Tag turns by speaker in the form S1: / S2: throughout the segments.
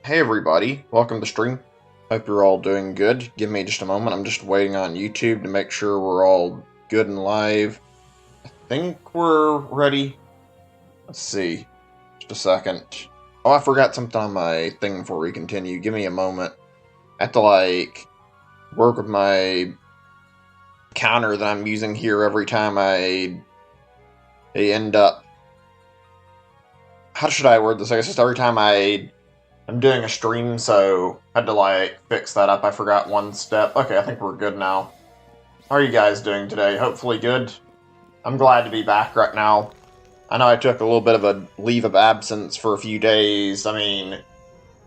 S1: Hey everybody, welcome to stream. Hope you're all doing good. Give me just a moment, I'm just waiting on YouTube to make sure we're all good and live. I think we're ready. Let's see. Just a second. Oh, I forgot something on my thing before we continue. Give me a moment. I have to, work with my counter that I'm using here every time I end up... How should I word this? I guess just every time I'm doing a stream, so I had to, fix that up. I forgot one step. Okay, I think we're good now. How are you guys doing today? Hopefully good. I'm glad to be back right now. I know I took a little bit of a leave of absence for a few days. I mean,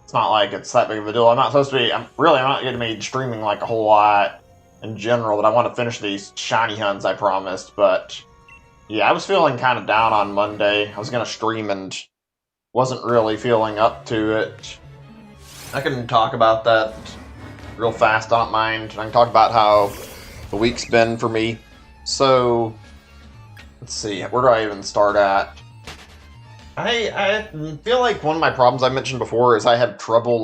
S1: it's not like it's that big of a deal. I'm not not going to be streaming, a whole lot in general, but I want to finish these shiny hunts I promised, but... Yeah, I was feeling kind of down on Monday. I was going to stream and... wasn't really feeling up to it. I can talk about that real fast, I don't mind. I can talk about how the week's been for me. So, let's see, where do I even start at? I feel like one of my problems I mentioned before is I have trouble,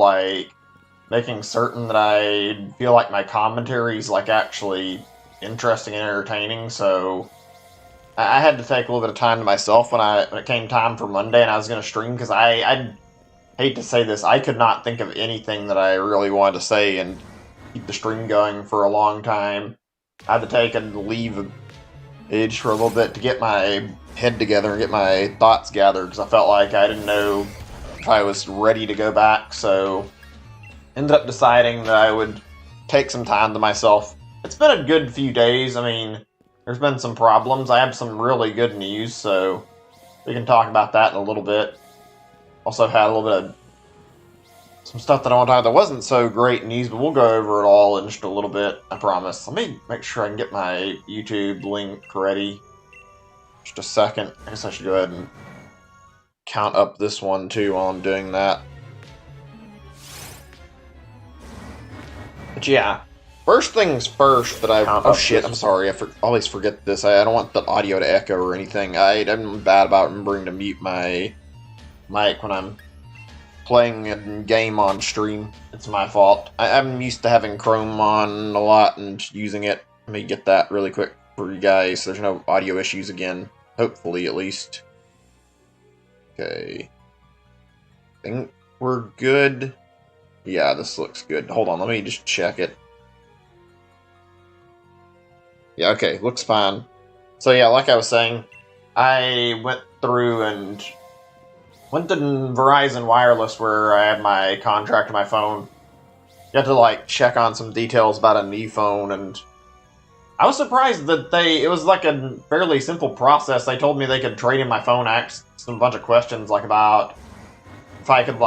S1: making certain that I feel like my commentary's, actually interesting and entertaining, so... I had to take a little bit of time to myself when it came time for Monday and I was going to stream, because I hate to say this, I could not think of anything that I really wanted to say and keep the stream going for a long time. I had to take a leave of age for a little bit to get my head together and get my thoughts gathered, because I felt like I didn't know if I was ready to go back, so ended up deciding that I would take some time to myself. It's been a good few days. I mean, there's been some problems. I have some really good news, so we can talk about that in a little bit. Also had a little bit of some stuff that I want to talk about that wasn't so great news, but we'll go over it all in just a little bit, I promise. Let me make sure I can get my YouTube link ready. Just a second. I guess I should go ahead and count up this one too while I'm doing that. But yeah. First things first that oh shit, I'm sorry, always forget this. I don't want the audio to echo or anything. I'm bad about remembering to mute my mic when I'm playing a game on stream. It's my fault. I'm used to having Chrome on a lot and using it. Let me get that really quick for you guys so there's no audio issues again. Hopefully, at least. Okay. I think we're good. Yeah, this looks good. Hold on, let me just check it. Yeah, okay, looks fine. So yeah, like I was saying, I went through and went to Verizon Wireless where I have my contract on my phone. You have to check on some details about a new phone, and I was surprised that it was a fairly simple process. They told me they could trade in my phone, asked a bunch of questions about if I could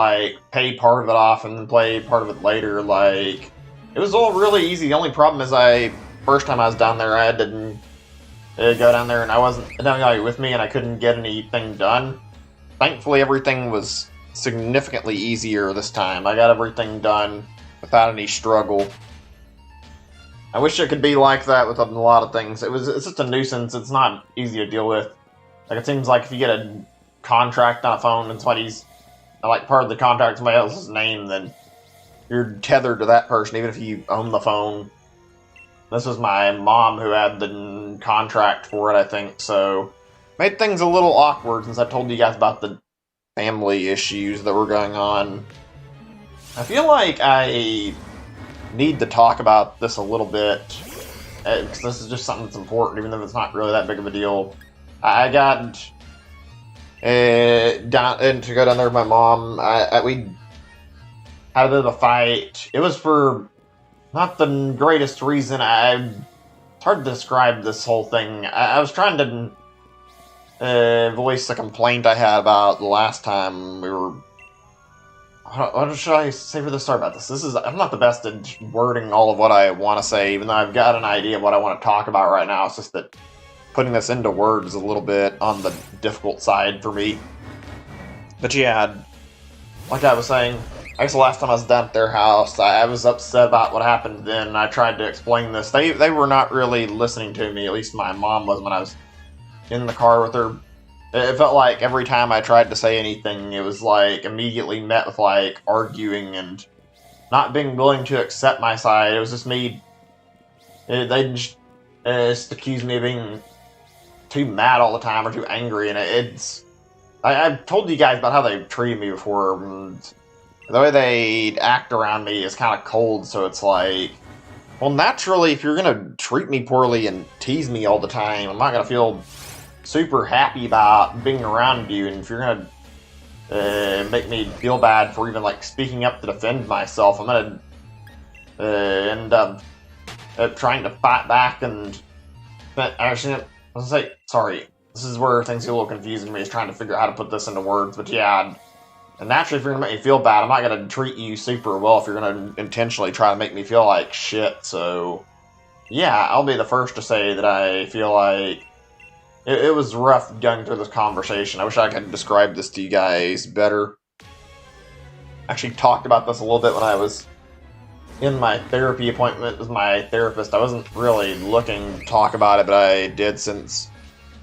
S1: pay part of it off and then play part of it later. It was all really easy. The only problem is first time I was down there, I had to go down there and I wasn't anybody with me and I couldn't get anything done. Thankfully, everything was significantly easier this time. I got everything done without any struggle. I wish it could be like that with a lot of things. It's just a nuisance. It's not easy to deal with. It seems like if you get a contract on a phone and somebody's part of the contract somebody else's name, then you're tethered to that person even if you own the phone. This was my mom who had the contract for it, I think, so made things a little awkward since I told you guys about the family issues that were going on. I feel like I need to talk about this a little bit, because this is just something that's important, even though it's not really that big of a deal. I got down to go down there with my mom. We had a bit of a fight. It was for not the greatest reason. It's hard to describe this whole thing. I was trying to voice a complaint I had about the last time we were... What should I say for the start about this? I'm not the best at wording all of what I want to say, even though I've got an idea of what I want to talk about right now. It's just that putting this into words is a little bit on the difficult side for me. But yeah, like I was saying, I guess the last time I was down at their house, I was upset about what happened then, and I tried to explain this. They were not really listening to me, at least my mom was when I was in the car with her. It felt like every time I tried to say anything, it was like immediately met with like arguing and not being willing to accept my side. It was just me. They just accused me of being too mad all the time or too angry, and it's. I've told you guys about how they treated me before. And the way they act around me is kind of cold, so it's like, well, naturally, if you're gonna treat me poorly and tease me all the time, I'm not gonna feel super happy about being around you. And if you're gonna make me feel bad for even like speaking up to defend myself, I'm gonna end up trying to fight back. And actually, let's say sorry. This is where things get a little confusing to me, is trying to figure out how to put this into words. But yeah, and naturally, if you're gonna make me feel bad, I'm not gonna treat you super well if you're gonna intentionally try to make me feel like shit. So yeah, I'll be the first to say that I feel like it was rough going through this conversation. I wish I could describe this to you guys better. I actually talked about this a little bit when I was in my therapy appointment with my therapist. I wasn't really looking to talk about it, but I did since...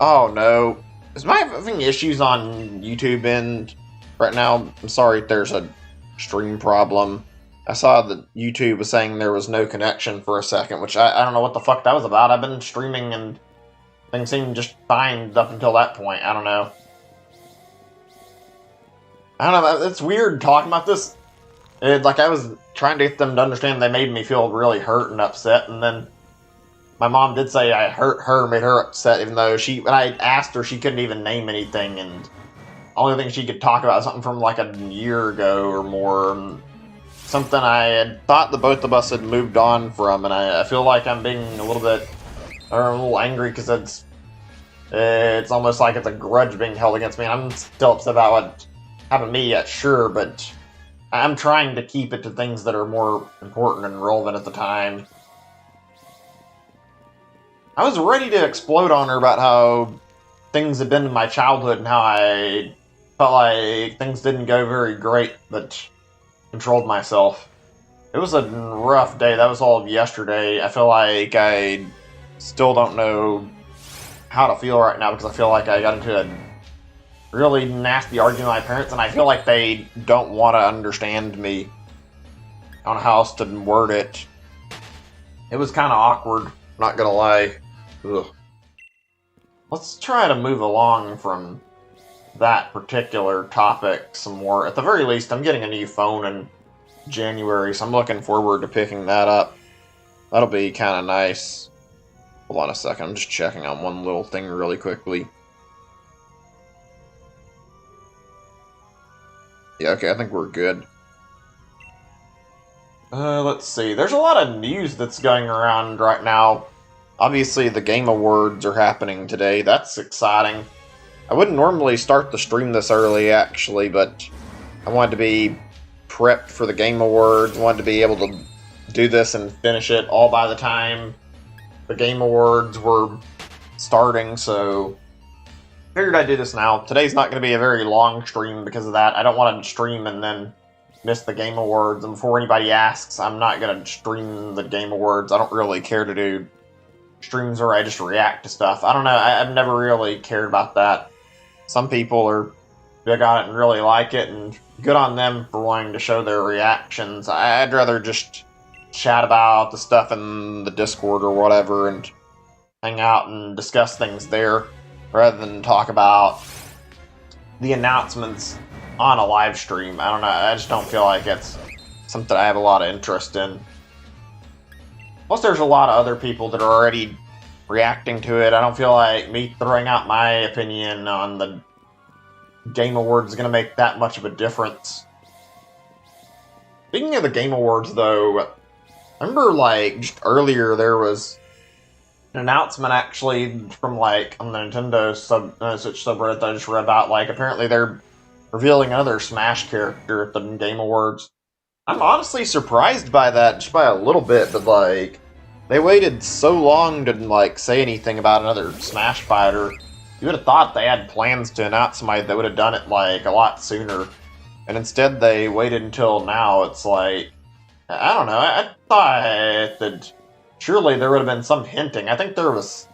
S1: Oh no. Is my having issues on YouTube end right now? I'm sorry if there's a stream problem. I saw that YouTube was saying there was no connection for a second, which I don't know what the fuck that was about. I've been streaming and things seemed just fine up until that point. I don't know. It's weird talking about this. Like, I was trying to get them to understand they made me feel really hurt and upset, and then my mom did say I hurt her, made her upset, even though when I asked her, she couldn't even name anything, and the only thing she could talk about was something from like a year ago or more. Something I had thought the both of us had moved on from, and I feel like I'm being a little angry because it's almost like it's a grudge being held against me. And I'm still upset about what happened to me, yet sure, but I'm trying to keep it to things that are more important and relevant at the time. I was ready to explode on her about how things had been in my childhood and how I felt like things didn't go very great, but controlled myself. It was a rough day. That was all of yesterday. I feel like I still don't know how to feel right now because I feel like I got into a really nasty argument with my parents, and I feel like they don't want to understand me on how else to word it. It was kind of awkward, not gonna lie. Ugh. Let's try to move along from that particular topic some more. At the very least, I'm getting a new phone in January, so I'm looking forward to picking that up. That'll be kind of nice. Hold on a second, I'm just checking on one little thing really quickly. Yeah, okay, I think we're good. Let's see. There's a lot of news that's going around right now. Obviously, the Game Awards are happening today. That's exciting. I wouldn't normally start the stream this early, actually, but I wanted to be prepped for the Game Awards. I wanted to be able to do this and finish it all by the time the Game Awards were starting, so figured I'd do this now. Today's not going to be a very long stream because of that. I don't want to stream and then miss the Game Awards. And before anybody asks, I'm not going to stream the Game Awards. I don't really care to do streams where I just react to stuff. I don't know. I've never really cared about that. Some people are big on it and really like it, and good on them for wanting to show their reactions. I'd rather just chat about the stuff in the Discord or whatever and hang out and discuss things there, rather than talk about the announcements on a live stream. I don't know, I just don't feel like it's something I have a lot of interest in. Plus, there's a lot of other people that are already reacting to it. I don't feel like me throwing out my opinion on the Game Awards is going to make that much of a difference. Speaking of the Game Awards, though, I remember, like, just earlier there was an announcement, actually, from, like, on the Nintendo Switch subreddit that I just read about. Like, apparently they're revealing another Smash character at the Game Awards. I'm honestly surprised by that, just by a little bit, but, like, they waited so long to, like, say anything about another Smash fighter. You would have thought they had plans to announce somebody that would have done it, like, a lot sooner. And instead they waited until now. It's like, I don't know, I thought that surely there would have been some hinting. I think there was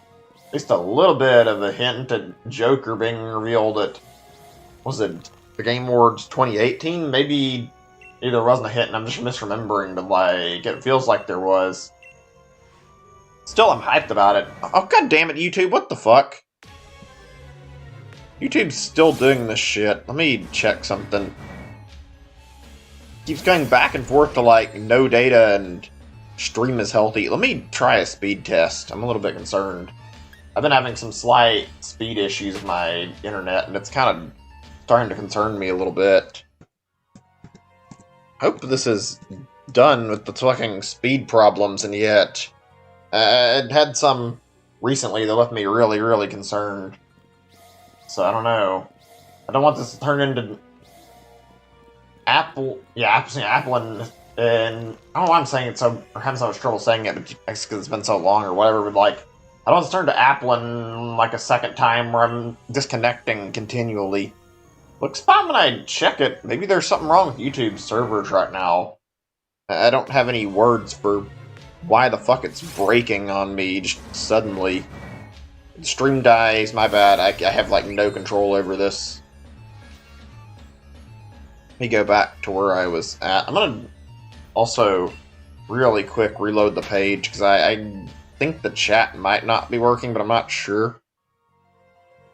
S1: least a little bit of a hint at Joker being revealed at, was it the Game Awards 2018? Maybe either wasn't a hint and I'm just misremembering, but like, it feels like there was. Still, I'm hyped about it. Oh, god damn it, YouTube, what the fuck? YouTube's still doing this shit. Let me check something. Keeps going back and forth to like, no data and stream is healthy. Let me try a speed test. I'm a little bit concerned. I've been having some slight speed issues with my internet, and it's kind of starting to concern me a little bit. Hope this is done with the fucking speed problems, and yet it had some recently that left me really, really concerned. So I don't know. I don't want this to turn into Apple. Yeah, Apple and I don't know why I'm saying it so, or having so much trouble saying it, but it's because it's been so long or whatever. But like, I don't want to turn to Apple in like a second time where I'm disconnecting continually. Looks fine when I check it. Maybe there's something wrong with YouTube's servers right now. I don't have any words for why the fuck it's breaking on me just suddenly. The stream dies, my bad. I have like no control over this. Let me go back to where I was at. I'm gonna also really quick reload the page because I think the chat might not be working, but I'm not sure.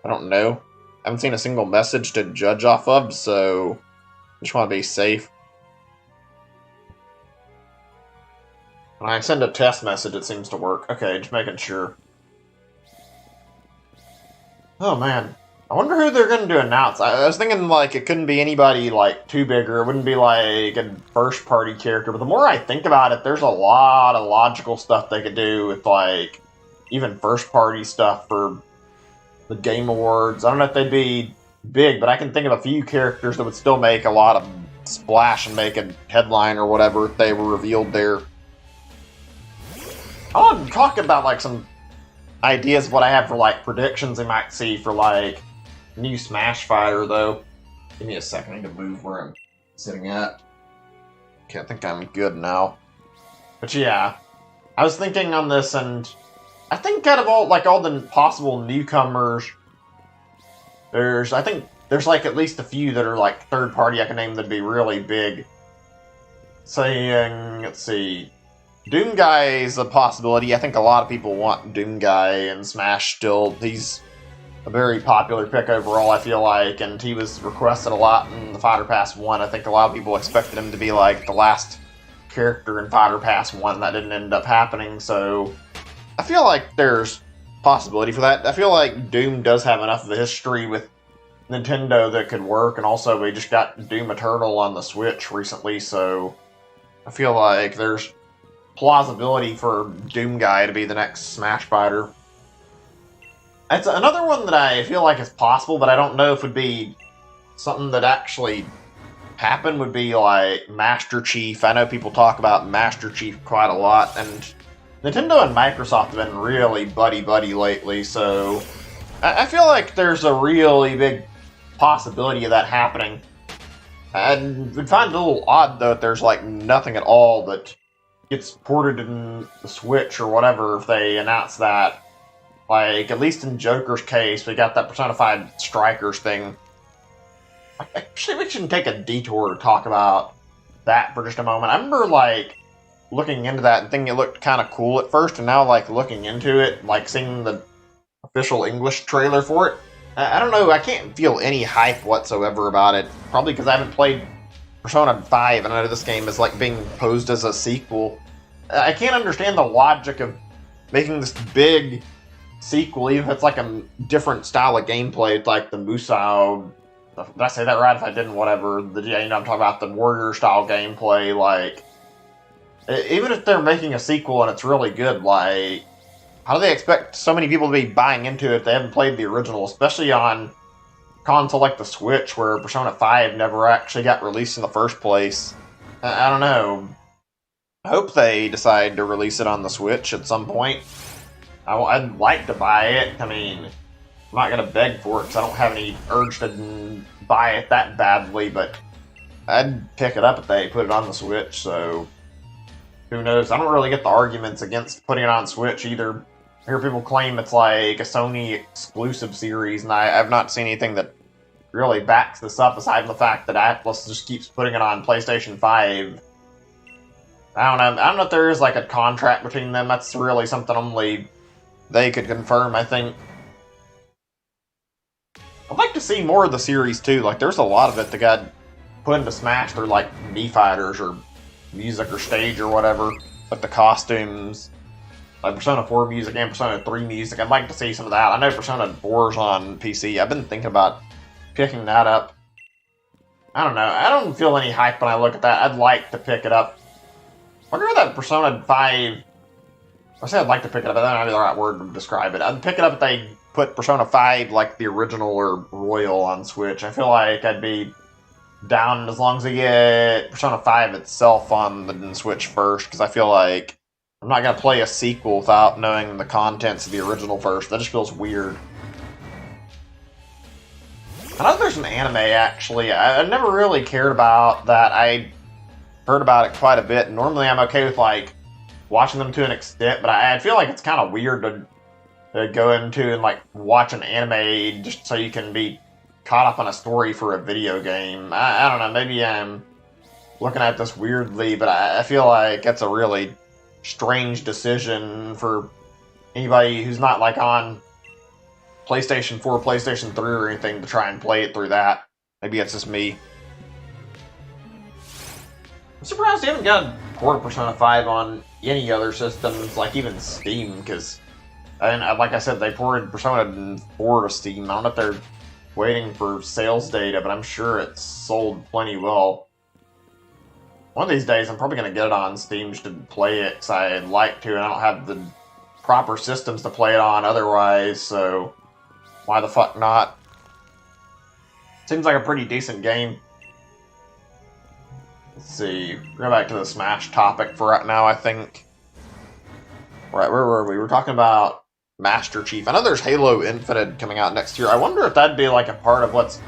S1: I don't know. I haven't seen a single message to judge off of, so I just want to be safe. When I send a test message, it seems to work. Okay, just making sure. Oh, man. I wonder who they're going to announce. I was thinking, like, it couldn't be anybody, like, too big, or it wouldn't be, like, a first-party character. But the more I think about it, there's a lot of logical stuff they could do with, like, even first-party stuff for the Game Awards. I don't know if they'd be big, but I can think of a few characters that would still make a lot of splash and make a headline or whatever if they were revealed there. I want to talk about, like, some ideas of what I have for, like, predictions I might see for, like, new Smash Fighter, though. Give me a second, I need to move where I'm sitting at. Okay, I think I'm good now. But yeah, I was thinking on this, and I think out of all the possible newcomers, I think there's, like, at least a few that are, like, third-party I can name that'd be really big. Saying, let's see, Doom Guy is a possibility. I think a lot of people want Doom Guy in Smash still. He's a very popular pick overall, I feel like, and he was requested a lot in the Fighter Pass 1. I think a lot of people expected him to be, like, the last character in Fighter Pass 1. That didn't end up happening, so I feel like there's possibility for that. I feel like Doom does have enough of a history with Nintendo that could work, and also we just got Doom Eternal on the Switch recently, so I feel like there's plausibility for Doom Guy to be the next Smash Fighter. It's another one that I feel like is possible, but I don't know if would be something that actually happened, would be like Master Chief. I know people talk about Master Chief quite a lot, and Nintendo and Microsoft have been really buddy-buddy lately, so I feel like there's a really big possibility of that happening. I would find it a little odd, though, if there's like nothing at all that gets ported in the Switch or whatever if they announce that. Like, at least in Joker's case, we got that personified strikers thing. Actually, we should take a detour to talk about that for just a moment. I remember, like, looking into that and thinking it looked kind of cool at first, and now, like, looking into it, like, seeing the official English trailer for it, I don't know, I can't feel any hype whatsoever about it. Probably because I haven't played Persona 5, and I know this game is, like, being posed as a sequel. I can't understand the logic of making this big sequel, even if it's like a different style of gameplay. It's like the Musou. Did I say that right? If I didn't, whatever. I'm talking about the warrior style gameplay. Like, even if they're making a sequel and it's really good, like, how do they expect so many people to be buying into it if they haven't played the original, especially on console like the Switch, where Persona 5 never actually got released in the first place? I don't know. I hope they decide to release it on the Switch at some point. I'd like to buy it. I mean, I'm not going to beg for it because I don't have any urge to buy it that badly, but I'd pick it up if they put it on the Switch, so who knows. I don't really get the arguments against putting it on Switch either. I hear people claim it's like a Sony exclusive series, and I've not seen anything that really backs this up, aside from the fact that Atlas just keeps putting it on PlayStation 5. I don't know. I don't know if there is like a contract between them. That's really something only they could confirm, I think. I'd like to see more of the series too. Like, there's a lot of it that got put into Smash through like Mii Fighters or music or stage or whatever. Like the costumes, like Persona 4 music and Persona 3 music. I'd like to see some of that. I know Persona 4's on PC. I've been thinking about picking that up. I don't know. I don't feel any hype when I look at that. I'd like to pick it up. I wonder if that Persona 5... I say I'd like to pick it up, but that might be the right word to describe it. I'd pick it up if they put Persona 5, like the original or Royal, on Switch. I feel like I'd be down as long as they get Persona 5 itself on the Switch first, because I feel like I'm not going to play a sequel without knowing the contents of the original first. That just feels weird. I know there's an anime, actually. I never really cared about that. I heard about it quite a bit. Normally I'm okay with, like, watching them to an extent, but I feel like it's kind of weird to go into and, like, watch an anime just so you can be caught up on a story for a video game. I don't know, maybe I'm looking at this weirdly, but I feel like that's a really strange decision for anybody who's not, like, on PlayStation 4, PlayStation 3 or anything to try and play it through that. Maybe it's just me. I'm surprised they haven't got port of Persona 5 on any other systems, like even Steam, because, like I said, they ported Persona 4 to Steam. I don't know if they're waiting for sales data, but I'm sure it's sold plenty well. One of these days, I'm probably going to get it on Steam just to play it, because I'd like to, and I don't have the proper systems to play it on otherwise, so why the fuck not? Seems like a pretty decent game. Let's see, go back to the Smash topic for right now, I think. Right, where were we? We were talking about Master Chief. I know there's Halo Infinite coming out next year. I wonder if that'd be like a part of what's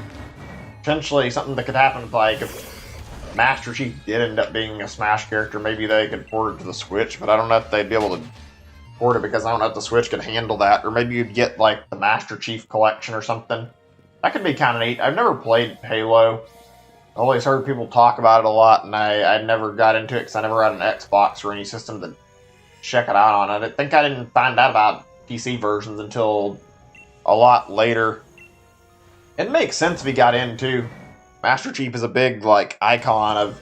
S1: potentially something that could happen, like if Master Chief did end up being a Smash character, maybe they could port it to the Switch, but I don't know if they'd be able to port it because I don't know if the Switch could handle that, or maybe you'd get like the Master Chief collection or something. That could be kind of neat. I've never played Halo. I always heard people talk about it a lot, and I never got into it because I never had an Xbox or any system to check it out on. I think I didn't find out about PC versions until a lot later. It makes sense if he got into. Master Chief is a big, like, icon of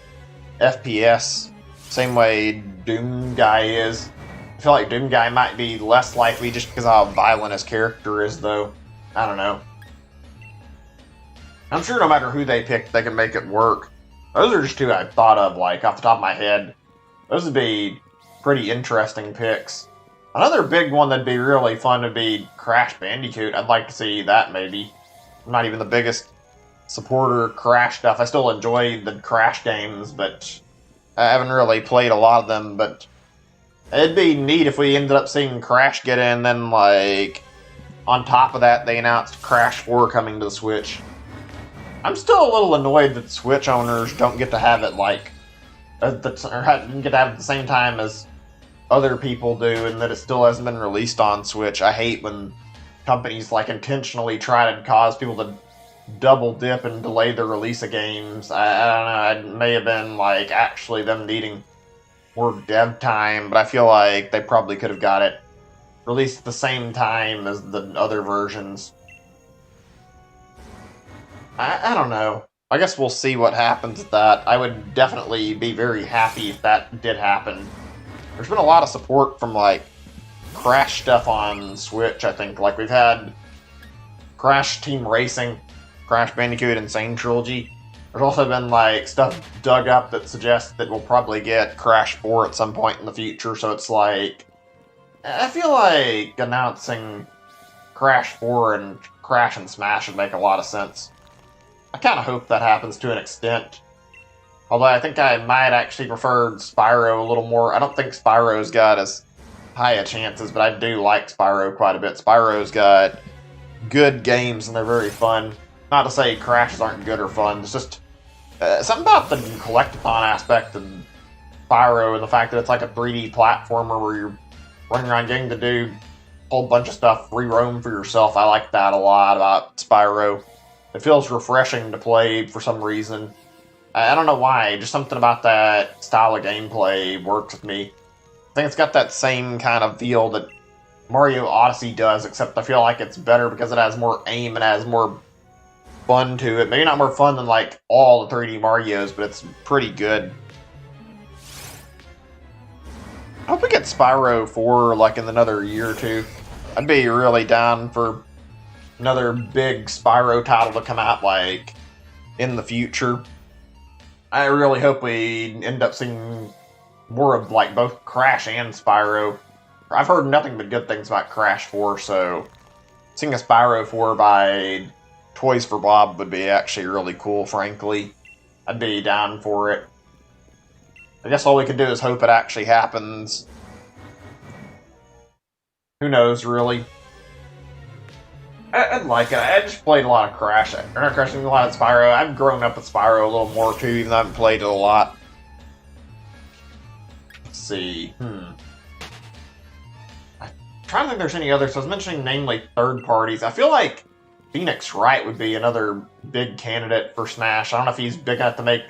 S1: FPS, same way Doom Guy is. I feel like Doom Guy might be less likely just because of how violent his character is, though. I don't know. I'm sure no matter who they pick, they can make it work. Those are just two I thought of, like, off the top of my head. Those would be pretty interesting picks. Another big one that'd be really fun would be Crash Bandicoot. I'd like to see that, maybe. I'm not even the biggest supporter of Crash stuff. I still enjoy the Crash games, but I haven't really played a lot of them, but it'd be neat if we ended up seeing Crash get in, and then, like, on top of that, they announced Crash 4 coming to the Switch. I'm still a little annoyed that Switch owners don't get to have it, like, didn't get to have it at the same time as other people do, and that it still hasn't been released on Switch. I hate when companies, like, intentionally try to cause people to double dip and delay the release of games. I don't know, it may have been, like, actually them needing more dev time, but I feel like they probably could have got it released at the same time as the other versions. I don't know. I guess we'll see what happens with that. I would definitely be very happy if that did happen. There's been a lot of support from, like, Crash stuff on Switch, I think. Like, we've had Crash Team Racing, Crash Bandicoot Insane Trilogy. There's also been, like, stuff dug up that suggests that we'll probably get Crash 4 at some point in the future, so it's like, I feel like announcing Crash 4 and Crash and Smash would make a lot of sense. I kind of hope that happens to an extent. Although I think I might actually prefer Spyro a little more. I don't think Spyro's got as high a chances, but I do like Spyro quite a bit. Spyro's got good games, and they're very fun. Not to say Crashes aren't good or fun. It's just something about the collectathon aspect of Spyro and the fact that it's like a 3D platformer where you're running around getting to do whole bunch of stuff, free roam for yourself. I like that a lot about Spyro. It feels refreshing to play for some reason. I don't know why, just something about that style of gameplay works with me. I think it's got that same kind of feel that Mario Odyssey does, except I feel like it's better because it has more aim and has more fun to it. Maybe not more fun than like all the 3D Marios, but it's pretty good. I hope we get Spyro 4 like in another year or two. I'd be really down for another big Spyro title to come out like in the future. I really hope we end up seeing more of like both Crash and Spyro. I've heard nothing but good things about Crash 4, so seeing a Spyro 4 by Toys for Bob would be actually really cool, frankly. I'd be down for it. I guess all we can do is hope it actually happens. Who knows, really? I'd like it. I just played a lot of Crash. Not Crash, a lot of Spyro. I've grown up with Spyro a little more too, even though I haven't played it a lot. Let's see. I'm trying to think if there's any others. So I was mentioning namely third parties. I feel like Phoenix Wright would be another big candidate for Smash. I don't know if he's big enough to make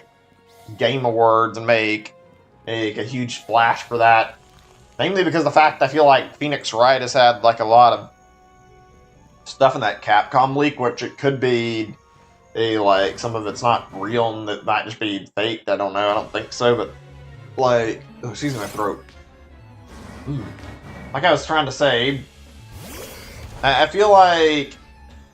S1: Game Awards and make a huge splash for that. Namely because of the fact I feel like Phoenix Wright has had like a lot of stuff in that Capcom leak, which it could be like some of it's not real and it might just be faked. I don't know. I don't think so, but like, oh, excuse my throat. Like I was trying to say, I feel like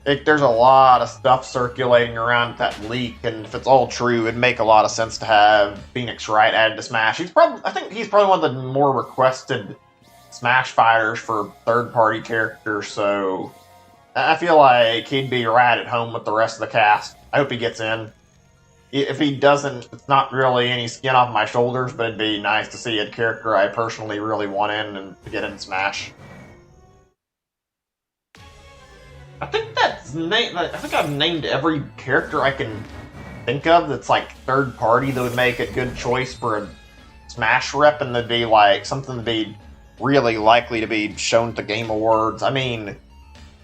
S1: there's a lot of stuff circulating around that leak, and if it's all true, it'd make a lot of sense to have Phoenix Wright added to Smash. I think he's probably one of the more requested Smash fighters for third-party characters, so I feel like he'd be right at home with the rest of the cast. I hope he gets in. If he doesn't, it's not really any skin off my shoulders, but it'd be nice to see a character I personally really want in and to get in Smash. I think I've named every character I can think of that's like third party that would make a good choice for a Smash rep, and that'd be like something to be really likely to be shown to Game Awards. I mean,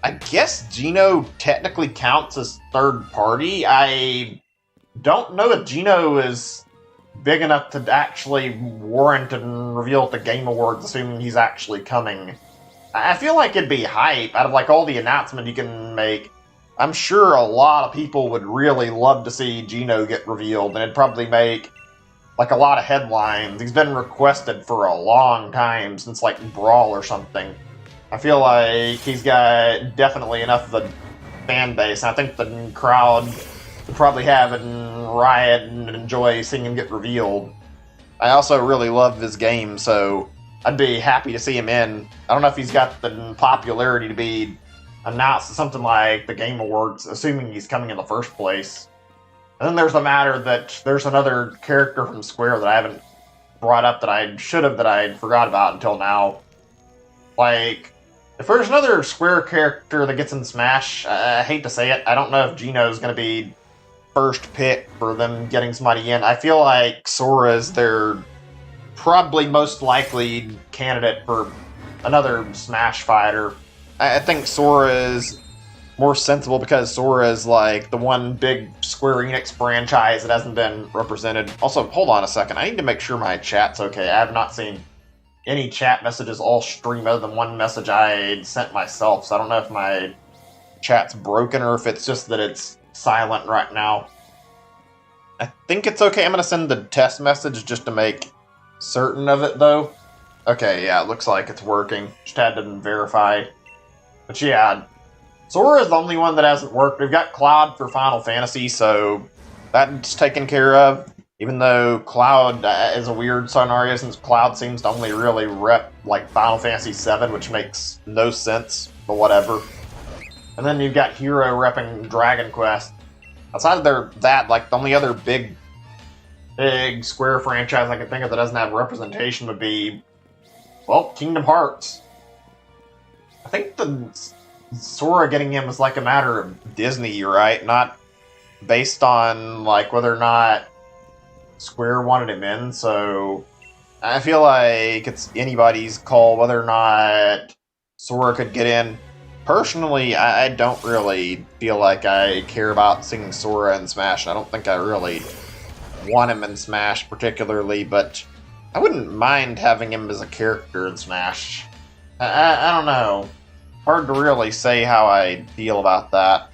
S1: I guess Geno technically counts as third party. I don't know if Geno is big enough to actually warrant and reveal at the Game Awards, assuming he's actually coming. I feel like it'd be hype. Out of like all the announcements you can make, I'm sure a lot of people would really love to see Geno get revealed, and it'd probably make like a lot of headlines. He's been requested for a long time, since like Brawl or something. I feel like he's got definitely enough of a fan base, and I think the crowd would probably have it and riot and enjoy seeing him get revealed. I also really love his game, so I'd be happy to see him in. I don't know if he's got the popularity to be announced at something like the Game Awards, assuming he's coming in the first place. And then there's the matter that there's another character from Square that I haven't brought up that I should have, that I forgot about until now. Like, if there's another Square character that gets in Smash, I hate to say it, I don't know if Geno's going to be first pick for them getting somebody in. I feel like Sora's their probably most likely candidate for another Smash fighter. I think Sora is more sensible because Sora is like the one big Square Enix franchise that hasn't been represented. Also, hold on a second. I need to make sure my chat's okay. I have not seen any chat messages all stream other than one message I sent myself, so I don't know if my chat's broken or if it's just that it's silent right now. I think it's okay. I'm going to send the test message just to make certain of it, though. Okay, yeah, it looks like it's working. Just had to verify. But yeah, Sora is the only one that hasn't worked. We've got Cloud for Final Fantasy, so that's taken care of. Even though Cloud is a weird scenario, since Cloud seems to only really rep like Final Fantasy VII, which makes no sense, but whatever. And then you've got Hero repping Dragon Quest. Outside of that, like the only other big Square franchise I can think of that doesn't have representation would be, well, Kingdom Hearts. I think the Sora getting him is like a matter of Disney, right? Not based on like whether or not Square wanted him in, so I feel like it's anybody's call whether or not Sora could get in. Personally, I don't really feel like I care about seeing Sora in Smash. I don't think I really want him in Smash particularly, but I wouldn't mind having him as a character in Smash. I don't know. Hard to really say how I feel about that.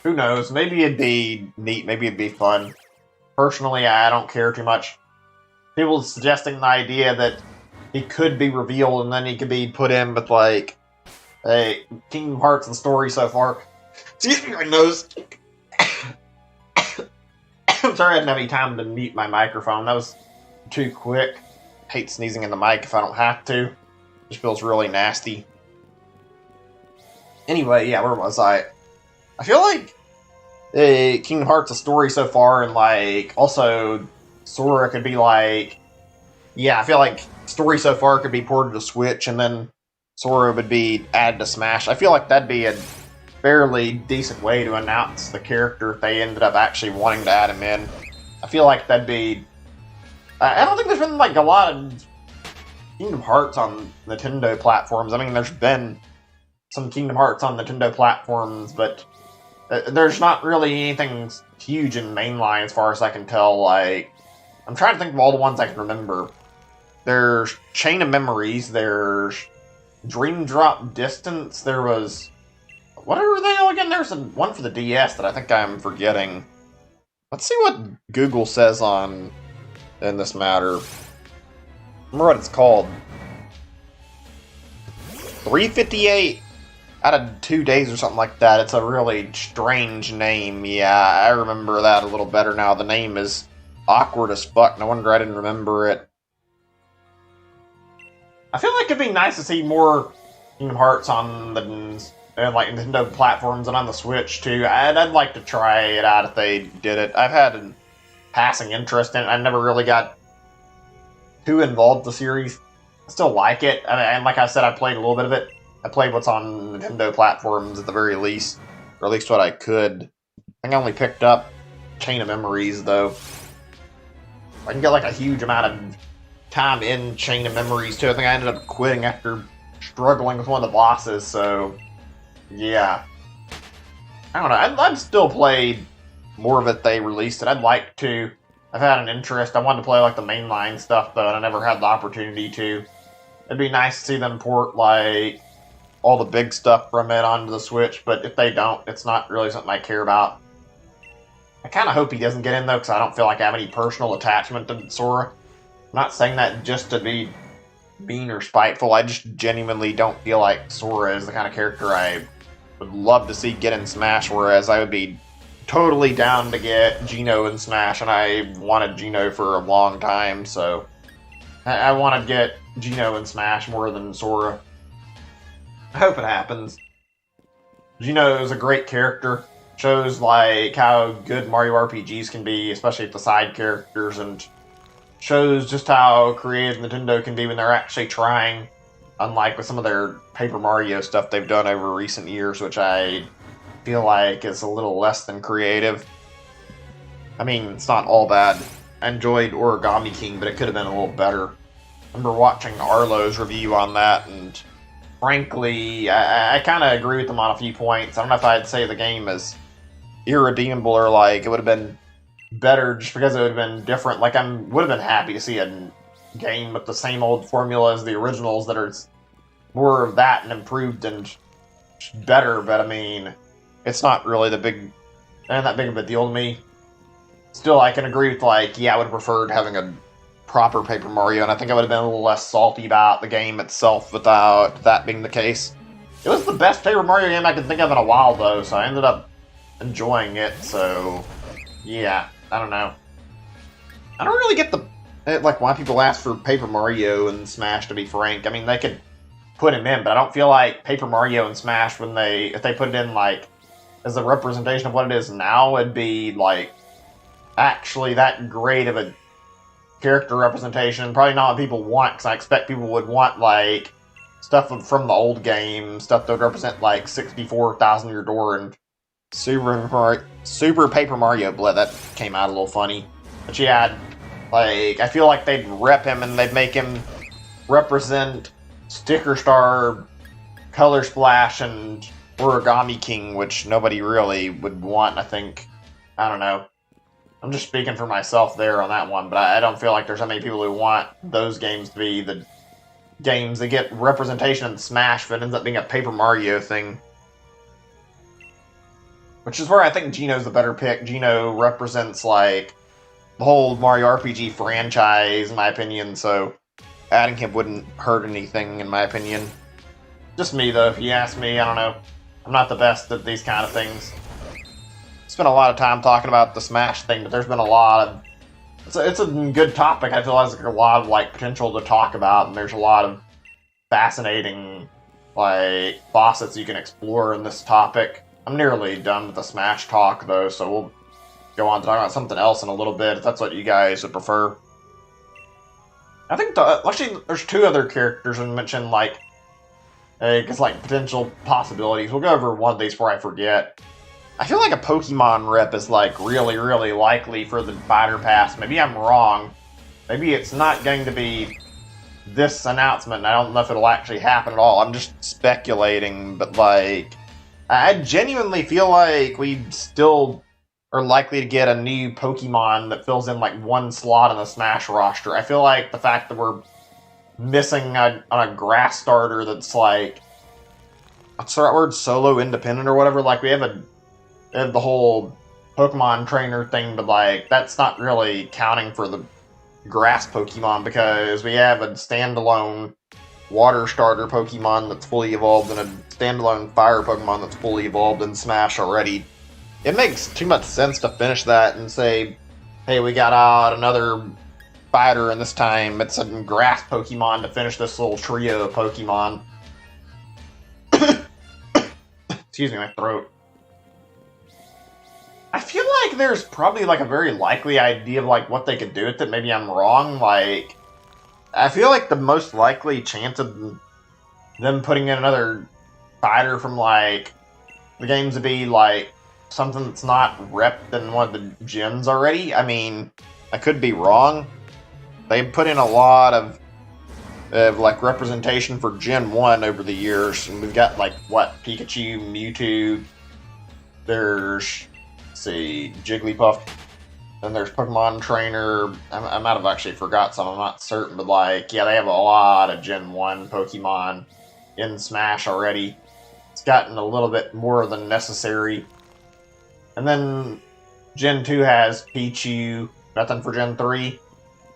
S1: Who knows? Maybe it'd be neat. Maybe it'd be fun. Personally, I don't care too much. People suggesting the idea that he could be revealed and then he could be put in with, like, a Kingdom Hearts and story so far. Excuse me, my nose. I'm sorry I didn't have any time to mute my microphone. That was too quick. I hate sneezing in the mic if I don't have to. It just feels really nasty. Anyway, yeah, where was I? I feel like Kingdom Hearts a story so far, and like also Sora could be like, yeah, I feel like story so far could be ported to Switch, and then Sora would be added to Smash. I feel like that'd be a fairly decent way to announce the character if they ended up actually wanting to add him in. I feel like that'd be. I don't think there's been like a lot of Kingdom Hearts on Nintendo platforms. I mean, there's been some Kingdom Hearts on Nintendo platforms, but there's not really anything huge in mainline as far as I can tell. Like, I'm trying to think of all the ones I can remember. There's Chain of Memories, there's Dream Drop Distance, there was... What are they all again? There's one for the DS that I think I'm forgetting. Let's see what Google says in this matter. Remember what it's called. 358 out of 2 days or something like that. It's a really strange name. Yeah, I remember that a little better now. The name is awkward as fuck. No wonder I didn't remember it. I feel like it'd be nice to see more Kingdom Hearts on the like Nintendo platforms and on the Switch too. I'd like to try it out if they did it. I've had a passing interest in it. I never really got too involved with the series. I still like it. I mean, and like I said, I played a little bit of it. I played what's on Nintendo platforms at the very least, or at least what I could. I think I only picked up Chain of Memories though. I can get like a huge amount of time in Chain of Memories too. I think I ended up quitting after struggling with one of the bosses, so yeah. I don't know, I'd still play more of it if they released it. I'd like to. I've had an interest. I wanted to play like the mainline stuff though, and I never had the opportunity to. It'd be nice to see them port like all the big stuff from it onto the Switch, but if they don't, it's not really something I care about. I kind of hope he doesn't get in though, because I don't feel like I have any personal attachment to Sora. I'm not saying that just to be mean or spiteful. I just genuinely don't feel like Sora is the kind of character I would love to see get in Smash, whereas I would be totally down to get Geno in Smash, and I wanted Geno for a long time, so I want to get Geno in Smash more than Sora. I hope it happens. Geno is a great character. Shows like how good Mario RPGs can be, especially with the side characters, and shows just how creative Nintendo can be when they're actually trying, unlike with some of their Paper Mario stuff they've done over recent years, which I feel like is a little less than creative. I mean, it's not all bad. I enjoyed Origami King, but it could have been a little better. I remember watching Arlo's review on that, and frankly, I kind of agree with him on a few points. I don't know if I'd say the game is irredeemable or like it would have been better just because it would have been different. Like, I would have been happy to see a game with the same old formula as the originals that are more of that and improved and better, but I mean, it's not really that big of a deal to me. Still, I can agree with, like, yeah, I would have preferred having a proper Paper Mario, and I think I would have been a little less salty about the game itself without that being the case. It was the best Paper Mario game I could think of in a while, though, so I ended up enjoying it, so yeah, I don't know. I don't really get like, why people ask for Paper Mario and Smash, to be frank. I mean, they could put him in, but I don't feel like Paper Mario and Smash, if they put it in, like, as a representation of what it is now, it'd be, like, actually that great of a character representation. Probably not what people want, because I expect people would want, like, stuff from the old game, stuff that would represent, like, 64 Thousand Year Door and Super Paper Mario. That came out a little funny. But yeah, like, I feel like they'd rep him and they'd make him represent Sticker Star, Color Splash, and Origami King, which nobody really would want, I think. I don't know. I'm just speaking for myself there on that one, but I don't feel like there's that many people who want those games to be the games that get representation in Smash, but it ends up being a Paper Mario thing. Which is where I think Gino's the better pick. Gino represents, like, the whole Mario RPG franchise, in my opinion, so adding him wouldn't hurt anything, in my opinion. Just me, though, if you ask me, I don't know. I'm not the best at these kind of things. Spent a lot of time talking about the Smash thing, but there's been a lot of... It's a good topic. I feel like there's a lot of, like, potential to talk about, and there's a lot of fascinating, like, facets you can explore in this topic. I'm nearly done with the Smash talk, though, so we'll go on to talk about something else in a little bit, if that's what you guys would prefer. I think, actually, there's two other characters I mentioned, like, because, like, potential possibilities. We'll go over one of these before I forget. I feel like a Pokemon rep is, like, really, really likely for the Fighter Pass. Maybe I'm wrong. Maybe it's not going to be this announcement, and I don't know if it'll actually happen at all. I'm just speculating, but, like... I genuinely feel like we still are likely to get a new Pokemon that fills in like one slot on the Smash roster. I feel like the fact that we're missing on a grass starter that's like, what's the right word, solo independent or whatever, like we have the whole Pokemon trainer thing, but like that's not really counting for the grass Pokemon because we have a standalone water starter Pokemon that's fully evolved and a standalone fire Pokemon that's fully evolved in Smash already. It makes too much sense to finish that and say, hey, we got out another fighter and this time it's a grass Pokemon to finish this little trio of Pokemon. Excuse me, my throat. I feel like there's probably like a very likely idea of like what they could do with it. Maybe I'm wrong, like... I feel like the most likely chance of them putting in another fighter from, like, the games to be, like, something that's not repped in one of the gens already. I mean, I could be wrong. They put in a lot of like, representation for Gen 1 over the years. And we've got, like, what? Pikachu, Mewtwo. There's, let's see, Jigglypuff. Then there's Pokemon Trainer. I might have actually forgot some, I'm not certain, but like, yeah, they have a lot of Gen 1 Pokemon in Smash already. It's gotten a little bit more than necessary. And then Gen 2 has Pichu, nothing for Gen 3,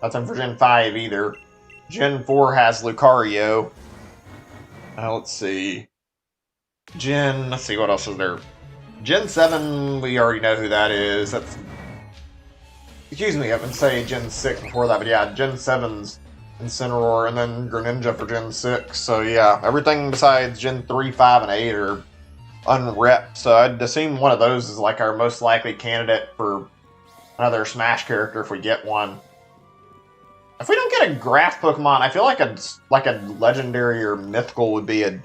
S1: nothing for Gen 5 either. Gen 4 has Lucario. Let's see. Let's see, what else is there? Gen 7, we already know who that is. That's... Excuse me, I would say Gen 6 before that, but yeah, Gen 7's Incineroar, and then Greninja for Gen 6. So yeah, everything besides Gen 3, 5, and 8 are unrepped. So I'd assume one of those is like our most likely candidate for another Smash character if we get one. If we don't get a grass Pokemon, I feel like a legendary or mythical would be a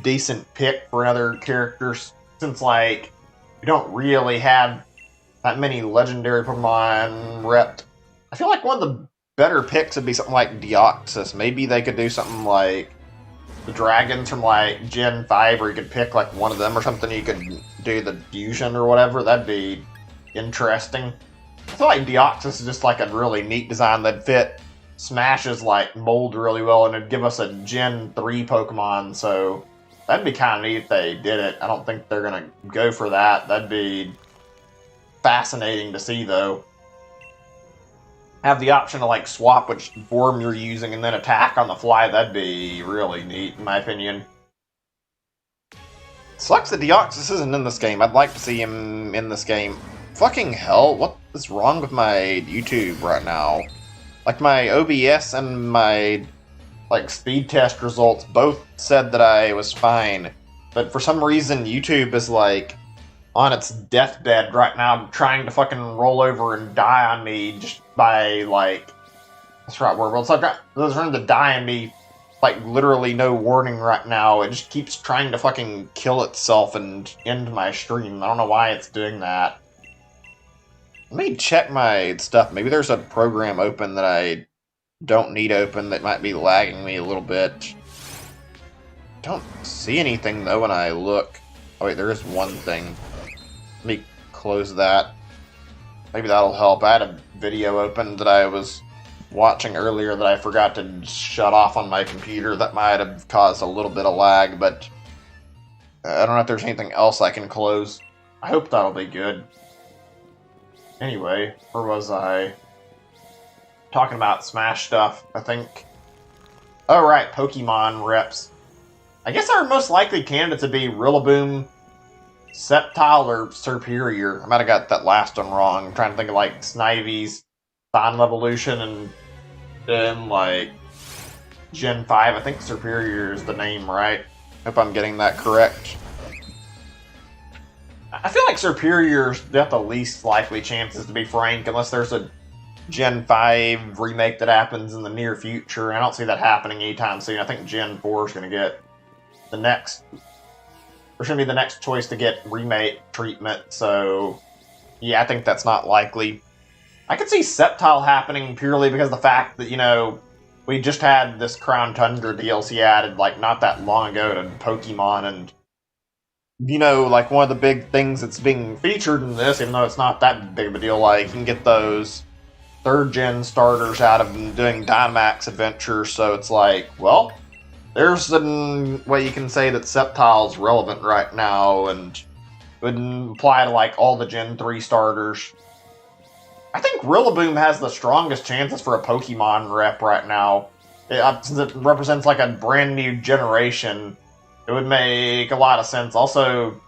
S1: decent pick for another character, since like we don't really have that many legendary Pokemon repped. I feel like one of the better picks would be something like Deoxys. Maybe they could do something like the dragons from like Gen 5, where you could pick like one of them or something. You could do the fusion or whatever. That'd be interesting. I feel like Deoxys is just like a really neat design that'd fit Smash's like mold really well, and it'd give us a Gen 3 Pokemon, so that'd be kind of neat if they did it. I don't think they're gonna go for that. That'd be fascinating to see, though. Have the option to like swap which form you're using and then attack on the fly. That'd be really neat, in my opinion. Sucks that Deoxys isn't in this game. I'd like to see him in this game. Fucking hell, what is wrong with my YouTube right now? Like, my OBS and my, like, speed test results both said that I was fine. But for some reason, YouTube is, like, on its deathbed right now, trying to fucking roll over and die on me just by, like... That's the right word. Well, it's like, it's trying to die on me, like, literally no warning right now. It just keeps trying to fucking kill itself and end my stream. I don't know why it's doing that. Let me check my stuff. Maybe there's a program open that I don't need open that might be lagging me a little bit. don't see anything, though, when I look. Oh, wait, there is one thing. Let me close that. Maybe that'll help. I had a video open that I was watching earlier that I forgot to shut off on my computer. That might have caused a little bit of lag, but I don't know if there's anything else I can close. I hope that'll be good. Anyway, where was I? Talking about Smash stuff, I think. Oh, right, Pokemon reps. I guess our most likely candidates would be Rillaboom, Sceptile, or Serperior. I might have got that last one wrong. I'm trying to think of, like, Snivy's Final Evolution and then, like, Gen 5. I think Serperior is the name, right? Hope I'm getting that correct. I feel like Serperior's got the least likely chances, to be frank, unless there's a Gen 5 remake that happens in the near future. I don't see that happening anytime soon. I think Gen 4 is going to get the next... There's going to be the next choice to get remake treatment, so... Yeah, I think that's not likely. I could see Sceptile happening purely because of the fact that, you know, we just had this Crown Tundra DLC added, like, not that long ago to Pokemon, and, you know, like, one of the big things that's being featured in this, even though it's not that big of a deal, like, you can get those 3rd-gen starters out of doing Dynamax Adventures, so it's like, well, there's a way you can say that Sceptile's relevant right now, and would apply to, like, all the Gen 3 starters. I think Rillaboom has the strongest chances for a Pokemon rep right now. Since it represents, like, a brand new generation, it would make a lot of sense. Also,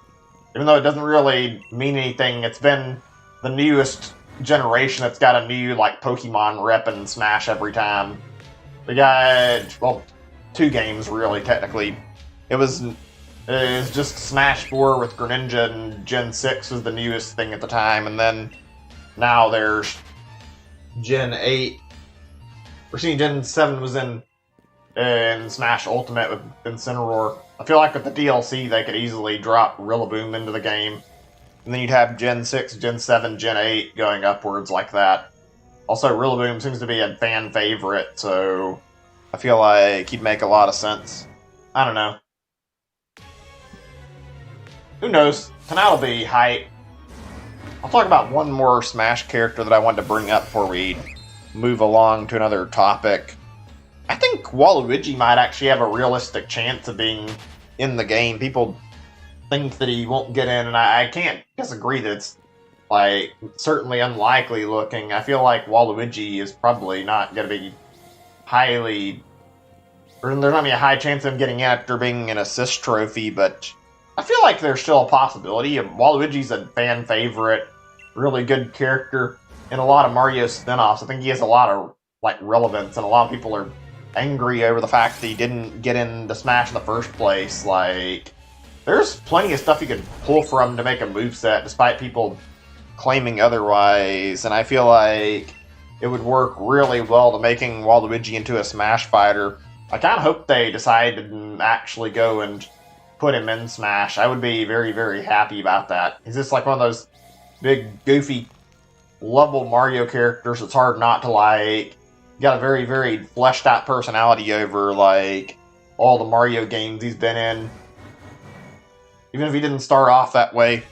S1: even though it doesn't really mean anything, it's been the newest generation that's got a new, like, Pokemon rep in Smash every time. We got, well, 2 games, really, technically. It was just Smash 4 with Greninja, and Gen 6 was the newest thing at the time, and then now there's Gen 8. We're seeing Gen 7 was in Smash Ultimate with Incineroar. I feel like with the DLC, they could easily drop Rillaboom into the game. And then you'd have Gen 6, Gen 7, Gen 8 going upwards like that. Also, Rillaboom seems to be a fan favorite, so I feel like he'd make a lot of sense. I don't know. Who knows? Tonight will be hype. I'll talk about one more Smash character that I wanted to bring up before we move along to another topic. I think Waluigi might actually have a realistic chance of being in the game. People think that he won't get in, and I can't disagree that it's, like, certainly unlikely looking. I feel like Waluigi is probably not going to be highly... Or there's not going to be a high chance of him getting in after being an assist trophy, but I feel like there's still a possibility. Waluigi's a fan favorite, really good character in a lot of Mario spin-offs. I think he has a lot of, like, relevance, and a lot of people are angry over the fact that he didn't get into Smash in the first place. Like, there's plenty of stuff you could pull from to make a moveset, despite people claiming otherwise, and I feel like it would work really well to making Waluigi into a Smash fighter. I kind of hope they decide to actually go and put him in Smash. I would be very, very happy about that. He's just like one of those big, goofy, lovable Mario characters. It's hard not to like. Got a very, very fleshed out personality over, like, all the Mario games he's been in. Even if he didn't start off that way.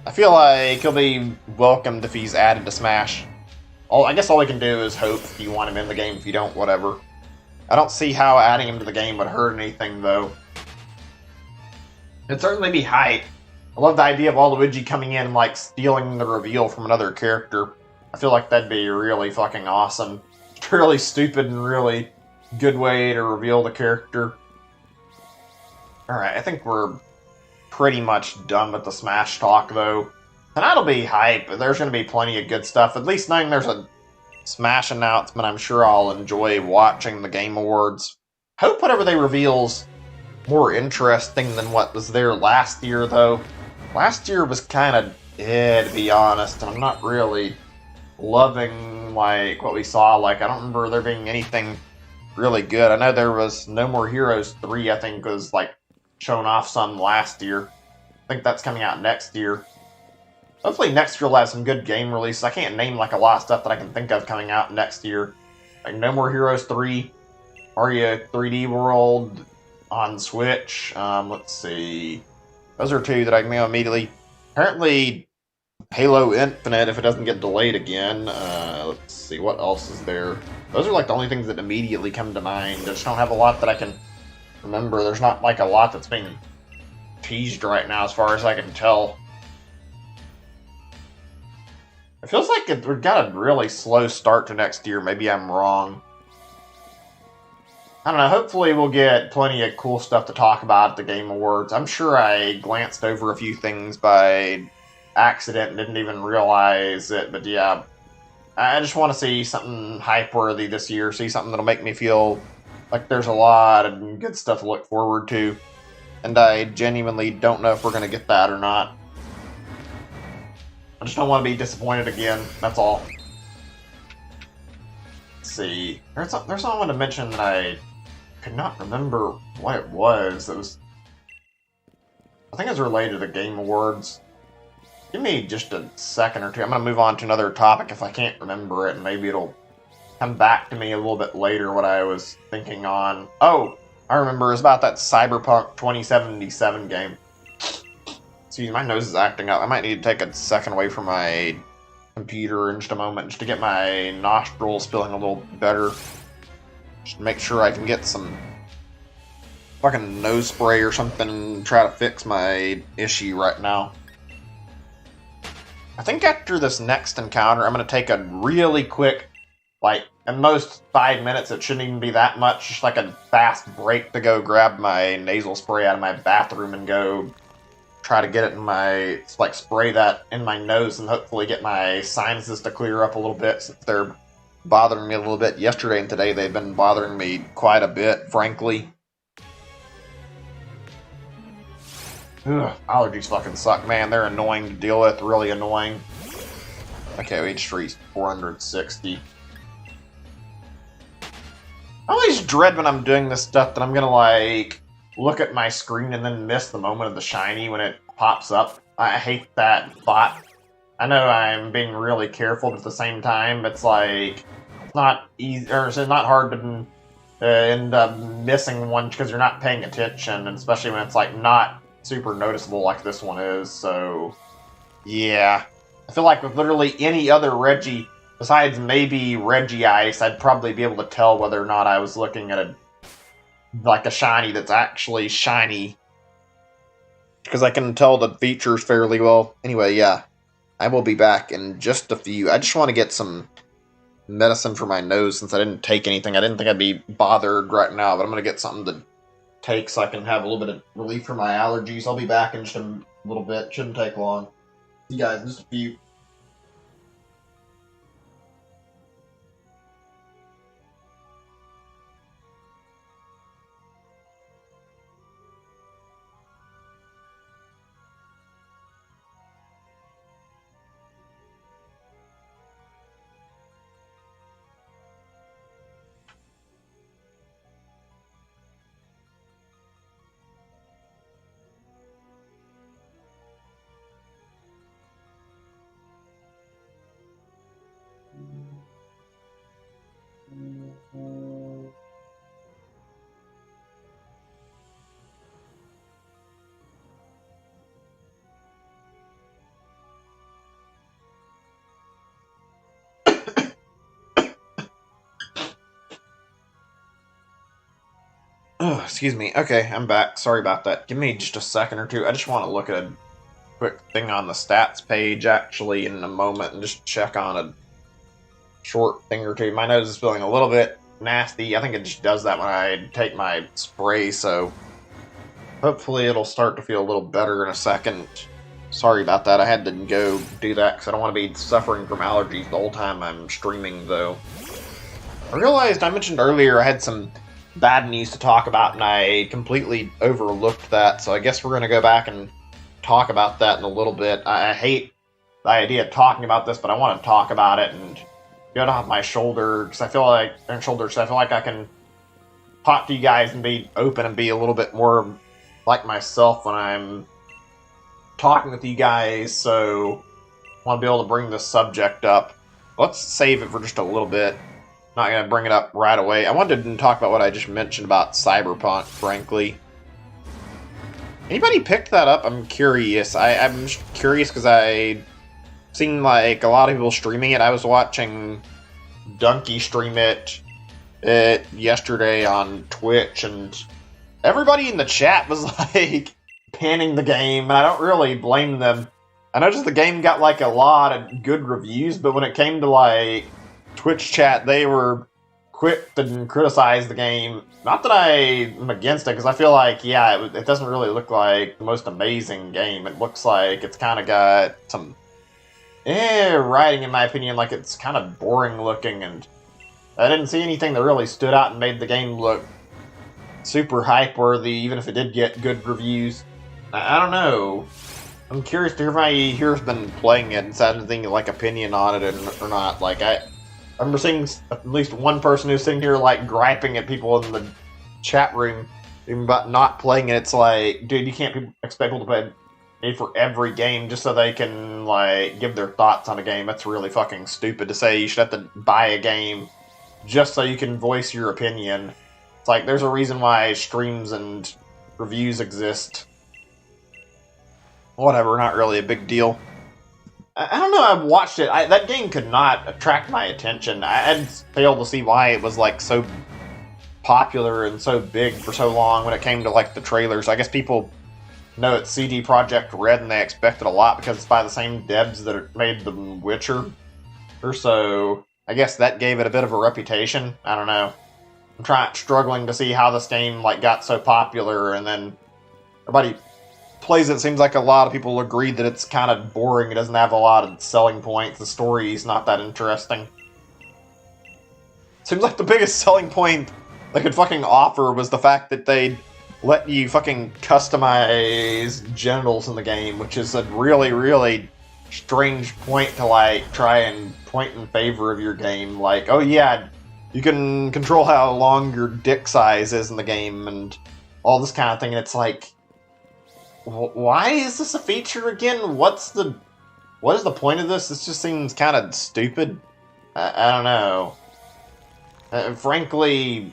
S1: I feel like he'll be welcomed if he's added to Smash. I guess all we can do is hope if you want him in the game. If you don't, whatever. I don't see how adding him to the game would hurt anything, though. It'd certainly be hype. I love the idea of Waluigi coming in and, like, stealing the reveal from another character. I feel like that'd be really fucking awesome. It's a really stupid and really good way to reveal the character. Alright, I think we're pretty much done with the Smash talk, though. Tonight'll be hype. There's going to be plenty of good stuff. At least knowing there's a Smash announcement, I'm sure I'll enjoy watching the Game Awards. Hope whatever they reveal's more interesting than what was there last year, though. Last year was kind of to be honest, and I'm not really loving, like, what we saw. Like, I don't remember there being anything really good. I know there was No More Heroes 3, I think, was, like, shown off some last year. I think that's coming out next year. Hopefully next year will have some good game releases. I can't name, like, a lot of stuff that I can think of coming out next year. Like, No More Heroes 3, Mario 3D World, on Switch. Let's see. Those are two that I can immediately. Apparently, Halo Infinite, if it doesn't get delayed again. Let's see, what else is there? Those are like the only things that immediately come to mind. I just don't have a lot that I can remember. There's not like a lot that's being teased right now as far as I can tell. It feels like we've got a really slow start to next year. Maybe I'm wrong. I don't know. Hopefully we'll get plenty of cool stuff to talk about at the Game Awards. I'm sure I glanced over a few things by accident and didn't even realize it. But yeah, I just want to see something hype-worthy this year. See something that'll make me feel like there's a lot of good stuff to look forward to. And I genuinely don't know if we're going to get that or not. I just don't want to be disappointed again. That's all. Let's see. There's someone to mention that I could not remember what it was. It was. I think it's related to the Game Awards. Give me just a second or two. I'm going to move on to another topic if I can't remember it, and maybe it'll come back to me a little bit later what I was thinking on. Oh, I remember. It's about that Cyberpunk 2077 game. Excuse me, my nose is acting up. I might need to take a second away from my computer in just a moment just to get my nostrils feeling a little better. Just make sure I can get some fucking nose spray or something and try to fix my issue right now. I think after this next encounter, I'm going to take a really quick, like, at most 5 minutes. It shouldn't even be that much. Just like a fast break to go grab my nasal spray out of my bathroom and go try to get it in my, like, spray that in my nose and hopefully get my sinuses to clear up a little bit since they're bothering me a little bit. Yesterday and today they've been bothering me quite a bit, frankly. Ugh, allergies fucking suck, man. They're annoying to deal with, really annoying. Okay, we just reached 460. I always dread when I'm doing this stuff that I'm gonna, like, look at my screen and then miss the moment of the shiny when it pops up. I hate that thought. I know I'm being really careful, but at the same time, it's like, it's not easy, or it's not hard to end up missing one because you're not paying attention, and especially when it's like not super noticeable like this one is. So yeah, I feel like with literally any other Reggie besides maybe Regice, I'd probably be able to tell whether or not I was looking at a shiny that's actually shiny, because I can tell the features fairly well. Anyway, yeah, I will be back in just a few. I just want to get some medicine for my nose since I didn't take anything. I didn't think I'd be bothered right now, but I'm going to get something to take so I can have a little bit of relief for my allergies. I'll be back in just a little bit. Shouldn't take long. See you guys in just a few. Oh, excuse me. Okay, I'm back. Sorry about that. Give me just a second or two. I just want to look at a quick thing on the stats page, actually, in a moment, and just check on a short thing or two. My nose is feeling a little bit nasty. I think it just does that when I take my spray, so hopefully it'll start to feel a little better in a second. Sorry about that. I had to go do that because I don't want to be suffering from allergies the whole time I'm streaming, though. I realized I mentioned earlier I had some bad news to talk about, and I completely overlooked that, so I guess we're going to go back and talk about that in a little bit. I hate the idea of talking about this, but I want to talk about it and get off my shoulder, because I feel like I can talk to you guys and be open and be a little bit more like myself when I'm talking with you guys, so I want to be able to bring this subject up. Let's save it for just a little bit. Not going to bring it up right away. I wanted to talk about what I just mentioned about Cyberpunk, frankly. Anybody picked that up? I'm curious. I'm just curious because I seen like a lot of people streaming it. I was watching Donkey stream it yesterday on Twitch, and everybody in the chat was like panning the game, and I don't really blame them. I noticed the game got like a lot of good reviews, but when it came to like Twitch chat, they were quick to criticize the game. Not that I am against it, because I feel like, yeah, it doesn't really look like the most amazing game. It looks like it's kind of got some writing, in my opinion, like it's kind of boring looking, and I didn't see anything that really stood out and made the game look super hype-worthy, even if it did get good reviews. I don't know. I'm curious to hear if anybody here has been playing it and has anything like opinion on it or not. Like, I remember seeing at least one person who's sitting here like griping at people in the chat room even about not playing it. It's like, dude, you can't expect people to pay for every game just so they can like give their thoughts on a game. That's really fucking stupid to say you should have to buy a game just so you can voice your opinion. It's like, there's a reason why streams and reviews exist. Whatever, not really a big deal. I don't know, I've watched it. That game could not attract my attention. I'd failed to see why it was like so popular and so big for so long when it came to like the trailers. I guess people know it's CD Projekt Red and they expected a lot because it's by the same devs that made The Witcher. Or so, I guess that gave it a bit of a reputation. I don't know. I'm struggling to see how this game like got so popular, and then everybody plays it. Seems like a lot of people agree that it's kind of boring. It doesn't have a lot of selling points. The story's not that interesting. Seems like the biggest selling point they could fucking offer was the fact that they'd let you fucking customize genitals in the game, which is a really, really strange point to like try and point in favor of your game. Like, oh yeah, you can control how long your dick size is in the game and all this kind of thing. And it's like, why is this a feature again? What is the point of this? This just seems kind of stupid. I don't know. Frankly,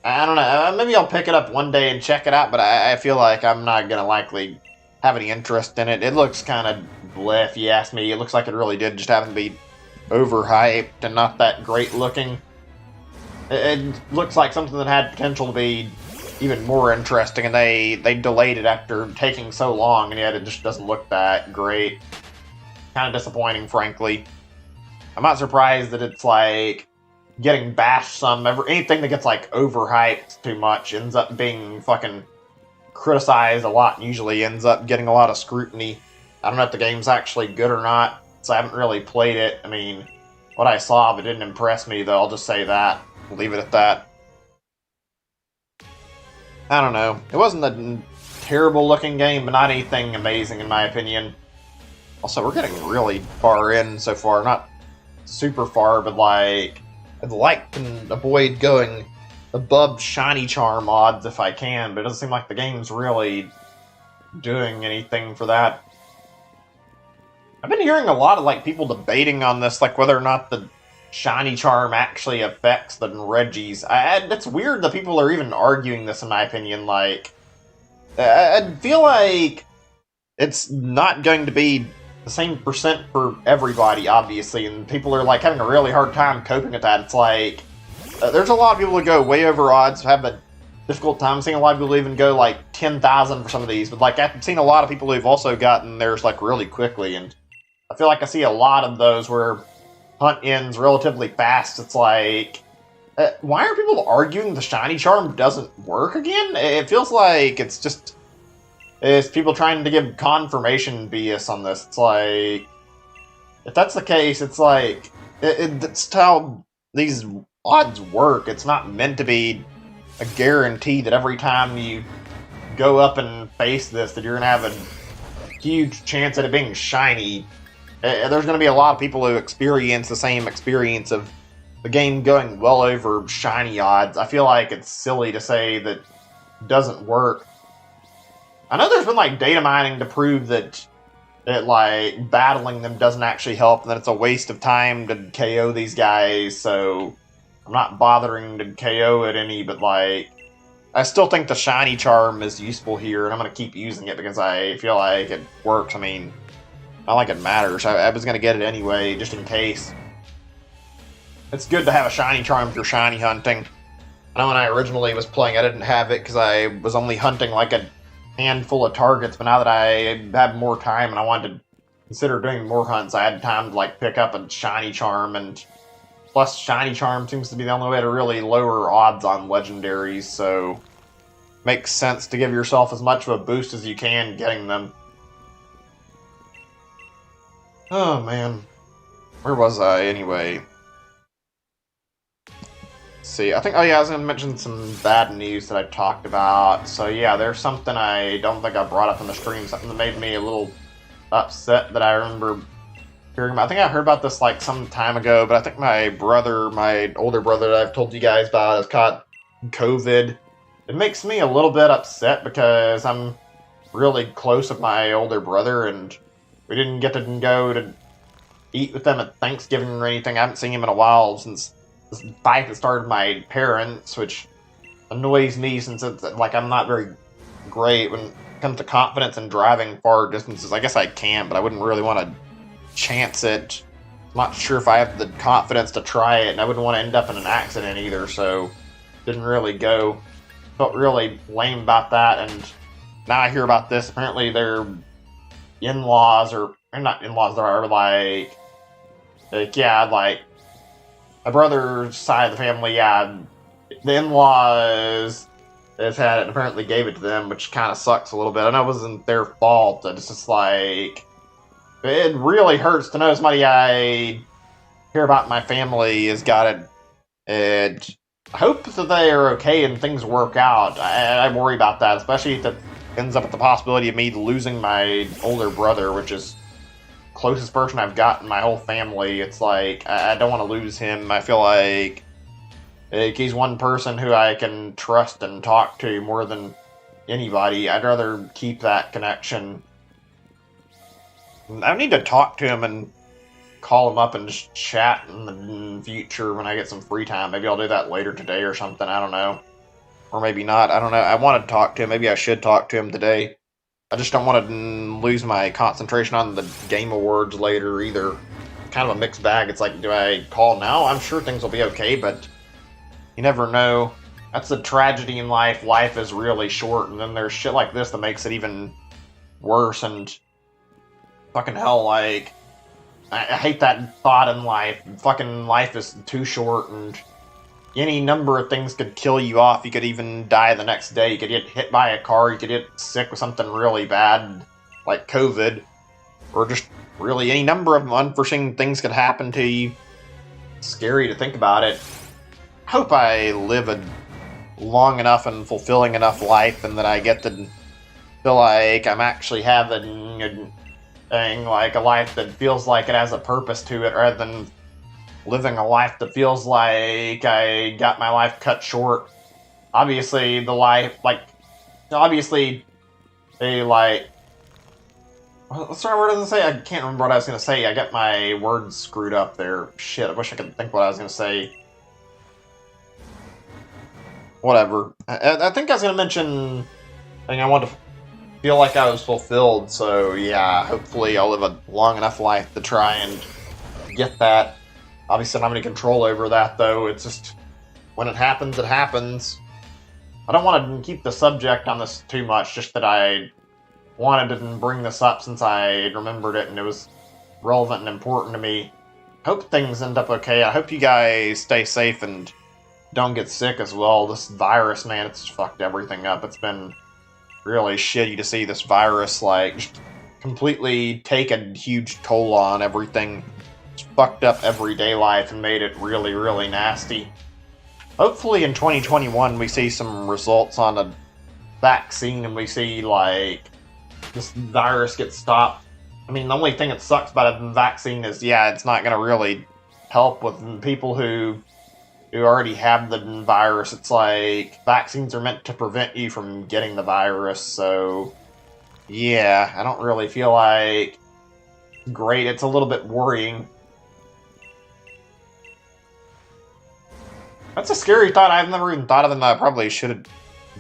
S1: I don't know. Maybe I'll pick it up one day and check it out, but I feel like I'm not going to likely have any interest in it. It looks kind of bleh, if you ask me. It looks like it really did just happen to be overhyped and not that great looking. It looks like something that had potential to be even more interesting, and they delayed it after taking so long, and yet it just doesn't look that great. Kind of disappointing, frankly. I'm not surprised that it's like getting bashed some. Anything that gets like overhyped too much ends up being fucking criticized a lot, and usually ends up getting a lot of scrutiny. I don't know if the game's actually good or not, so I haven't really played it. I mean, what I saw of it didn't impress me, though. I'll just say that. Leave it at that. I don't know. It wasn't a terrible looking game, but not anything amazing in my opinion. Also, we're getting really far in so far. Not super far, but like, I'd like to avoid going above shiny charm odds if I can, but it doesn't seem like the game's really doing anything for that. I've been hearing a lot of like people debating on this, like whether or not the shiny charm actually affects the Regis. It's weird that people are even arguing this, in my opinion. Like, I feel like it's not going to be the same percent for everybody, obviously, and people are like having a really hard time coping with that. It's like, there's a lot of people who go way over odds, have a difficult time. Seeing a lot of people even go like 10,000 for some of these, but like I've seen a lot of people who've also gotten theirs like really quickly, and I feel like I see a lot of those where hunt ends relatively fast. It's like, why are people arguing the shiny charm doesn't work again? It feels like it's people trying to give confirmation BS on this. It's like, if that's the case, it's like, it's how these odds work. It's not meant to be a guarantee that every time you go up and face this that you're going to have a huge chance at it being shiny. There's going to be a lot of people who experience the same experience of the game going well over shiny odds. I feel like it's silly to say that it doesn't work. I know there's been like data mining to prove that like, battling them doesn't actually help, and then it's a waste of time to KO these guys, so I'm not bothering to KO it any, but, like, I still think the Shiny Charm is useful here, and I'm going to keep using it because I feel like it works. I mean, not like it matters. I was going to get it anyway, just in case. It's good to have a Shiny Charm if you're shiny hunting. I know when I originally was playing, I didn't have it because I was only hunting like a handful of targets, but now that I have more time and I wanted to consider doing more hunts, I had time to like pick up a Shiny Charm, and plus Shiny Charm seems to be the only way to really lower odds on legendaries, so makes sense to give yourself as much of a boost as you can getting them. Oh man, where was I anyway? See, I think, oh yeah, I was going to mention some bad news that I talked about. So yeah, there's something I don't think I brought up in the stream, something that made me a little upset that I remember hearing about. I think I heard about this like some time ago, but I think my brother, my older brother that I've told you guys about, has caught COVID. It makes me a little bit upset because I'm really close with my older brother, and we didn't get to go to eat with them at Thanksgiving or anything. I haven't seen him in a while since this fight that started my parents, which annoys me since it's like I'm not very great when it comes to confidence in driving far distances. I guess I can, but I wouldn't really want to chance it. I'm not sure if I have the confidence to try it, and I wouldn't want to end up in an accident either, so didn't really go. Felt really lame about that, and now I hear about this. Apparently their in-laws, or not in-laws, they're like yeah, like my brother's side of the family, yeah, the in-laws has had it and apparently gave it to them, which kind of sucks a little bit. I know it wasn't their fault, it's just like, it really hurts to know somebody I hear about in my family has got it. And I hope that they are okay and things work out. I worry about that, especially if it ends up with the possibility of me losing my older brother, which is closest person I've got in my whole family. It's like, I don't want to lose him. I feel like he's one person who I can trust and talk to more than anybody. I'd rather keep that connection. I need to talk to him and call him up and just chat in the future when I get some free time. Maybe I'll do that later today or something. I don't know. Or maybe not. I don't know. I want to talk to him. Maybe I should talk to him today. I just don't want to lose my concentration on the Game Awards later either. Kind of a mixed bag. It's like, do I call now? I'm sure things will be okay, but you never know. That's the tragedy in life. Life is really short, and then there's shit like this that makes it even worse, and fucking hell, like, I hate that thought in life. Fucking life is too short, and any number of things could kill you off. You could even die the next day. You could get hit by a car. You could get sick with something really bad, like COVID. Or just really any number of unforeseen things could happen to you. It's scary to think about it. I hope I live a long enough and fulfilling enough life, and that I get to feel like I'm actually having like a life that feels like it has a purpose to it, rather than living a life that feels like I got my life cut short. Obviously, the life, like, obviously, they, like, what's the right word I was going to say? I can't remember what I was going to say. I got my words screwed up there. Shit, I wish I could think what I was going to say. Whatever. I think I was going to mention, I wanted to feel like I was fulfilled, so yeah, hopefully I'll live a long enough life to try and get that. Obviously, I don't have any control over that, though. It's just, when it happens, it happens. I don't want to keep the subject on this too much, just that I wanted to bring this up since I remembered it and it was relevant and important to me. Hope things end up okay. I hope you guys stay safe and don't get sick as well. This virus, man, it's fucked everything up. It's been really shitty to see this virus, like, just completely take a huge toll on everything. It's fucked up everyday life and made it really, really nasty. Hopefully in 2021 we see some results on a vaccine and we see, like, this virus get stopped. I mean, the only thing that sucks about a vaccine is, yeah, it's not going to really help with people who already have the virus. It's like, vaccines are meant to prevent you from getting the virus, so yeah, I don't really feel like great. It's a little bit worrying. That's a scary thought. I've never even thought of it, and I probably should have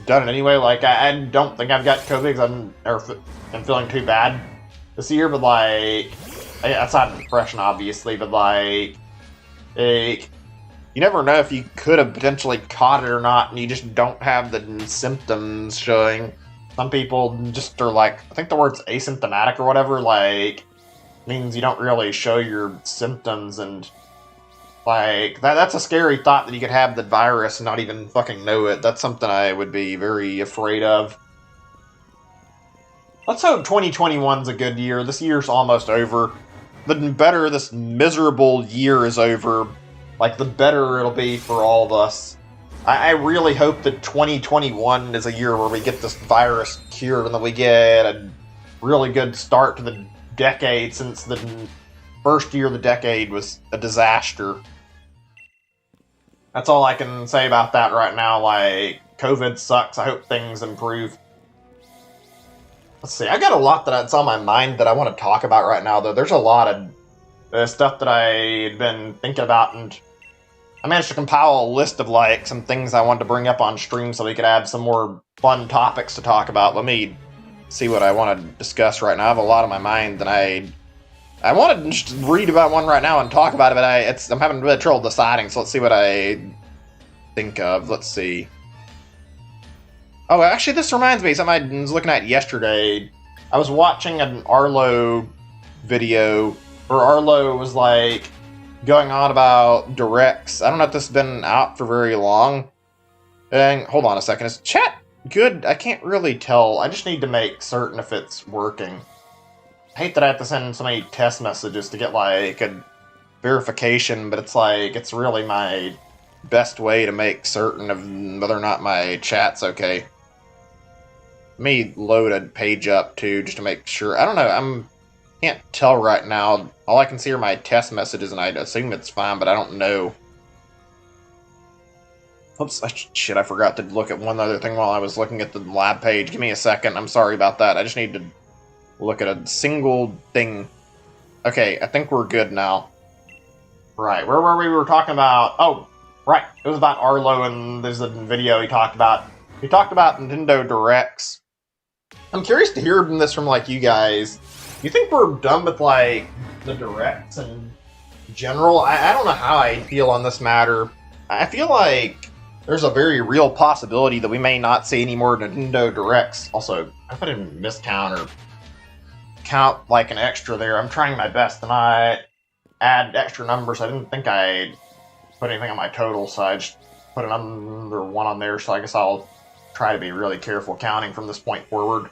S1: done it anyway. Like, I don't think I've got COVID because I'm feeling too bad this year, but like, that's not depression, obviously, but like, you never know if you could have potentially caught it or not, and you just don't have the symptoms showing. Some people just are like, I think the word's asymptomatic or whatever, like, means you don't really show your symptoms, and like, that's a scary thought that you could have the virus and not even fucking know it. That's something I would be very afraid of. Let's hope 2021's a good year. This year's almost over. The better this miserable year is over, like, the better it'll be for all of us. I really hope that 2021 is a year where we get this virus cured and that we get a really good start to the decade, since the first year of the decade was a disaster. That's all I can say about that right now. Like, COVID sucks. I hope things improve. Let's see. I got a lot that's on my mind that I want to talk about right now, though. There's a lot of stuff that I've been thinking about, and I managed to compile a list of, like, some things I wanted to bring up on stream so we could have some more fun topics to talk about. Let me see what I want to discuss right now. I have a lot on my mind, and I want to just read about one right now and talk about it, but I'm having really trouble deciding, so let's see what I think of. Let's see. Oh, actually, this reminds me of something I was looking at yesterday. I was watching an Arlo video where Arlo was, like, going on about directs. I don't know if this has been out for very long. And hold on a second. Is chat good? I can't really tell. I just need to make certain if it's working. I hate that I have to send so many test messages to get, like, a verification, but it's like, it's really my best way to make certain of whether or not my chat's okay. Let me load a page up, too, just to make sure. I don't know, can't tell right now. All I can see are my test messages, and I assume it's fine, but I don't know. Oops, shit, I forgot to look at one other thing while I was looking at the lab page. Give me a second, I'm sorry about that. I just need to look at a single thing. Okay, I think we're good now. Right, where were we? We were talking about... Oh, right, it was about Arlo, and there's a video he talked about. He talked about Nintendo Directs. I'm curious to hear this from, like, you guys. You think we're done with, like, the Directs in general? I don't know how I feel on this matter. I feel like there's a very real possibility that we may not see any more Nintendo Directs. Also, I put in miscount or count like an extra there. I'm trying my best to not add extra numbers. I didn't think I put anything on my total, so I just put another one on there, so I guess I'll try to be really careful counting from this point forward.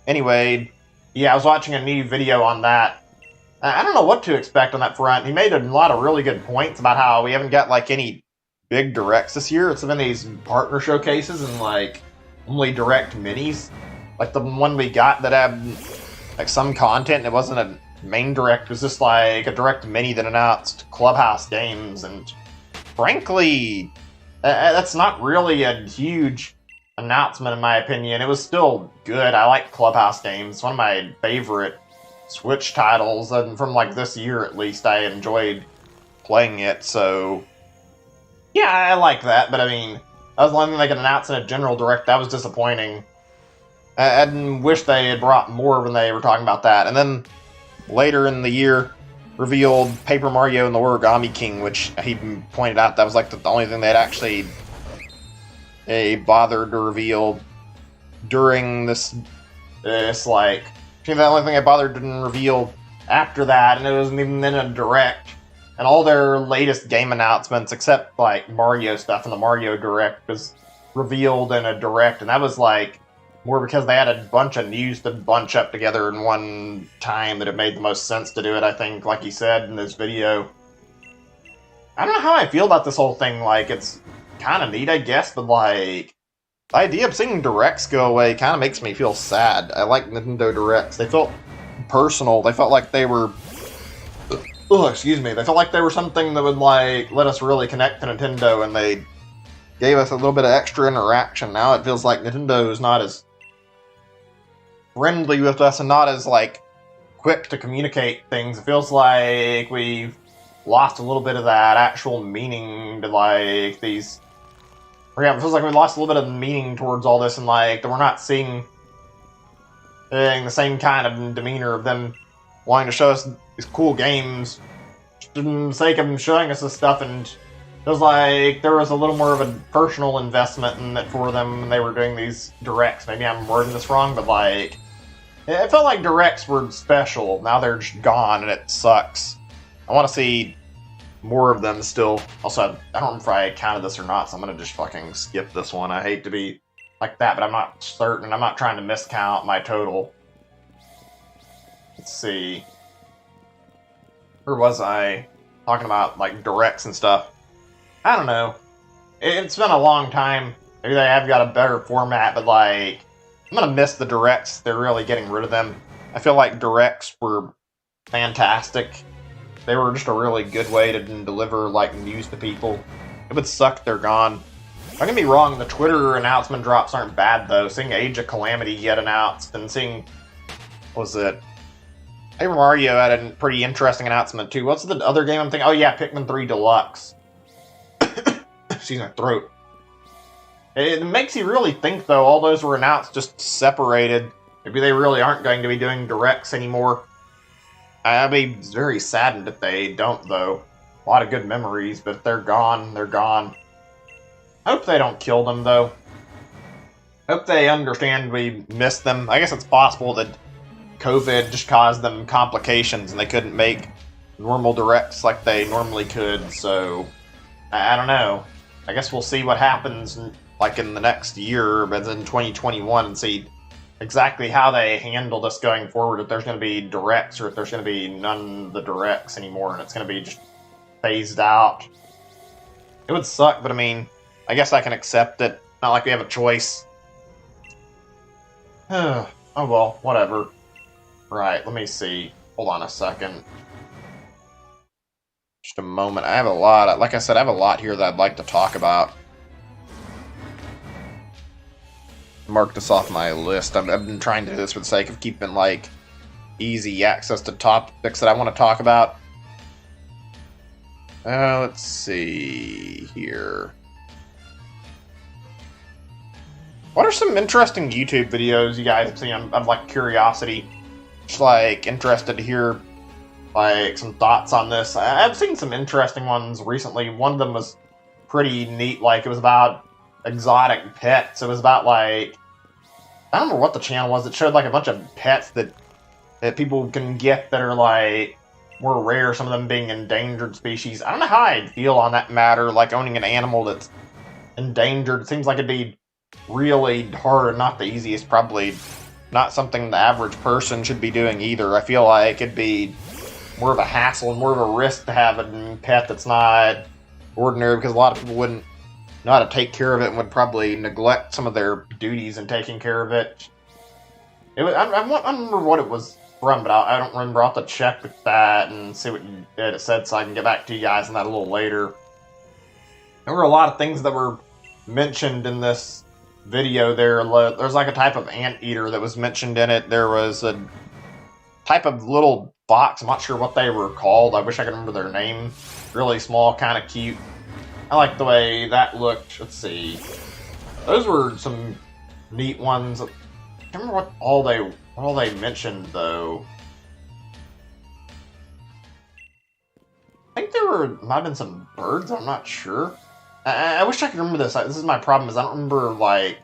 S1: Anyway, yeah, I was watching a new video on that. I don't know what to expect on that front. He made a lot of really good points about how we haven't got, like, any big directs this year. It's been these partner showcases and, like, only direct minis. Like, the one we got that had, like, some content. It wasn't a main direct. It was just, like, a direct mini that announced Clubhouse games. And, frankly, that's not really a huge announcement, in my opinion. It was still good. I like Clubhouse games. It's one of my favorite Switch titles, and from, like, this year at least, I enjoyed playing it, so yeah, I like that. But I mean, that was the only thing they could announce in a general direct. That was disappointing. I wish they had brought more when they were talking about that. And then later in the year, revealed Paper Mario and the Origami King, which he pointed out that was, like, the only thing they'd actually bothered to reveal during this like, the only thing I bothered to reveal after that, and it wasn't even in a direct. And all their latest game announcements, except, like, Mario stuff in the Mario Direct, was revealed in a direct, and that was, like, more because they had a bunch of news to bunch up together in one time that it made the most sense to do it, I think, like he said in this video. I don't know how I feel about this whole thing. Like, it's kind of neat, I guess, but, like, the idea of seeing directs go away kind of makes me feel sad. I like Nintendo Directs. They felt personal. They felt like they were... Oh, excuse me. They felt like they were something that would, like, let us really connect to Nintendo, and they gave us a little bit of extra interaction. Now it feels like Nintendo is not as friendly with us and not as, like, quick to communicate things. It feels like we've lost a little bit of that actual meaning to, like, these... Yeah, it feels like we lost a little bit of meaning towards all this, and, like, that we're not seeing the same kind of demeanor of them wanting to show us these cool games for the sake of them showing us this stuff, and it feels like there was a little more of a personal investment in it for them when they were doing these directs. Maybe I'm wording this wrong, but, like, it felt like directs were special. Now they're just gone, and it sucks. I want to see more of them still. Also, I don't know if I counted this or not, so I'm going to just fucking skip this one. I hate to be like that, but I'm not certain. I'm not trying to miscount my total. Let's see. Where was I? Talking about, like, directs and stuff. I don't know. It's been a long time. Maybe they have got a better format, but, like, I'm gonna miss the directs. They're really getting rid of them. I feel like directs were fantastic. They were just a really good way to deliver, like, news to people. It would suck they're gone. I can be wrong, the Twitter announcement drops aren't bad, though. Seeing Age of Calamity get announced, and seeing... What was it? Paper Mario had a pretty interesting announcement, too. What's the other game I'm thinking? Oh, yeah, Pikmin 3 Deluxe. Excuse my throat. It makes you really think, though, all those were announced just separated. Maybe they really aren't going to be doing directs anymore. I'd be very saddened if they don't, though. A lot of good memories, but if they're gone, they're gone. I hope they don't kill them, though. I hope they understand we miss them. I guess it's possible that COVID just caused them complications and they couldn't make normal directs like they normally could, so... I don't know. I guess we'll see what happens like in the next year, but in 2021, and see exactly how they handle this going forward, if there's going to be directs or if there's going to be none of the directs anymore and it's going to be just phased out. It would suck, but I mean, I guess I can accept it. Not like we have a choice. Oh well, whatever. Right, let me see. Hold on a second. Just a moment. I have a lot, like I said, I have a lot here that I'd like to talk about. Mark this off my list. I've been trying to do this for the sake of keeping, like, easy access to topics that I want to talk about. Let's see here. What are some interesting YouTube videos you guys have seen? I'm like, curiosity. Just, like, interested to hear, like, some thoughts on this. I've seen some interesting ones recently. One of them was pretty neat. Like, it was about exotic pets. It was about, like, I don't remember what the channel was. It showed, like, a bunch of pets that people can get that are, like, more rare, some of them being endangered species. I don't know how I'd feel on that matter, like, owning an animal that's endangered. It seems like it'd be really hard and not the easiest, probably not something the average person should be doing either. I feel like it'd be more of a hassle and more of a risk to have a pet that's not ordinary, because a lot of people wouldn't know how to take care of it and would probably neglect some of their duties in taking care of it. I don't remember what it was from, but I don't remember. I'll have to check with that and see what it said so I can get back to you guys on that a little later. There were a lot of things that were mentioned in this video there. There's like a type of anteater that was mentioned in it. There was a type of little fox. I'm not sure what they were called. I wish I could remember their name. Really small, kind of cute. I like the way that looked. Let's see. Those were some neat ones. I can't remember what all they mentioned, though. I think there might have been some birds. I'm not sure. I wish I could remember this. This is my problem, is I don't remember, like,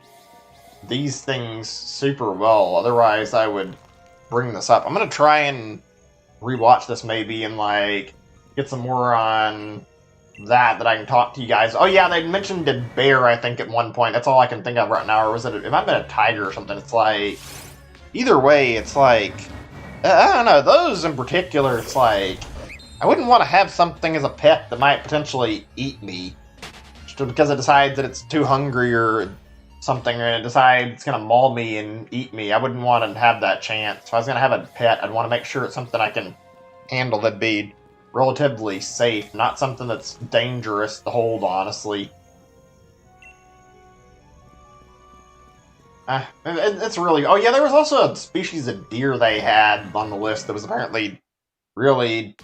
S1: these things super well. Otherwise, I would bring this up. I'm going to try and rewatch this maybe and, like, get some more on that I can talk to you guys. Oh, yeah, they mentioned a bear, I think, at one point. That's all I can think of right now. Or was it might have been a tiger or something. It's like, either way, it's like, I don't know. Those in particular, it's like, I wouldn't want to have something as a pet that might potentially eat me. Just because it decides that it's too hungry or something, and it decides it's going to maul me and eat me. I wouldn't want to have that chance. If I was going to have a pet, I'd want to make sure it's something I can handle that'd be relatively safe, not something that's dangerous to hold, honestly. It's really... Oh, yeah, there was also a species of deer they had on the list that was apparently really...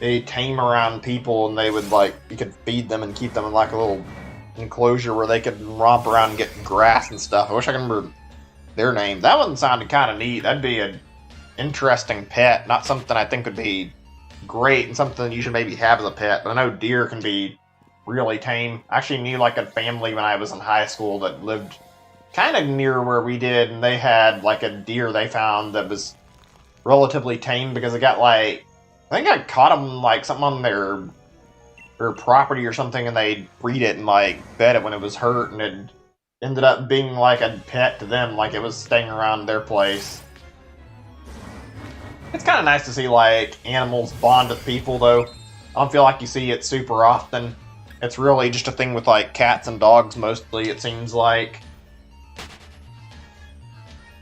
S1: They tame around people, and they would, like... You could feed them and keep them in, like, a little enclosure where they could romp around and get grass and stuff. I wish I could remember their name. That one sounded kind of neat. That'd be an interesting pet. Not something I think would be great and something you should maybe have as a pet. But I know deer can be really tame. I actually knew, like, a family when I was in high school that lived kind of near where we did, and they had, like, a deer they found that was relatively tame because it got, like... I think I caught them, like, something on their property or something, and they breed it and, like, fed it when it was hurt, and it ended up being, like, a pet to them, like it was staying around their place. It's kind of nice to see, like, animals bond with people, though. I don't feel like you see it super often. It's really just a thing with, like, cats and dogs, mostly, it seems like.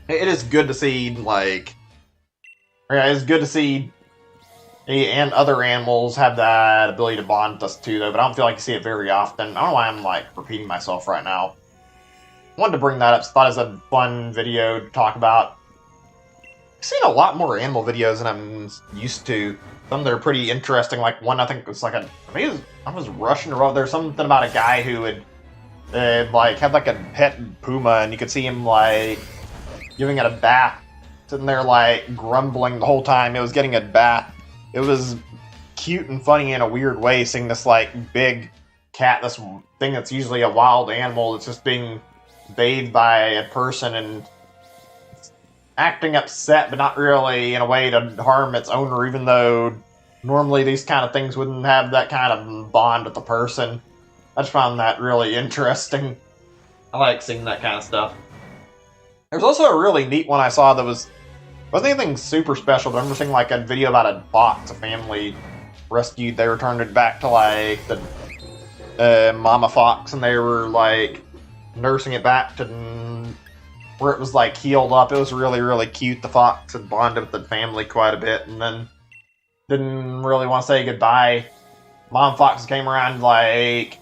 S1: It is good to see, like... Yeah, it's good to see and other animals have that ability to bond with us too, though, but I don't feel like you see it very often. I don't know why I'm, like, repeating myself right now. Wanted to bring that up, thought it was a fun video to talk about. I've seen a lot more animal videos than I'm used to. Some that are pretty interesting, like one I think was like I was Russian or there's something about a guy who would, like, had like a pet puma, and you could see him, like, giving it a bath, sitting there, like, grumbling the whole time it was getting a bath. It was cute and funny in a weird way, seeing this, like, big cat, this thing that's usually a wild animal that's just being bathed by a person and acting upset, but not really in a way to harm its owner, even though normally these kind of things wouldn't have that kind of bond with the person. I just found that really interesting. I like seeing that kind of stuff. There's also a really neat one I saw that wasn't anything super special, but I remember seeing, like, a video about a fox a family rescued. They returned it back to, like, the mama fox, and they were, like, nursing it back to where it was, like, healed up. It was really, really cute. The fox had bonded with the family quite a bit, and then didn't really want to say goodbye. Mom fox came around, like,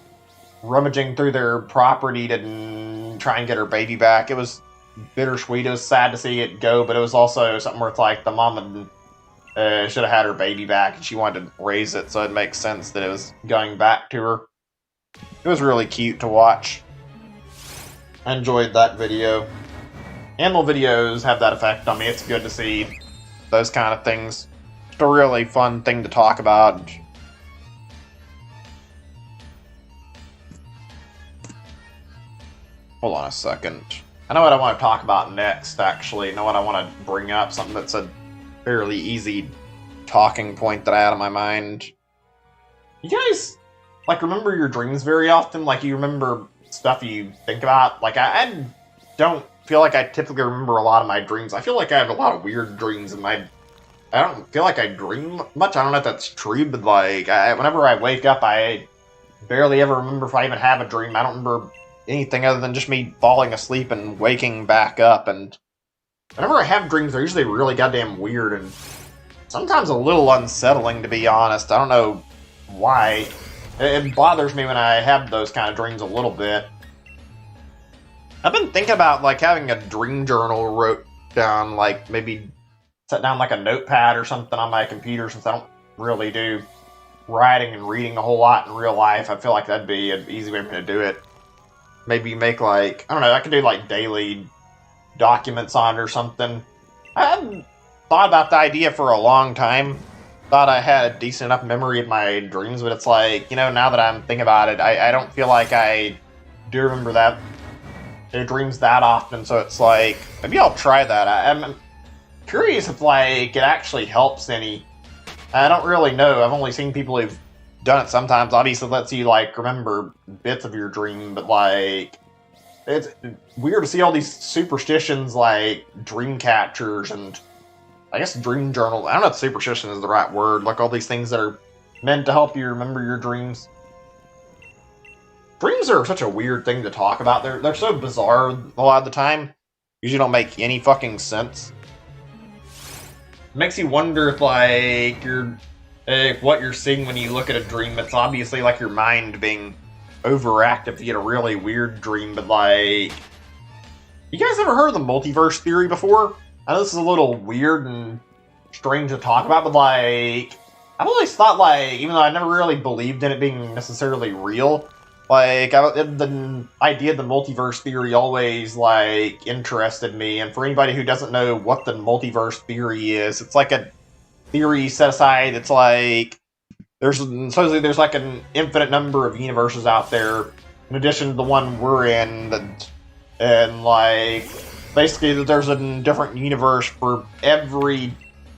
S1: rummaging through their property to try and get her baby back. It was bittersweet. It was sad to see it go, but it was also something where it's like the mom should have had her baby back, and she wanted to raise it, so it makes sense that it was going back to her. It was really cute to watch. I enjoyed that video. Animal videos have that effect on me. It's good to see those kind of things. It's a really fun thing to talk about. Hold on a second. I know what I want to talk about next, actually. I know what I want to bring up. Something that's a fairly easy talking point that I had on my mind. You guys, like, remember your dreams very often? Like, you remember stuff you think about? Like, I don't feel like I typically remember a lot of my dreams. I feel like I have a lot of weird dreams in my... I don't feel like I dream much. I don't know if that's true, but, like, whenever I wake up, I barely ever remember if I even have a dream. I don't remember anything other than just me falling asleep and waking back up, and whenever I have dreams, they're usually really goddamn weird and sometimes a little unsettling, to be honest. I don't know why. It bothers me when I have those kind of dreams a little bit. I've been thinking about, like, having a dream journal wrote down, like, maybe set down, like, a notepad or something on my computer, since I don't really do writing and reading a whole lot in real life. I feel like that'd be an easy way for me to do it. Maybe make, like, I don't know, I could do, like, daily documents on it or something. I hadn't thought about the idea for a long time. Thought I had a decent enough memory of my dreams, but it's like, you know, now that I'm thinking about it, I don't feel like I do remember that dreams that often, so it's like, maybe I'll try that. I'm curious if, like, it actually helps any. I don't really know. I've only seen people who've done it sometimes. Obviously, it lets you, like, remember bits of your dream, but, like, it's weird to see all these superstitions, like dream catchers and, I guess, dream journal. I don't know if superstition is the right word. Like, all these things that are meant to help you remember your dreams. Dreams are such a weird thing to talk about. They're so bizarre a lot of the time. Usually don't make any fucking sense. It makes you wonder if, like, what you're seeing when you look at a dream. It's obviously like your mind being overactive to get a really weird dream, but, like, You guys ever heard of the multiverse theory before? I know this is a little weird and strange to talk about, but like, I've always thought like, even though I never really believed in it being necessarily real, like, the idea of the multiverse theory always like interested me. And for anybody who doesn't know what the multiverse theory is, it's like a theory set aside. It's like supposedly there's like an infinite number of universes out there, in addition to the one we're in, and like basically there's a different universe for every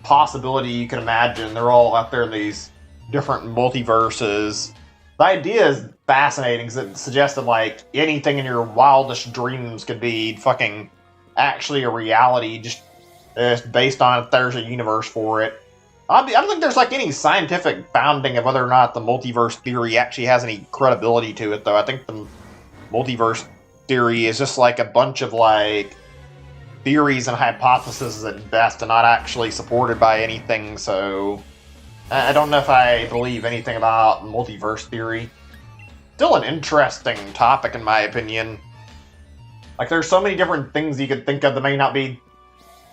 S1: possibility you can imagine. They're all out there in these different multiverses. The idea is fascinating because it suggests that like anything in your wildest dreams could be fucking actually a reality, just based on if there's a universe for it. I don't think there's like any scientific founding of whether or not the multiverse theory actually has any credibility to it, though. I think the multiverse theory is just like a bunch of like theories and hypotheses at best, and not actually supported by anything. So I don't know if I believe anything about multiverse theory. Still an interesting topic in my opinion. Like, there's so many different things you could think of that may not be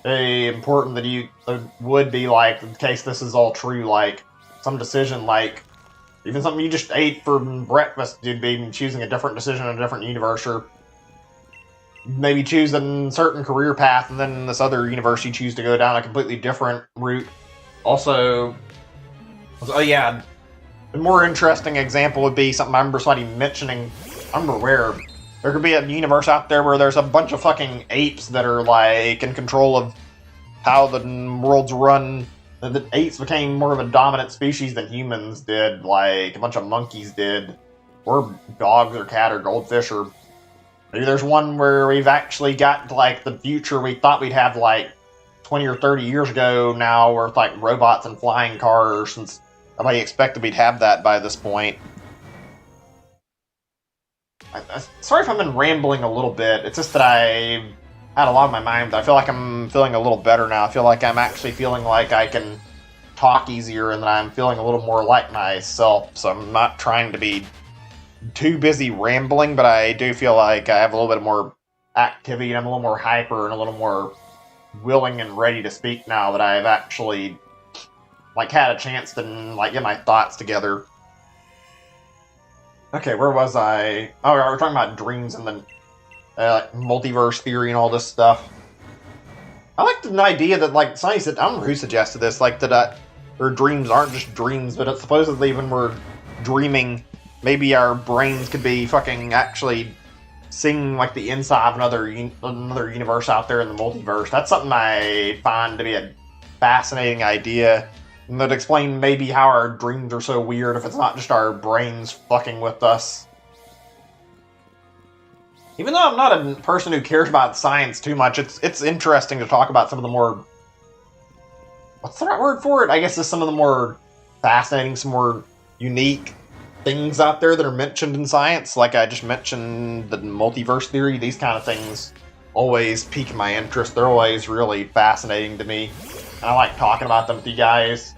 S1: important that you would be, like, in case this is all true, like some decision, like even something you just ate for breakfast, you'd be choosing a different decision in a different universe, or maybe choose a certain career path, and then in this other universe you choose to go down a completely different route. Also, oh yeah, a more interesting example would be something I remember somebody mentioning, I remember where, there could be a universe out there where there's a bunch of fucking apes that are like in control of how the world's run. The apes became more of a dominant species than humans did, like a bunch of monkeys did, or dogs or cat or goldfish, or maybe there's one where we've actually got to like the future we thought we'd have like 20 or 30 years ago now, with like robots and flying cars, since nobody expected we'd have that by this point. Sorry if I've been rambling a little bit. It's just that I had a lot on my mind, but I feel like I'm feeling a little better now. I feel like I'm actually feeling like I can talk easier, and that I'm feeling a little more like myself. So I'm not trying to be too busy rambling, but I do feel like I have a little bit more activity, and I'm a little more hyper and a little more willing and ready to speak now that I've actually like had a chance to like get my thoughts together. Okay, where was I? Oh, we were talking about dreams and the multiverse theory and all this stuff. I like the idea that, like, somebody said, I don't know who suggested this, like, that our dreams aren't just dreams, but it's supposedly when we're dreaming, maybe our brains could be fucking actually seeing, like, the inside of another universe out there in the multiverse. That's something I find to be a fascinating idea. And that explain maybe how our dreams are so weird if it's not just our brains fucking with us. Even though I'm not a person who cares about science too much, it's interesting to talk about some of the more... what's the right word for it? I guess it's some of the more fascinating, some more unique things out there that are mentioned in science. Like I just mentioned the multiverse theory, these kind of things always pique my interest. They're always really fascinating to me. And I like talking about them with you guys.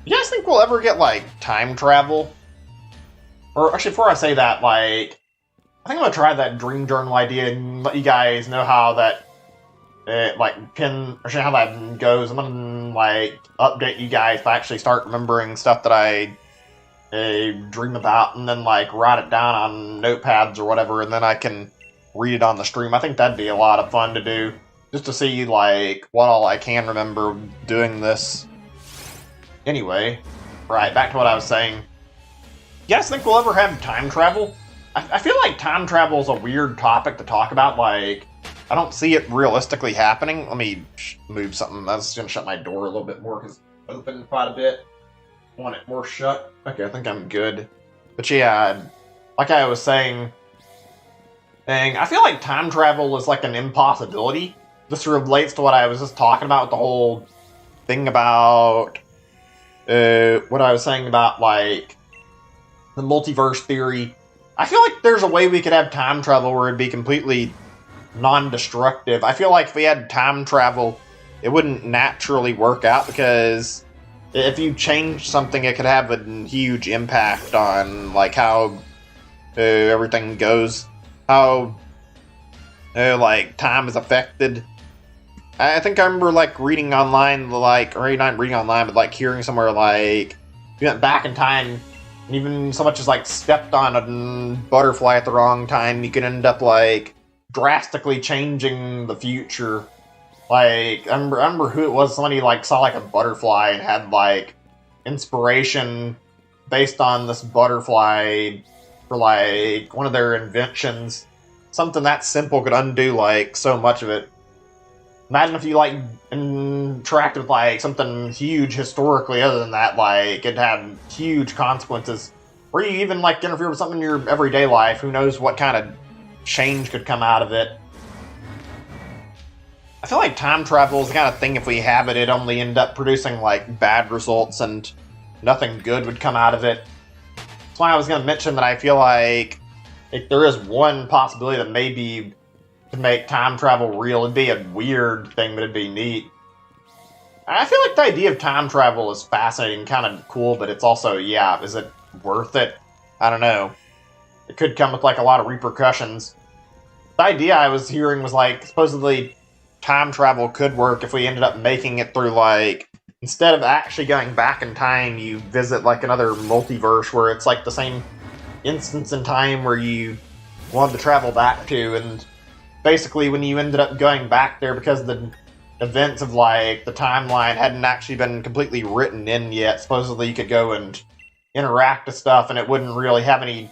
S1: You guys think we'll ever get, like, time travel? Or, actually, before I say that, like, I think I'm gonna try that dream journal idea and let you guys know how that, how that goes. I'm gonna, like, update you guys if I actually start remembering stuff that I dream about, and then, like, write it down on notepads or whatever, and then I can read it on the stream. I think that'd be a lot of fun to do, just to see, like, what all I can remember doing this. Anyway, right, back to what I was saying. You guys think we'll ever have time travel? I feel like time travel is a weird topic to talk about. Like, I don't see it realistically happening. Let me move something. I was going to shut my door a little bit more because it's open quite a bit. I want it more shut. Okay, I think I'm good. But yeah, like I was saying, I feel like time travel is like an impossibility. This relates to what I was just talking about with the whole thing about... what I was saying about, like, the multiverse theory. I feel like there's a way we could have time travel where it'd be completely non-destructive. I feel like if we had time travel, it wouldn't naturally work out, because if you change something, it could have a huge impact on, like, how everything goes. How like time is affected. I think I remember like reading online, like, or not reading online, but like hearing somewhere like you went back in time, and even so much as like stepped on a butterfly at the wrong time, you could end up like drastically changing the future. Like I remember who it was. Somebody like saw like a butterfly and had like inspiration based on this butterfly for like one of their inventions. Something that simple could undo like so much of it. Imagine if you like interacted with like something huge historically other than that, like it had huge consequences. Or you even like interfere with something in your everyday life, who knows what kind of change could come out of it. I feel like time travel is the kind of thing, if we have it, it'd only end up producing like bad results and nothing good would come out of it. That's why I was going to mention that I feel like if there is one possibility that maybe to make time travel real, it'd be a weird thing, but it'd be neat. I feel like the idea of time travel is fascinating, kind of cool, but it's also, yeah, is it worth it? I don't know. It could come with like a lot of repercussions. The idea I was hearing was like, supposedly time travel could work if we ended up making it through like, instead of actually going back in time, you visit like another multiverse where it's like the same instance in time where you wanted to travel back to, and basically when you ended up going back there, because the events of like the timeline hadn't actually been completely written in yet, supposedly you could go and interact with stuff and it wouldn't really have any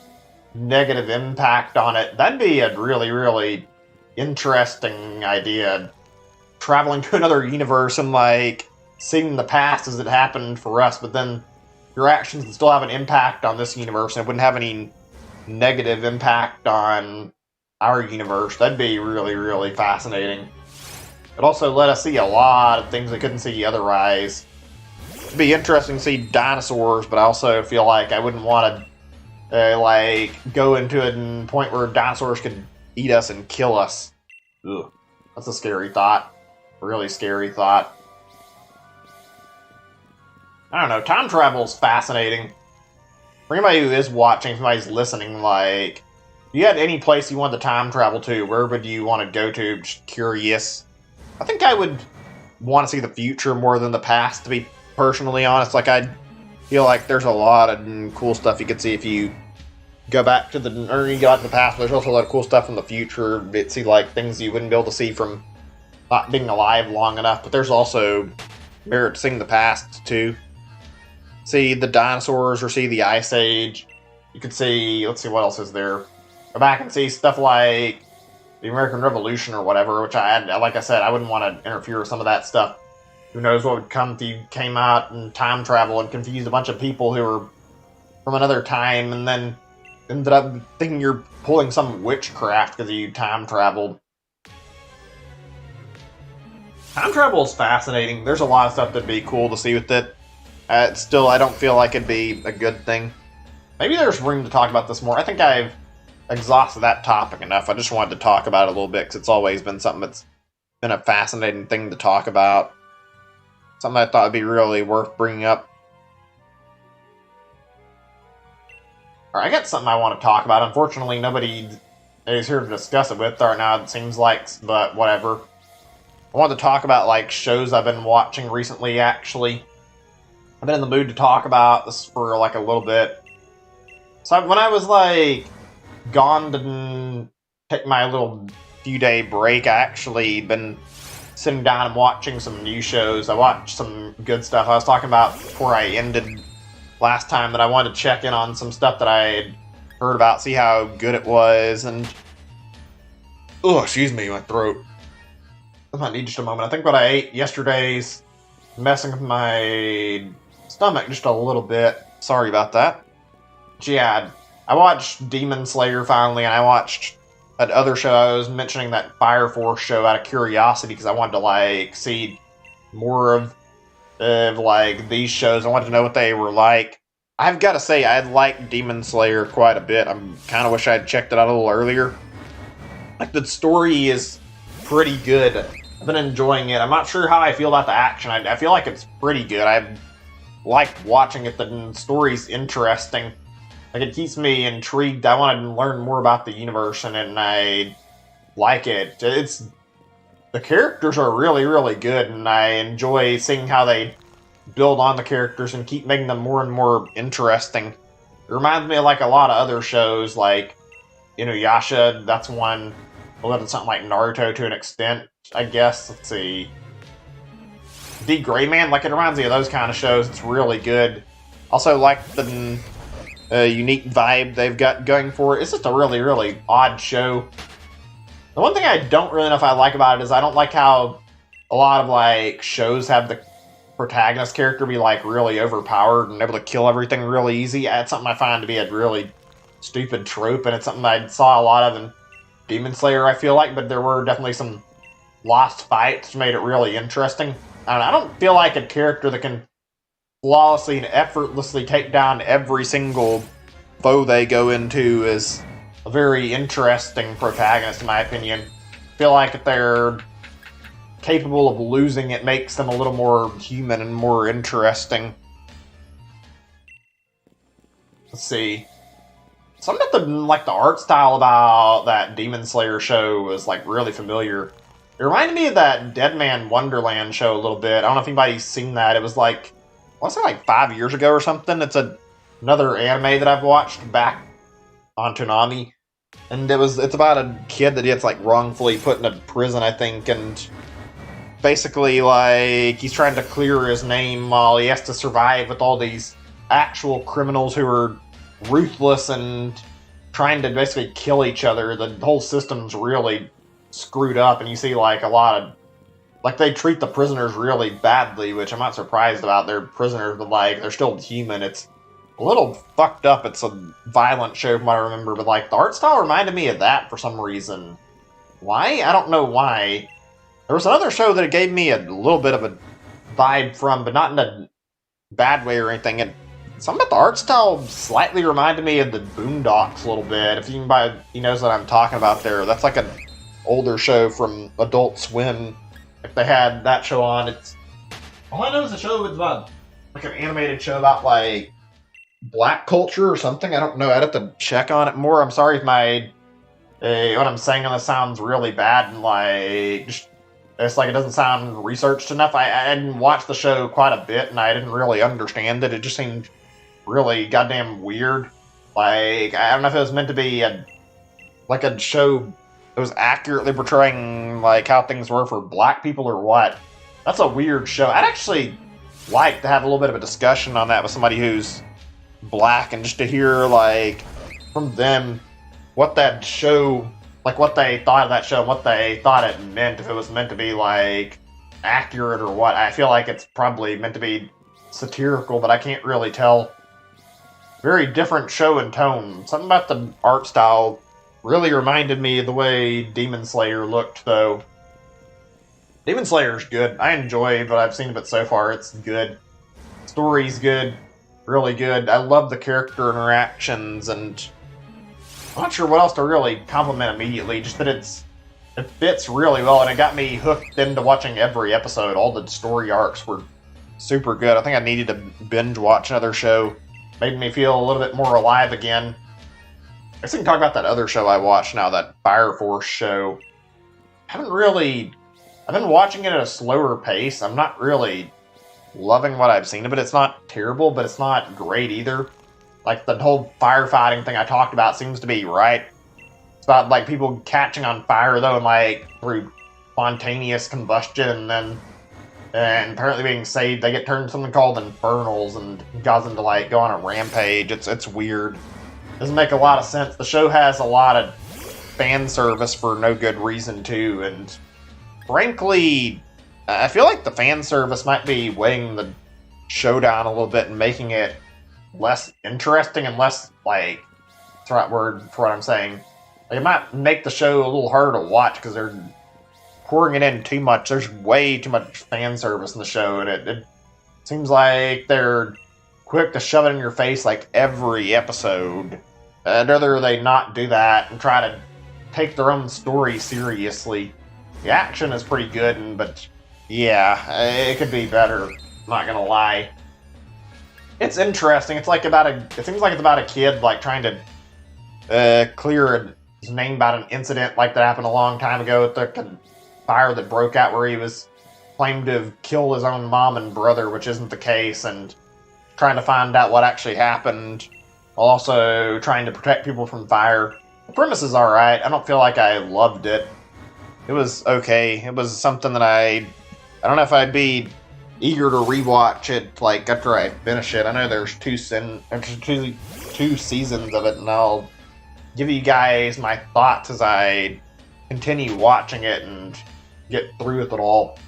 S1: negative impact on it. That'd be a really, really interesting idea. Traveling to another universe and like seeing the past as it happened for us, but then your actions would still have an impact on this universe and it wouldn't have any negative impact on our universe. That'd be really, really fascinating. It also let us see a lot of things we couldn't see otherwise. It'd be interesting to see dinosaurs, but I also feel like I wouldn't want to like go into a point where dinosaurs could eat us and kill us. Ugh. That's a scary thought. A really scary thought. I don't know, time travel is fascinating. For anybody who is watching, if anybody's listening, like, if you had any place you wanted to time travel to, where would you want to go to? Just curious. I think I would want to see the future more than the past, to be personally honest. Like, I feel like there's a lot of cool stuff you could see if you go back to or you go out to the past, but there's also a lot of cool stuff from the future. You'd see, like, things you wouldn't be able to see from not being alive long enough, but there's also merit to seeing the past, too. See the dinosaurs or see the Ice Age. You could see, let's see, what else is there? Go back and see stuff like the American Revolution or whatever, which like I said, I wouldn't want to interfere with some of that stuff. Who knows what would come if you came out and time travel and confused a bunch of people who were from another time and then ended up thinking you're pulling some witchcraft because you time traveled. Time travel is fascinating. There's a lot of stuff that'd be cool to see with it. Still, I don't feel like it'd be a good thing. Maybe there's room to talk about this more. I think I've exhausted that topic enough. I just wanted to talk about it a little bit because it's always been something that's been a fascinating thing to talk about. Something I thought would be really worth bringing up. Alright, I got something I want to talk about. Unfortunately, nobody is here to discuss it with right now, it seems like, but whatever. I wanted to talk about, like, shows I've been watching recently, actually. I've been in the mood to talk about this for, like, a little bit. So when I was, like, gone to take my little few-day break, I actually been sitting down and watching some new shows. I watched some good stuff. I was talking about before I ended last time that I wanted to check in on some stuff that I had heard about, see how good it was, and... Oh, excuse me, my throat. I might need just a moment. I think what I ate yesterday's messing with my stomach just a little bit. Sorry about that. But yeah, I watched Demon Slayer finally, and I watched that other show I was mentioning, that Fire Force show, out of curiosity, because I wanted to, like, see more of like, these shows. I wanted to know what they were like. I've got to say, I like Demon Slayer quite a bit. I kind of wish I had checked it out a little earlier. Like, the story is pretty good. I've been enjoying it. I'm not sure how I feel about the action. I feel like it's pretty good. I like watching it. The story's interesting. Like, it keeps me intrigued. I wanted to learn more about the universe in it, and I like it. The characters are really, really good, and I enjoy seeing how they build on the characters and keep making them more and more interesting. It reminds me of like a lot of other shows, like Inuyasha. That's one. A little something like Naruto to an extent, I guess. Let's see. The Gray Man, like it reminds me of those kind of shows. It's really good. Also, like the unique vibe they've got going for it. It's just a really, really odd show. The one thing I don't really know if I like about it is I don't like how a lot of like shows have the protagonist character be like really overpowered and able to kill everything really easy. It's something I find to be a really stupid trope, and it's something I saw a lot of in Demon Slayer, I feel like, but there were definitely some lost fights which made it really interesting. I don't feel like a character that can flawlessly and effortlessly take down every single foe they go into is a very interesting protagonist, in my opinion. I feel like if they're capable of losing, it makes them a little more human and more interesting. Let's see. Something about the art style about that Demon Slayer show was like really familiar. It reminded me of that Dead Man Wonderland show a little bit. I don't know if anybody's seen that. It was like, I want to say like 5 years ago or something. It's another anime that I've watched back on Toonami. And it's about a kid that gets like wrongfully put in a prison, I think, and basically like he's trying to clear his name while he has to survive with all these actual criminals who are ruthless and trying to basically kill each other. The whole system's really screwed up, and you see like a lot of like they treat the prisoners really badly, which I'm not surprised about. They're prisoners, but like they're still human. It's a little fucked up. It's a violent show from what I remember, but like the art style reminded me of that for some reason. Why? I don't know why. There was another show that it gave me a little bit of a vibe from, but not in a bad way or anything. And something about the art style slightly reminded me of the Boondocks a little bit. If anybody knows what I'm talking about there, that's like an older show from Adult Swim. If they had that show on, it's all I know is the show was about like an animated show about like black culture or something. I don't know. I'd have to check on it more. I'm sorry if my what I'm saying on this sounds really bad and like just, it's like it doesn't sound researched enough. I didn't watch the show quite a bit and I didn't really understand it. It just seemed really goddamn weird. Like I don't know if it was meant to be a show that was accurately portraying like how things were for black people or what. That's a weird show. I'd actually like to have a little bit of a discussion on that with somebody who's black and just to hear like from them what that show, like what they thought of that show, what they thought it meant, if it was meant to be like accurate or what. I feel like it's probably meant to be satirical, but I can't really tell. Very different show and tone. Something about the art style really reminded me of the way Demon Slayer looked, though. Demon Slayer's good. I enjoy what I've seen of it so far. It's good. Story's good. Really good. I love the character interactions, and I'm not sure what else to really compliment immediately, just that it fits really well, and it got me hooked into watching every episode. All the story arcs were super good. I think I needed to binge watch another show. Made me feel a little bit more alive again. I guess we can talk about that other show I watched now, that Fire Force show. I've been watching it at a slower pace. I'm not really loving what I've seen of it. It's not terrible, but it's not great either. Like, the whole firefighting thing I talked about seems to be right. It's about, like, people catching on fire, though, and, like, through spontaneous combustion, and apparently being saved, they get turned into something called infernals, and cause them to, like, go on a rampage. It's weird. Doesn't make a lot of sense. The show has a lot of fan service for no good reason, too, and frankly, I feel like the fan service might be weighing the show down a little bit and making it less interesting and less, like, that's the right word for what I'm saying. Like, it might make the show a little harder to watch because they're pouring it in too much. There's way too much fan service in the show, and it seems like they're quick to shove it in your face like every episode. I'd rather they not do that and try to take their own story seriously. The action is pretty good, but yeah, it could be better. I'm not gonna lie. It's interesting. It seems like it's about a kid like trying to clear his name about an incident like that happened a long time ago with the fire that broke out where he was claimed to have killed his own mom and brother, which isn't the case, and trying to find out what actually happened, while also trying to protect people from fire. The premise is alright. I don't feel like I loved it. It was okay. It was something that I don't know if I'd be eager to rewatch it, like, after I finish it. I know there's two seasons of it, and I'll give you guys my thoughts as I continue watching it and get through with it all.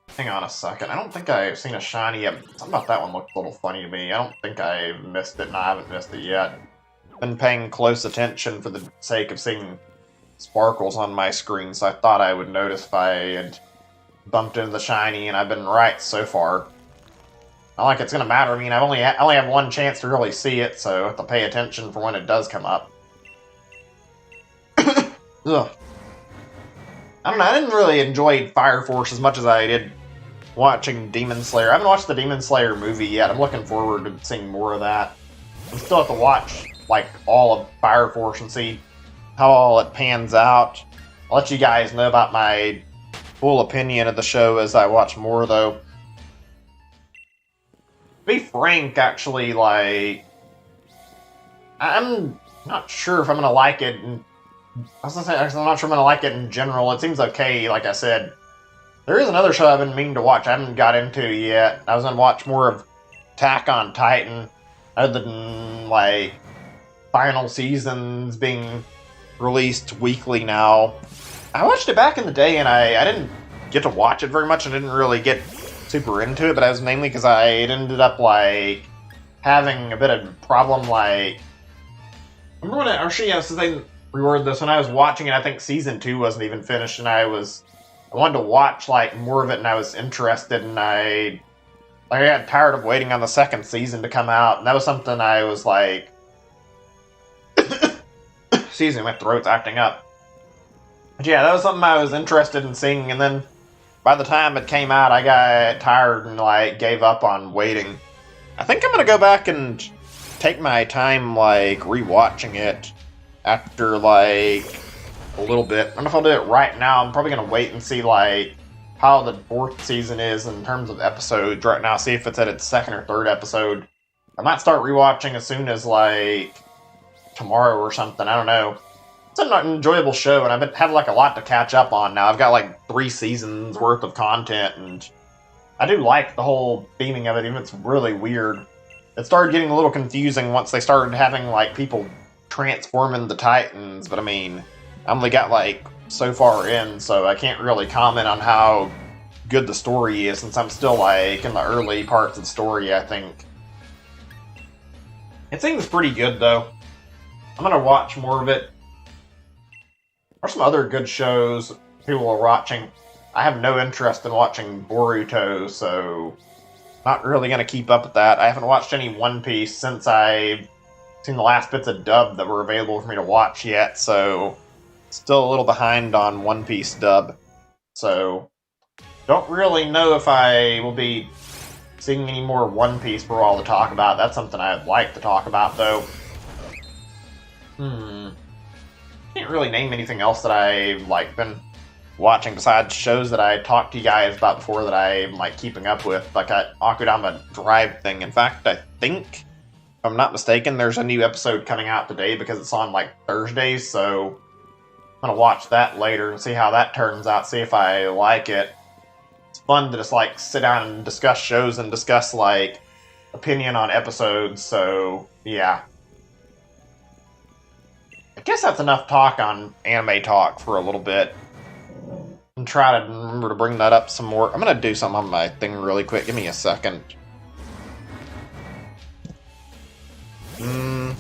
S1: Hang on a second. I don't think I've seen a shiny yet. Something about that one looked a little funny to me. I don't think I've missed it, and I haven't missed it yet. Been paying close attention for the sake of seeing sparkles on my screen, so I thought I would notice if I had bumped into the shiny, and I've been right so far. Not like it's gonna matter. I mean, I only have one chance to really see it, so I have to pay attention for when it does come up. Ugh. I don't know, I didn't really enjoy Fire Force as much as I did watching Demon Slayer. I haven't watched the Demon Slayer movie yet. I'm looking forward to seeing more of that. I still have to watch, like, all of Fire Force and see how all it pans out. I'll let you guys know about my full opinion of the show as I watch more, though. To be frank, actually, like, I'm not sure if I'm gonna like it. I'm not sure I'm gonna like it in general. It seems okay, like I said. There is another show I've been meaning to watch I haven't got into yet. I was gonna watch more of Attack on Titan, other than, like, final seasons being released weekly now. I watched it back in the day, and I didn't get to watch it very much. I didn't really get super into it, but I was mainly because I ended up, like, having a bit of problem, like... Remember when since they reworded this, when I was watching it, I think Season 2 wasn't even finished, and I wanted to watch, like, more of it, and I was interested, and I got tired of waiting on the second season to come out, and that was something I was, like... Excuse me, my throat's acting up. But yeah, that was something I was interested in seeing, and then by the time it came out, I got tired and, like, gave up on waiting. I think I'm gonna go back and take my time, like, rewatching it after, like, a little bit. I don't know if I'll do it right now. I'm probably gonna wait and see, like, how the 4th season is in terms of episodes right now, see if it's at its 2nd or 3rd episode. I might start rewatching as soon as, like, tomorrow or something. I don't know. It's an enjoyable show, and I've have, like, a lot to catch up on now. I've got, like, 3 seasons worth of content, and I do like the whole theming of it, even if it's really weird. It started getting a little confusing once they started having, like, people transforming the Titans, but I mean, I only got, like, so far in, so I can't really comment on how good the story is, since I'm still, like, in the early parts of the story, I think. It seems pretty good, though. I'm gonna watch more of it. There's some other good shows people are watching. I have no interest in watching Boruto, so not really gonna keep up with that. I haven't watched any One Piece since I've seen the last bits of dub that were available for me to watch yet, so still a little behind on One Piece dub. So don't really know if I will be seeing any more One Piece for all to talk about. That's something I'd like to talk about, though. Can't really name anything else that I've, like, been watching besides shows that I talked to you guys about before that I'm, like, keeping up with, like that Akudama Drive thing. In fact, I think, if I'm not mistaken, there's a new episode coming out today because it's on, like, Thursdays, so I'm gonna watch that later and see how that turns out, see if I like it. It's fun to just, like, sit down and discuss shows and discuss, like, opinion on episodes, so, yeah. I guess that's enough talk on Anime Talk for a little bit. And try to remember to bring that up some more. I'm gonna do something on my thing really quick. Give me a second. Give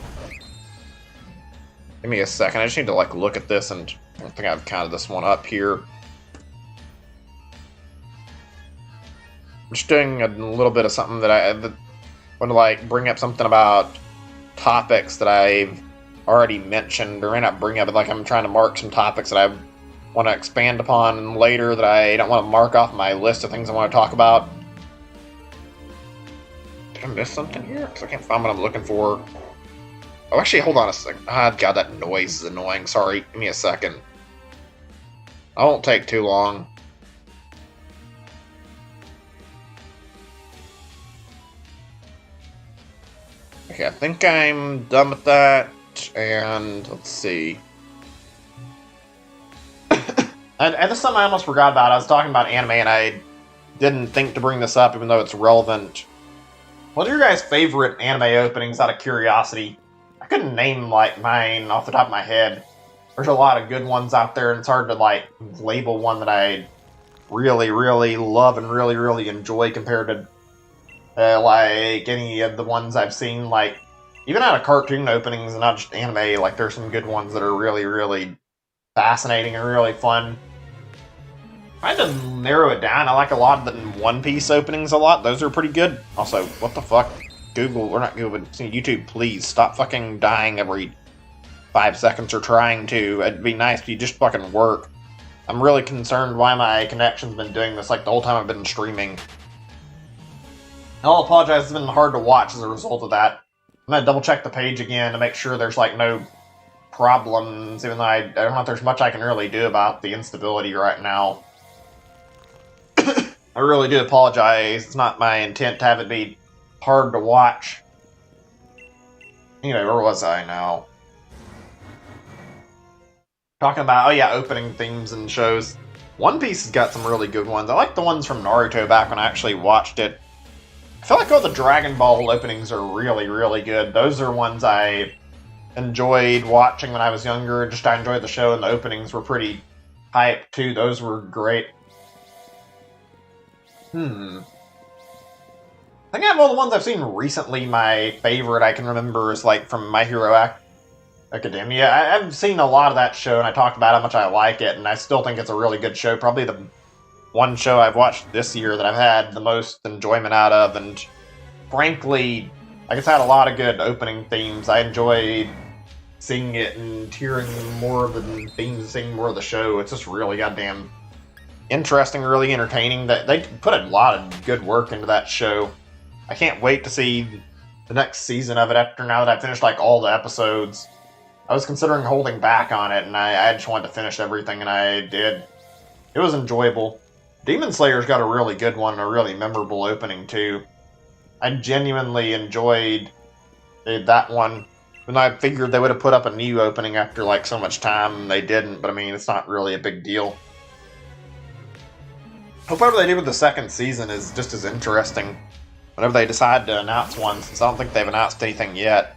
S1: me a second. I just need to, like, look at this, and I don't think I've counted this one up here. I'm just doing a little bit of something that I want to, like, bring up something about topics that I've already mentioned, or may not bring up, but, like, I'm trying to mark some topics that I want to expand upon later that I don't want to mark off my list of things I want to talk about. Did I miss something here? Because I can't find what I'm looking for. Oh, actually, hold on a second. Ah, God, that noise is annoying. Sorry, give me a second. I won't take too long. Okay, I think I'm done with that. And let's see. And this is something I almost forgot about. I was talking about anime, and I didn't think to bring this up, even though it's relevant. What are your guys' favorite anime openings out of curiosity? I couldn't name, like, mine off the top of my head. There's a lot of good ones out there, and it's hard to, like, label one that I really, really love and really, really enjoy compared to, like, any of the ones I've seen. Like, even out of cartoon openings and not just anime, like, there's some good ones that are really, really fascinating and really fun. I had to narrow it down. I like a lot of the One Piece openings a lot. Those are pretty good. Also, what the fuck? Google, or not Google, but YouTube, please stop fucking dying every 5 seconds or trying to. It'd be nice if you just fucking work. I'm really concerned why my connection's been doing this like the whole time I've been streaming. I'll apologize, it's been hard to watch as a result of that. I'm gonna double check the page again to make sure there's like no problems, even though I don't know if there's much I can really do about the instability right now. I really do apologize. It's not my intent to have it be hard to watch. Anyway, where was I now? Talking about, oh yeah, opening themes and shows. One Piece has got some really good ones. I like the ones from Naruto back when I actually watched it. I feel like all the Dragon Ball openings are really, really good. Those are ones I enjoyed watching when I was younger. Just I enjoyed the show, and the openings were pretty hype too. Those were great. I think out of all the ones I've seen recently, my favorite I can remember is like from My Hero Academia. I've seen a lot of that show, and I talked about how much I like it, and I still think it's a really good show. Probably the one show I've watched this year that I've had the most enjoyment out of, and frankly, like it's had a lot of good opening themes. I enjoyed seeing it and hearing more of the themes, seeing more of the show. It's just really goddamn interesting, really entertaining. That they put a lot of good work into that show. I can't wait to see the next season of it after now that I've finished like all the episodes. I was considering holding back on it, and I just wanted to finish everything, and I did. It was enjoyable. Demon Slayer's got a really good one, a really memorable opening too. I genuinely enjoyed that one. And I figured they would have put up a new opening after like so much time, and they didn't, but I mean, it's not really a big deal. Hope whatever they do with the second season is just as interesting whenever they decide to announce one, since I don't think they've announced anything yet.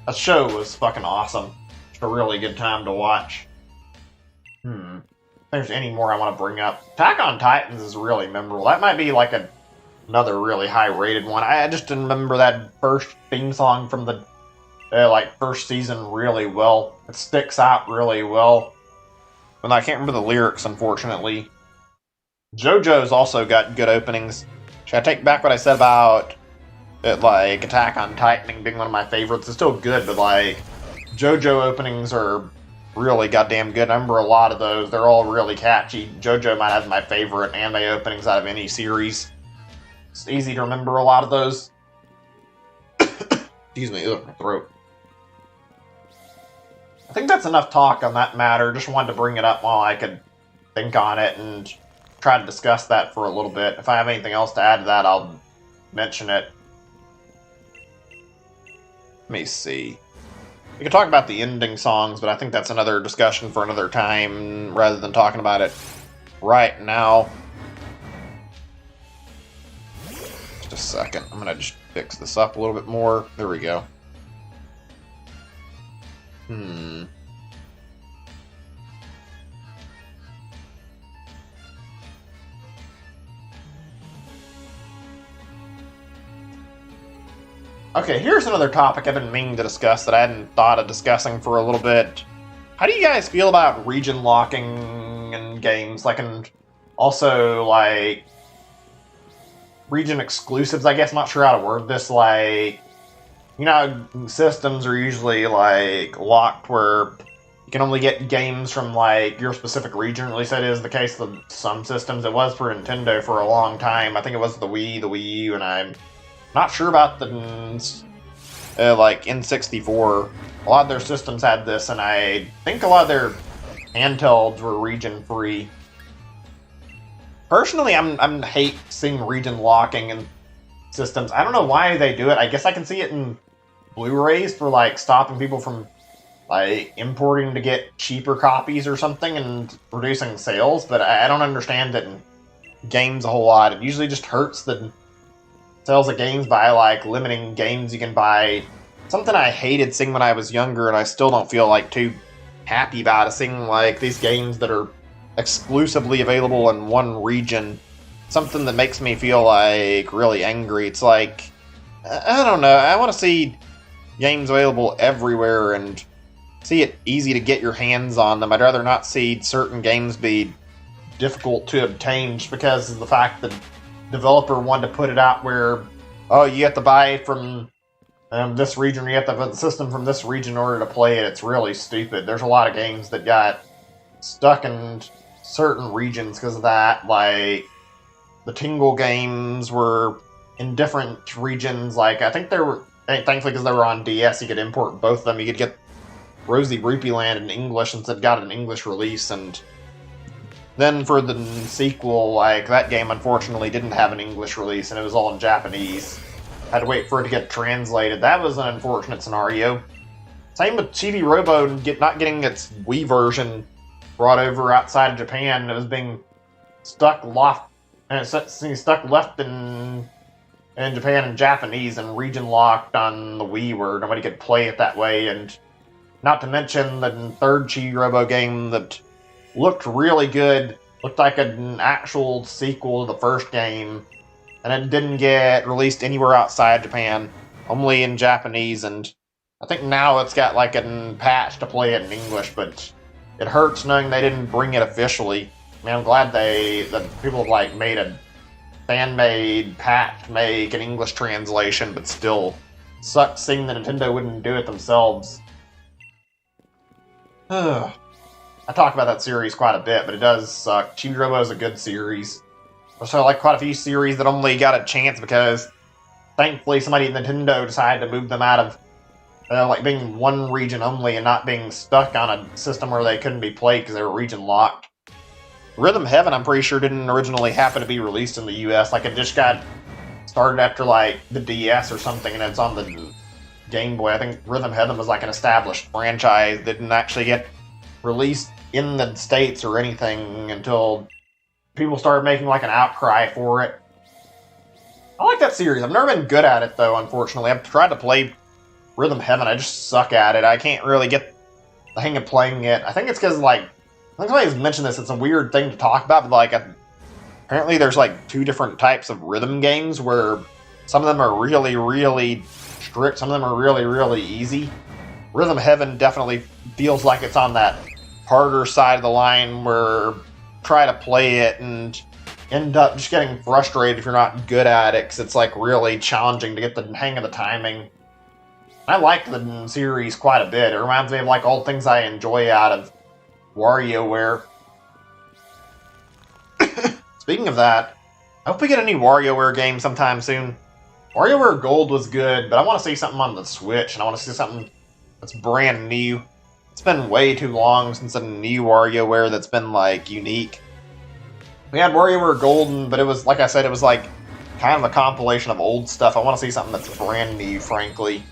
S1: That show was fucking awesome. Just a really good time to watch. If there's any more I want to bring up. Attack on Titans is really memorable. That might be like another really high-rated one. I just didn't remember that first theme song from the first season really well. It sticks out really well. And I can't remember the lyrics, unfortunately. JoJo's also got good openings. Should I take back what I said about it, like Attack on Titan being one of my favorites? It's still good, but like JoJo openings are really goddamn good. I remember a lot of those. They're all really catchy. JoJo might have my favorite anime openings out of any series. It's easy to remember a lot of those. Excuse me, ugh, my throat. I think that's enough talk on that matter. Just wanted to bring it up while I could think on it and try to discuss that for a little bit. If I have anything else to add to that, I'll mention it. Let me see. We could talk about the ending songs, but I think that's another discussion for another time rather than talking about it right now. Just a second. I'm going to just fix this up a little bit more. There we go. Okay, here's another topic I've been meaning to discuss that I hadn't thought of discussing for a little bit. How do you guys feel about region locking in games? Like, and also, like, region exclusives, I guess. I'm not sure how to word this. Like, you know, systems are usually, like, locked where you can only get games from, like, your specific region. At least that is the case with some systems. It was for Nintendo for a long time. I think it was the Wii, the Wii U, and I'm not sure about the like N64. A lot of their systems had this, and I think a lot of their handhelds were region-free. Personally, I'm hate seeing region locking in systems. I don't know why they do it. I guess I can see it in Blu-rays for like stopping people from like importing to get cheaper copies or something and reducing sales, but I don't understand it in games a whole lot. It usually just hurts the sales of games by like limiting games you can buy. Something I hated seeing when I was younger, and I still don't feel like too happy about it, seeing like these games that are exclusively available in one region. Something that makes me feel like really angry. It's like, I don't know, I want to see games available everywhere and see it easy to get your hands on them. I'd rather not see certain games be difficult to obtain just because of the fact that the developer wanted to put it out where, oh, you have to buy from this region, or you have to have the system from this region in order to play it. It's really stupid. There's a lot of games that got stuck in certain regions because of that. Like, the Tingle games were in different regions. Like, I think they were, thankfully because they were on DS, you could import both of them. You could get Rosie Rupee Land in English since it got an English release, and then for the sequel, like, that game unfortunately didn't have an English release and it was all in Japanese. Had to wait for it to get translated. That was an unfortunate scenario. Same with Chibi Robo not getting its Wii version brought over outside of Japan. It was being stuck left in Japan in Japanese and region locked on the Wii where nobody could play it that way. And not to mention the third Chibi Robo game that looked really good, looked like an actual sequel to the first game, and it didn't get released anywhere outside Japan, only in Japanese. And I think now it's got like a patch to play it in English, but it hurts knowing they didn't bring it officially. I mean, I'm glad that people have like made a fan-made patch to make an English translation, but still sucks seeing that Nintendo wouldn't do it themselves. I talk about that series quite a bit, but it does suck. Chibi Robo is a good series. So I like quite a few series that only got a chance because thankfully somebody at Nintendo decided to move them out of like being one region only and not being stuck on a system where they couldn't be played because they were region locked. Rhythm Heaven, I'm pretty sure, didn't originally happen to be released in the US. Like, it just got started after like the DS or something, and it's on the Game Boy. I think Rhythm Heaven was like an established franchise that didn't actually get released in the States or anything until people started making like an outcry for it. I like that series. I've never been good at it though, unfortunately. I've tried to play Rhythm Heaven. I just suck at it. I can't really get the hang of playing it. I think it's because like, I think somebody's mentioned this. It's a weird thing to talk about, but like apparently there's like two different types of rhythm games where some of them are really, really strict. Some of them are really, really easy. Rhythm Heaven definitely feels like it's on that harder side of the line where try to play it and end up just getting frustrated if you're not good at it because it's like really challenging to get the hang of the timing. I like the series quite a bit. It reminds me of like all the things I enjoy out of WarioWare. Speaking of that, I hope we get a new WarioWare game sometime soon. WarioWare Gold was good, but I want to see something on the Switch, and I want to see something that's brand new. It's been way too long since a new WarioWare that's been, like, unique. We had WarioWare Golden, but it was, like I said, it was, like, kind of a compilation of old stuff. I want to see something that's brand new, frankly.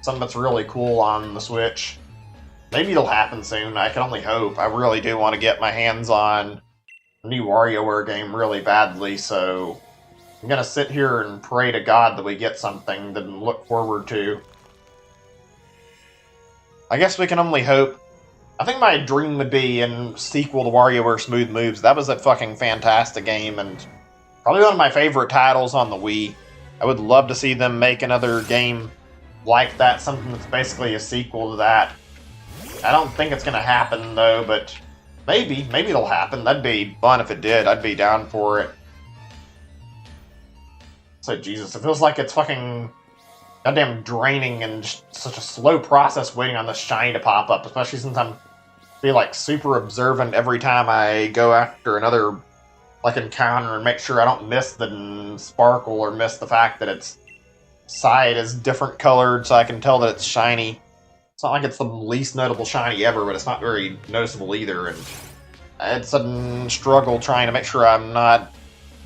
S1: Something that's really cool on the Switch. Maybe it'll happen soon. I can only hope. I really do want to get my hands on a new WarioWare game really badly, so I'm going to sit here and pray to God that we get something that we look forward to. I guess we can only hope. I think my dream would be in sequel to WarioWare Smooth Moves. That was a fucking fantastic game, and probably one of my favorite titles on the Wii. I would love to see them make another game like that, something that's basically a sequel to that. I don't think it's going to happen, though, but maybe it'll happen. That'd be fun if it did. I'd be down for it. So, Jesus, it feels like it's fucking goddamn draining and just such a slow process waiting on this shiny to pop up, especially since I'm feel like super observant every time I go after another like encounter and make sure I don't miss the sparkle or miss the fact that it's side is different colored, so I can tell that it's shiny. It's not like it's the least notable shiny ever, but it's not very noticeable either, and it's a struggle trying to make sure I'm not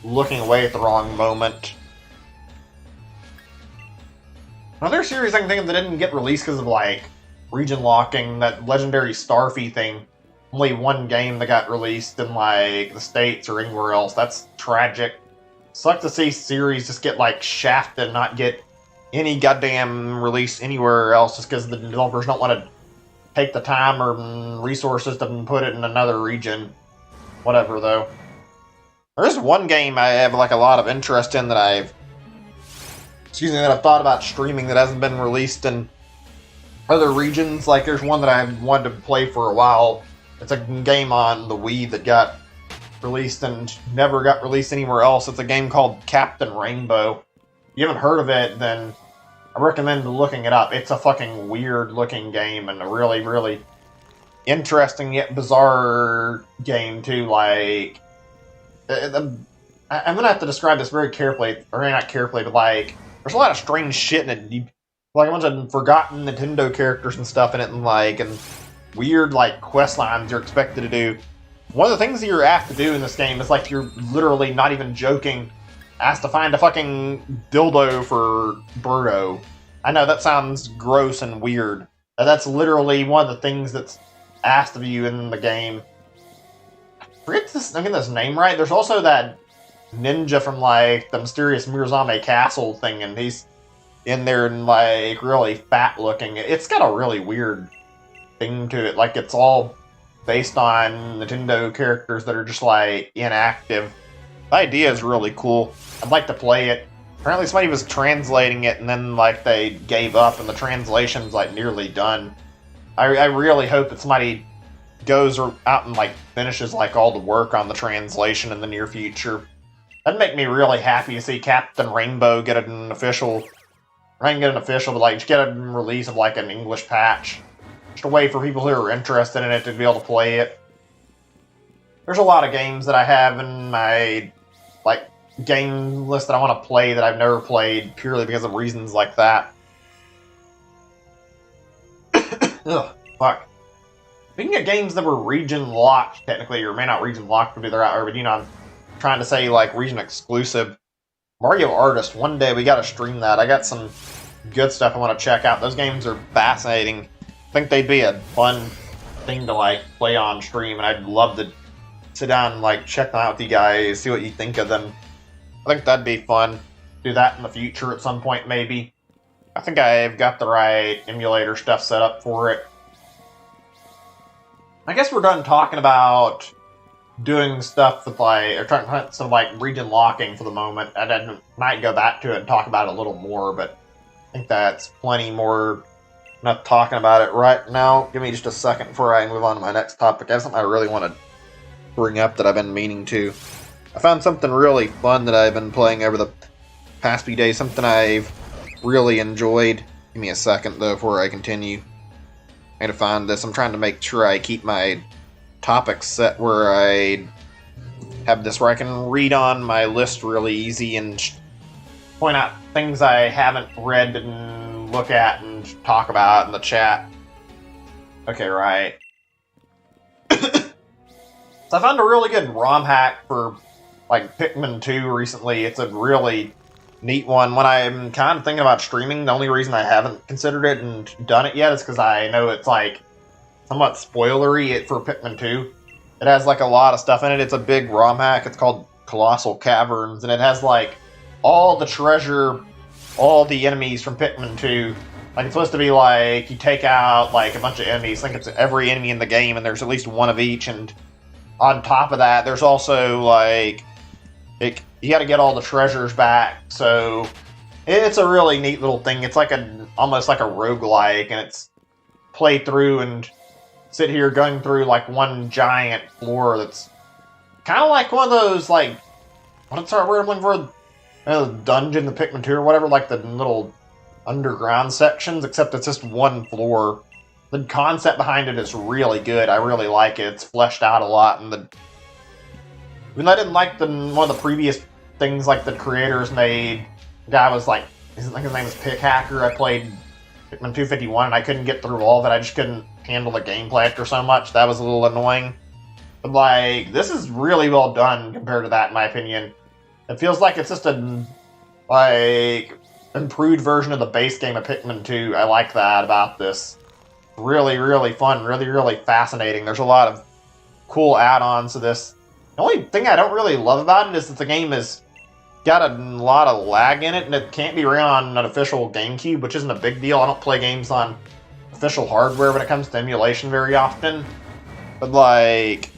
S1: looking away at the wrong moment. Another series I can think of that didn't get released because of, like, region locking, that legendary Starfy thing. Only one game that got released in, like, the States or anywhere else. That's tragic. Sucks to see series just get, like, shafted and not get any goddamn release anywhere else just because the developers don't want to take the time or resources to put it in another region. Whatever, though. There's one game I have, like, a lot of interest in that I've thought about streaming that hasn't been released in other regions. Like, there's one that I've wanted to play for a while. It's a game on the Wii that got released and never got released anywhere else. It's a game called Captain Rainbow. If you haven't heard of it, then I recommend looking it up. It's a fucking weird-looking game and a really, really interesting yet bizarre game, too. Like, I'm gonna have to describe this very carefully, or maybe not carefully, but, like, there's a lot of strange shit in it. Like a bunch of forgotten Nintendo characters and stuff in it, and weird, like, quest lines you're expected to do. One of the things that you're asked to do in this game is, like, you're literally, not even joking, asked to find a fucking dildo for Birdo. I know, that sounds gross and weird. That's literally one of the things that's asked of you in the game. I'm getting this name right. There's also that ninja from, like, the mysterious Mirazame Castle thing, and he's in there and, like, really fat looking. It's got a really weird thing to it. Like, it's all based on Nintendo characters that are just, like, inactive. The idea is really cool. I'd like to play it. Apparently somebody was translating it and then, like, they gave up and the translation's, like, nearly done. I really hope that somebody goes out and, like, finishes, like, all the work on the translation in the near future. That'd make me really happy to see Captain Rainbow get an official... I can get an official, but, like, just get a release of, like, an English patch. Just a way for people who are interested in it to be able to play it. There's a lot of games that I have in my, like, game list that I want to play that I've never played purely because of reasons like that. Ugh, fuck. Speaking of games that were region locked, technically, or may not region locked to be there out there, but, you know, I'm trying to say, like, region exclusive. Mario Artist, one day we gotta stream that. I got some good stuff I want to check out. Those games are fascinating. I think they'd be a fun thing to, like, play on stream, and I'd love to sit down and, like, check them out with you guys, see what you think of them. I think that'd be fun. Do that in the future at some point, maybe. I think I've got the right emulator stuff set up for it. I guess we're done talking about doing stuff with, like, or trying to some, like, region locking for the moment. I might go back to it and talk about it a little more, but I think that's plenty more enough talking about it right now. Give me just a second before I move on to my next topic. I have something I really want to bring up that I've been meaning to. I found something really fun that I've been playing over the past few days, something I've really enjoyed. Give me a second, though, before I continue. I gotta find this. I'm trying to make sure I keep my topics set where I have this where I can read on my list really easy and point out things I haven't read and look at and talk about in the chat. Okay, right. So I found a really good ROM hack for, like, Pikmin 2 recently. It's a really neat one. When I'm kind of thinking about streaming, the only reason I haven't considered it and done it yet is because I know it's, like, somewhat spoilery for Pikmin 2. It has, like, a lot of stuff in it. It's a big ROM hack. It's called Colossal Caverns, and it has, like, all the treasure, all the enemies from Pikmin 2. Like, it's supposed to be, like, you take out, like, a bunch of enemies. I think it's every enemy in the game, and there's at least one of each, and on top of that, there's also, like, you gotta get all the treasures back, so it's a really neat little thing. It's like almost like a roguelike, and it's play through and sit here going through, like, one giant floor that's kind of like one of those, like, what's our word I'm looking for? Dungeon, the Pikmin 2 or whatever, like the little underground sections, except it's just one floor. The concept behind it is really good. I really like it. It's fleshed out a lot, and even though I didn't like one of the previous things, like, the creators made, the guy was, like,
S2: I think his name is Pick Hacker. I played Pikmin 251 and I couldn't get through all of it. I just couldn't handle the gameplay after so much. That was a little annoying. But like, this is really well done compared to that, in my opinion. It feels like it's just a like improved version of the base game of Pikmin 2. I like that about this. Really, really fun, really fascinating. There's a lot of cool add-ons to this. The only thing I don't really love about it is that the game has got a lot of lag in it, and it can't be ran on an official GameCube, which isn't a big deal. I don't play games on official hardware when it comes to emulation very often. But like,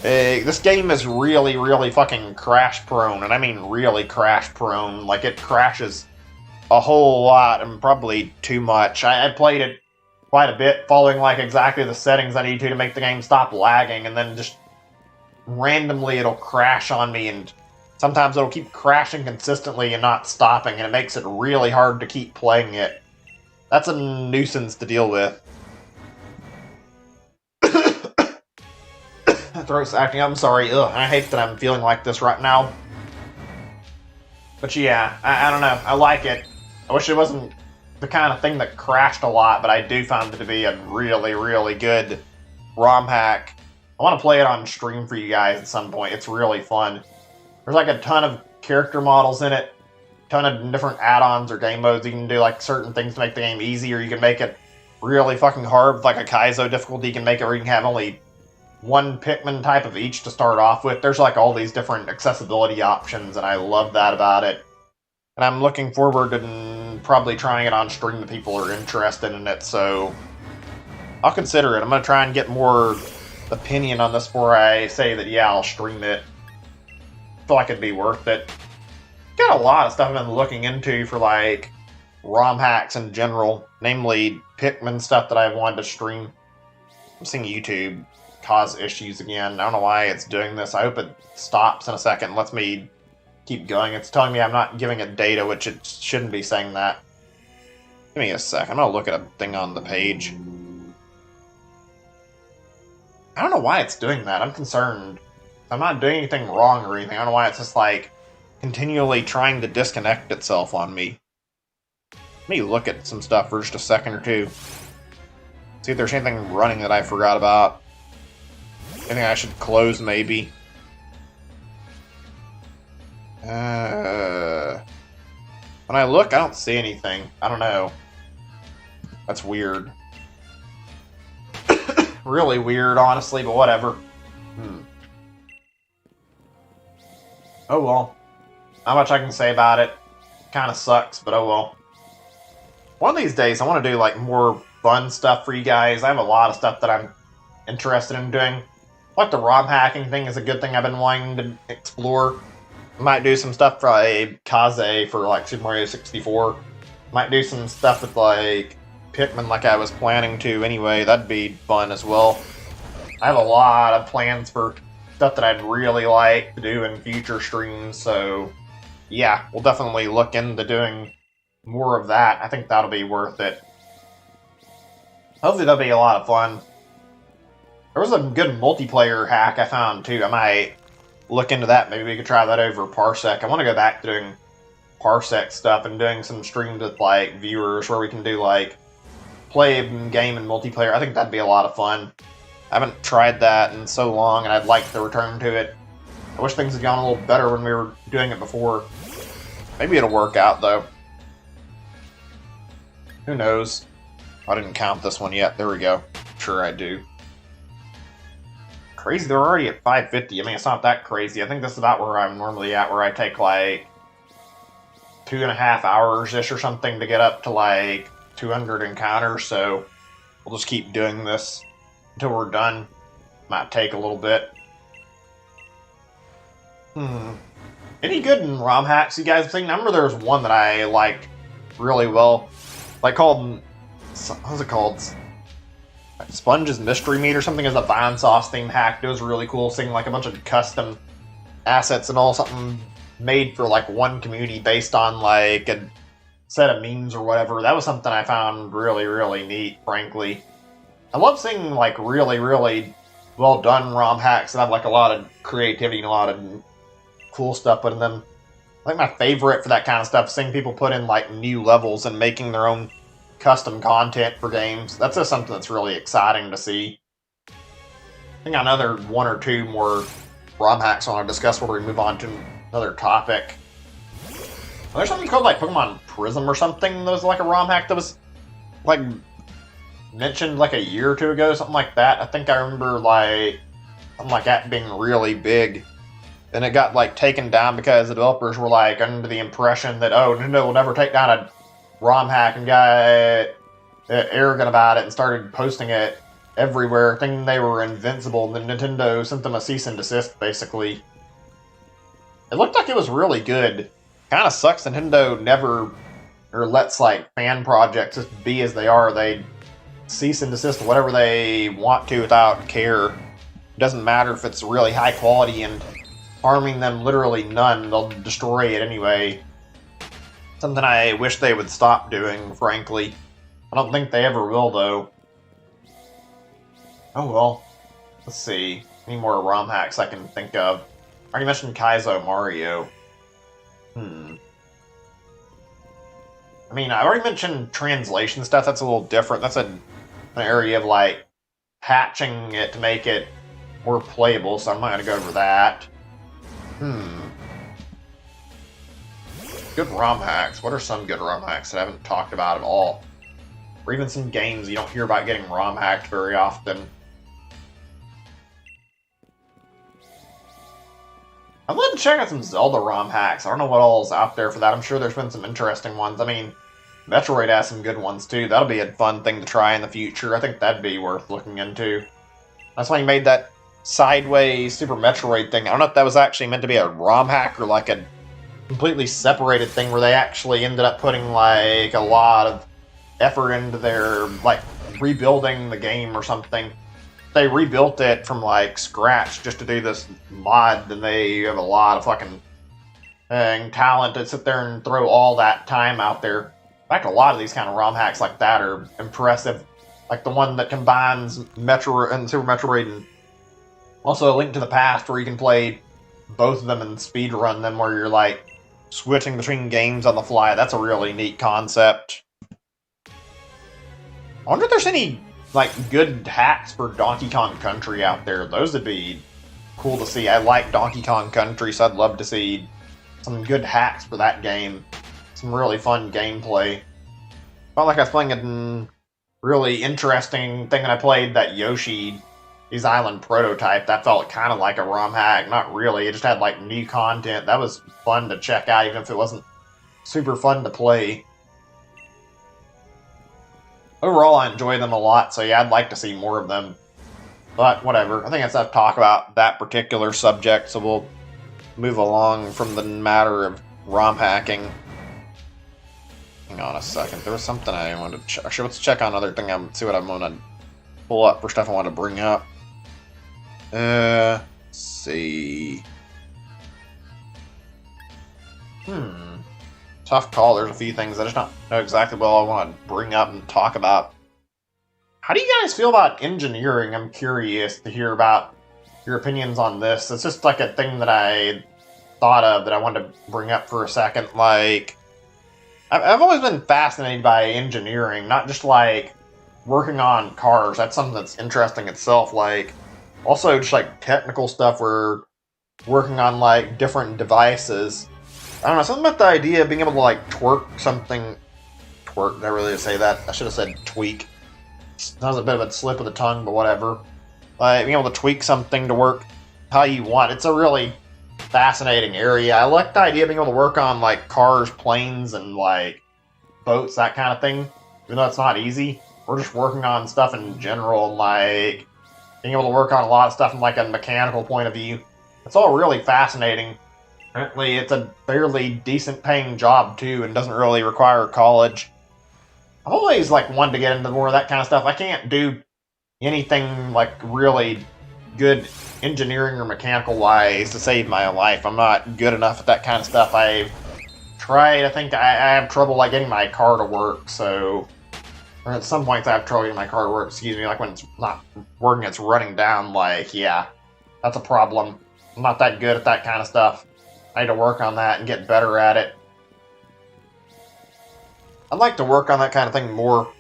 S2: this game is really fucking crash prone, and I mean really crash prone. Like, it crashes a whole lot, and probably too much. I played it quite a bit, following like exactly the settings I need to make the game stop lagging, and then just randomly it'll crash on me, and sometimes it'll keep crashing consistently and not stopping, and it makes it really hard to keep playing it. That's a nuisance to deal with. My throat's acting up, I'm sorry. Ugh, I hate that I'm feeling like this right now. But yeah, I don't know. I like it. I wish it wasn't the kind of thing that crashed a lot, but I do find it to be a really good ROM hack. I want to play it on stream for you guys at some point. It's really fun. There's like a ton of character models in it, a ton of different add-ons or game modes. You can do like certain things to make the game easy, or you can make it really fucking hard with like a Kaizo difficulty. You can make it where you can have only one Pikmin type of each to start off with. There's like all these different accessibility options, and I love that about it. And I'm looking forward to probably trying it on stream if people are interested in it, so I'll consider it. I'm going to try and get more opinion on this before I say that, yeah, I'll stream it. I feel like it'd be worth it. Got a lot of stuff I've been looking into for, like, ROM hacks in general, namely Pikmin stuff that I've wanted to stream. I'm seeing YouTube cause issues again. I don't know why it's doing this. I hope it stops in a second and lets me keep going. It's telling me I'm not giving it data, which it shouldn't be saying that. Give me a sec. I'm going to look at a thing on the page. I don't know why it's doing that. I'm concerned. I'm not doing anything wrong or anything. I don't know why it's just like continually trying to disconnect itself on me. Let me look at some stuff for just a second or two. See if there's anything running that I forgot about. Anything I should close, maybe. When I look, I don't see anything. I don't know. That's weird. Really weird, honestly, but whatever. Oh well. Not much I can say about it. Kind of sucks, but oh well. One of these days, I want to do like more fun stuff for you guys. I have a lot of stuff that I'm interested in doing. Like the ROM hacking thing is a good thing I've been wanting to explore. Might do some stuff for a Kaze for like Super Mario 64. Might do some stuff with like Pikmin like I was planning to anyway. That'd be fun as well. I have a lot of plans for stuff that I'd really like to do in future streams, so yeah, we'll definitely look into doing more of that. I think that'll be worth it. Hopefully that'll be a lot of fun. There was a good multiplayer hack I found too. I might look into that. Maybe we could try that over Parsec. I want to go back to doing Parsec stuff and doing some streams with like viewers where we can do like play a game and multiplayer. I think that'd be a lot of fun. I haven't tried that in so long, and I'd like to return to it. I wish things had gone a little better when we were doing it before. Maybe it'll work out, though. Who knows? I didn't count this one yet. There we go. Sure I do. Crazy, they're already at 550. I mean, it's not that crazy. I think this is about where I'm normally at, where I take, like, 2.5 hours-ish or something to get up to, like, 200 encounters, so we'll just keep doing this until we're done. Might take a little bit. Any good in ROM hacks you guys think? I remember there was one that I liked really well. Like called... What's it called? Sponge's Mystery Meat or something as a Vine Sauce theme hack. It was really cool, seeing like a bunch of custom assets and all, something made for like one community based on like a set of memes or whatever. That was something I found really neat, frankly. I love seeing like really well done ROM hacks that have like a lot of creativity and a lot of cool stuff put in them. I think my favorite for that kind of stuff is seeing people put in like new levels and making their own custom content for games. That's just something that's really exciting to see. I think another one or two more ROM hacks I want to discuss before we move on to another topic. There's something called like Pokemon Prism or something that was like a ROM hack that was like mentioned like a year or two ago, something like that. I think I remember like something like that being really big. Then it got like taken down because the developers were like under the impression that, oh, Nintendo will never take down a ROM hack, and got arrogant about it and started posting it everywhere, thinking they were invincible. And then Nintendo sent them a cease and desist, basically. It looked like it was really good. Kind of sucks Nintendo never or lets like fan projects just be as they are. They cease and desist whatever they want to without care. It doesn't matter if it's really high quality and harming them literally none. They'll destroy it anyway. Something I wish they would stop doing, frankly. I don't think they ever will, though. Oh well. Let's see. Any more ROM hacks I can think of? I already mentioned Kaizo Mario. I mean, I already mentioned translation stuff. That's a little different. That's an area of, like, patching it to make it more playable, so I'm not going to go over that. Good ROM hacks. What are some good ROM hacks that I haven't talked about at all? Or even some games you don't hear about getting ROM hacked very often. I'd love to check out some Zelda ROM hacks. I don't know what all is out there for that. I'm sure there's been some interesting ones. I mean, Metroid has some good ones too. That'll be a fun thing to try in the future. I think that'd be worth looking into. That's why he made that sideways Super Metroid thing. I don't know if that was actually meant to be a ROM hack or like a completely separated thing where they actually ended up putting like a lot of effort into their like rebuilding the game or something. They rebuilt it from like scratch just to do this mod, then they have a lot of fucking talent to sit there and throw all that time out there. In fact, a lot of these kind of ROM hacks like that are impressive. Like the one that combines Metro and Super Metroid, and also A Link to the Past, where you can play both of them and speedrun them, where you're like switching between games on the fly. That's a really neat concept. I wonder if there's any like good hacks for Donkey Kong Country out there. Those would be cool to see. I like Donkey Kong Country, so I'd love to see some good hacks for that game. Some really fun gameplay. Felt like I was playing a really interesting thing that I played, that Yoshi's Island prototype. That felt kind of like a ROM hack. Not really. It just had like new content. That was fun to check out, even if it wasn't super fun to play. Overall, I enjoy them a lot, so yeah, I'd like to see more of them. But whatever. I think that's enough to talk about that particular subject, so we'll move along from the matter of ROM hacking. Hang on a second. There was something I wanted to check. Actually, let's check on another thing. See what I'm going to pull up for stuff I want to bring up. Let's see. Tough call. There's a few things I just don't know exactly what I want to bring up and talk about. How do you guys feel about engineering? I'm curious to hear about your opinions on this. It's just like a thing that I thought of that I wanted to bring up for a second. Like, I've always been fascinated by engineering, not just like working on cars. That's something that's interesting itself. Like, also just like technical stuff where working on like different devices. I don't know, something about the idea of being able to like twerk something. Twerk, did I really say that? I should have said tweak. That was a bit of a slip of the tongue, but whatever. Like being able to tweak something to work how you want. It's a really fascinating area. I like the idea of being able to work on like cars, planes, and like boats, that kind of thing. Even though it's not easy, we're just working on stuff in general, and like being able to work on a lot of stuff from like a mechanical point of view. It's all really fascinating. Apparently, it's a fairly decent paying job too, and doesn't really require college. I've always like wanted to get into more of that kind of stuff. I can't do anything like really good engineering or mechanical wise to save my life. I'm not good enough at that kind of stuff. I've tried. I think I have trouble like getting my car to work. So, or at some points I have trouble getting my car to work. Excuse me, like when it's not working, it's running down. Like, yeah, that's a problem. I'm not that good at that kind of stuff. I need to work on that and get better at it. I'd like to work on that kind of thing more.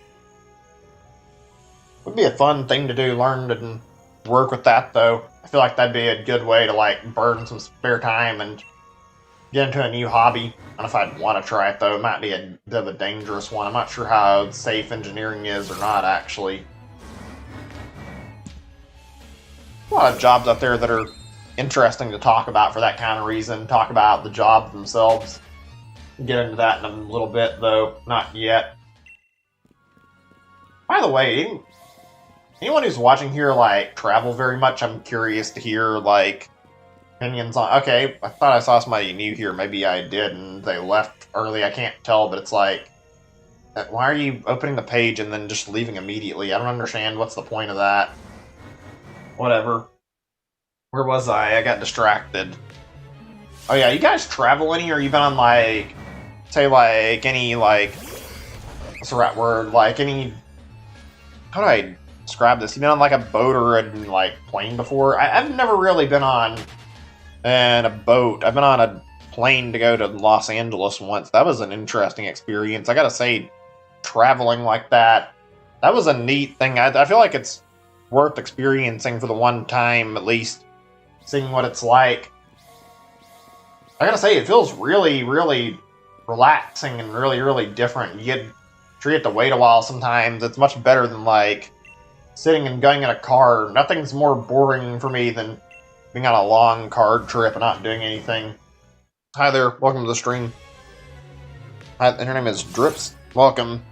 S2: Would be a fun thing to do, learn and work with that, though. I feel like that'd be a good way to, like, burn some spare time and get into a new hobby. I don't know if I'd want to try it, though. It might be a bit of a dangerous one. I'm not sure how safe engineering is or not, actually. A lot of jobs out there that are interesting to talk about for that kind of reason. Talk about the jobs themselves. Get into that in a little bit, though. Not yet. By the way, anyone who's watching here, like, travel very much, I'm curious to hear, like, opinions on... Okay, I thought I saw somebody new here. Maybe I did, and they left early. I can't tell, but it's like... Why are you opening the page and then just leaving immediately? I don't understand. What's the point of that? Whatever. Where was I? I got distracted. Oh yeah, you guys travel any, or you been on, like... Say, like, any, like... What's the right word? Like, any... How do I describe this? You been on, like, a boat or a, like, plane before? I've never really been on a boat. I've been on a plane to go to Los Angeles once. That was an interesting experience. I gotta say, traveling like that, that was a neat thing. I feel like it's worth experiencing for the one time, at least, seeing what it's like. I gotta say, it feels really, really relaxing and really, really different. You get to wait a while sometimes. It's much better than, like, sitting and going in a car. Nothing's more boring for me than being on a long car trip and not doing anything. Hi there, welcome to the stream. Hi, her name is Drips. Welcome.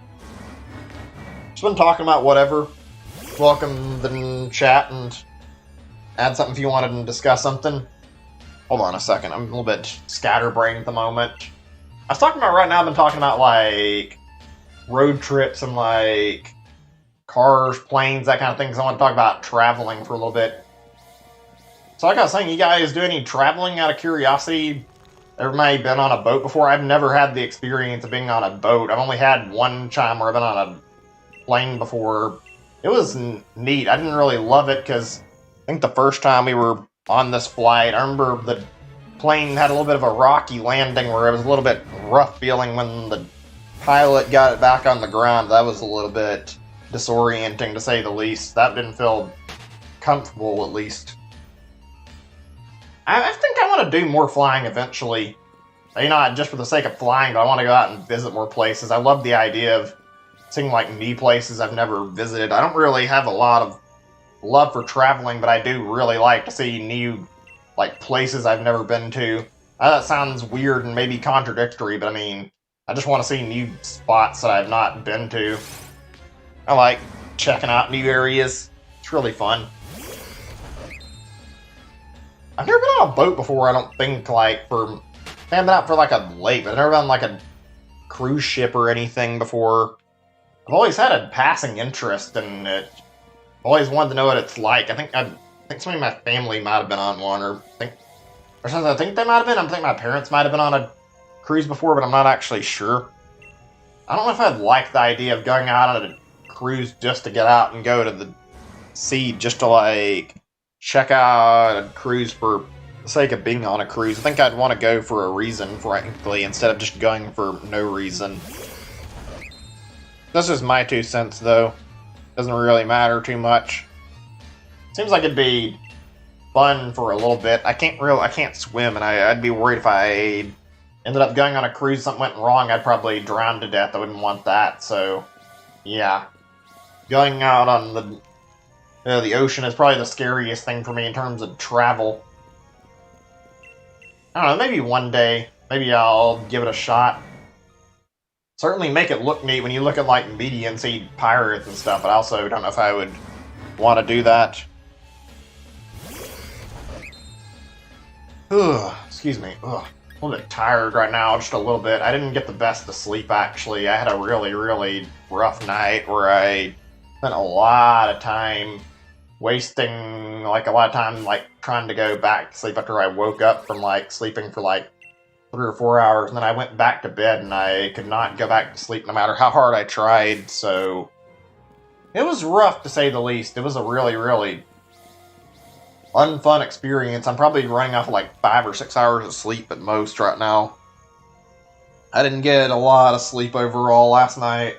S2: Just been talking about whatever. Welcome to chat and add something if you wanted to discuss something. Hold on a second, I'm a little bit scatterbrained at the moment. I was talking about right now, I've been talking about, like, road trips and, like, cars, planes, that kind of thing, so I want to talk about traveling for a little bit. So like I was saying, you guys do any traveling out of curiosity? Everybody been on a boat before? I've never had the experience of being on a boat. I've only had one time where I've been on a plane before. It was neat. I didn't really love it because I think the first time we were on this flight, I remember the plane had a little bit of a rocky landing where it was a little bit rough feeling when the pilot got it back on the ground. That was a little bit disorienting, to say the least. That didn't feel comfortable, at least. I think I want to do more flying eventually. You know, not just for the sake of flying, but I want to go out and visit more places. I love the idea of seeing, like, new places I've never visited. I don't really have a lot of love for traveling, but I do really like to see new, like, places I've never been to. That sounds weird and maybe contradictory, but I mean, I just want to see new spots that I've not been to. I like checking out new areas. It's really fun. I've never been on a boat before, I don't think, like, for... I haven't been out for, like, a lake, but I've never been on, like, a cruise ship or anything before. I've always had a passing interest in it. I've always wanted to know what it's like. I think somebody in my family might have been on one, or something. I think they might have been. I think my parents might have been on a cruise before, but I'm not actually sure. I don't know if I'd like the idea of going out on a cruise just to get out and go to the sea, just to, like, check out a cruise for the sake of being on a cruise. I think I'd want to go for a reason, frankly, instead of just going for no reason. This is my 2 cents, though. Doesn't really matter too much. Seems like it'd be fun for a little bit. I can't swim, and I'd be worried if I ended up going on a cruise, something went wrong, I'd probably drown to death. I wouldn't want that, so yeah. Going out on the ocean is probably the scariest thing for me in terms of travel. I don't know, maybe one day, maybe I'll give it a shot. Certainly make it look neat when you look at, like, media and see pirates and stuff, but I also don't know if I would want to do that. Ugh, excuse me. Ugh. A little bit tired right now, just a little bit. I didn't get the best of sleep, actually. I had a really, really rough night where I spent a lot of time wasting, like, a lot of time, like, trying to go back to sleep after I woke up from, like, sleeping for, like, 3 or 4 hours, and then I went back to bed, and I could not go back to sleep no matter how hard I tried, so... It was rough, to say the least. It was a really, really unfun experience. I'm probably running off like 5 or 6 hours of sleep at most right now. I didn't get a lot of sleep overall last night.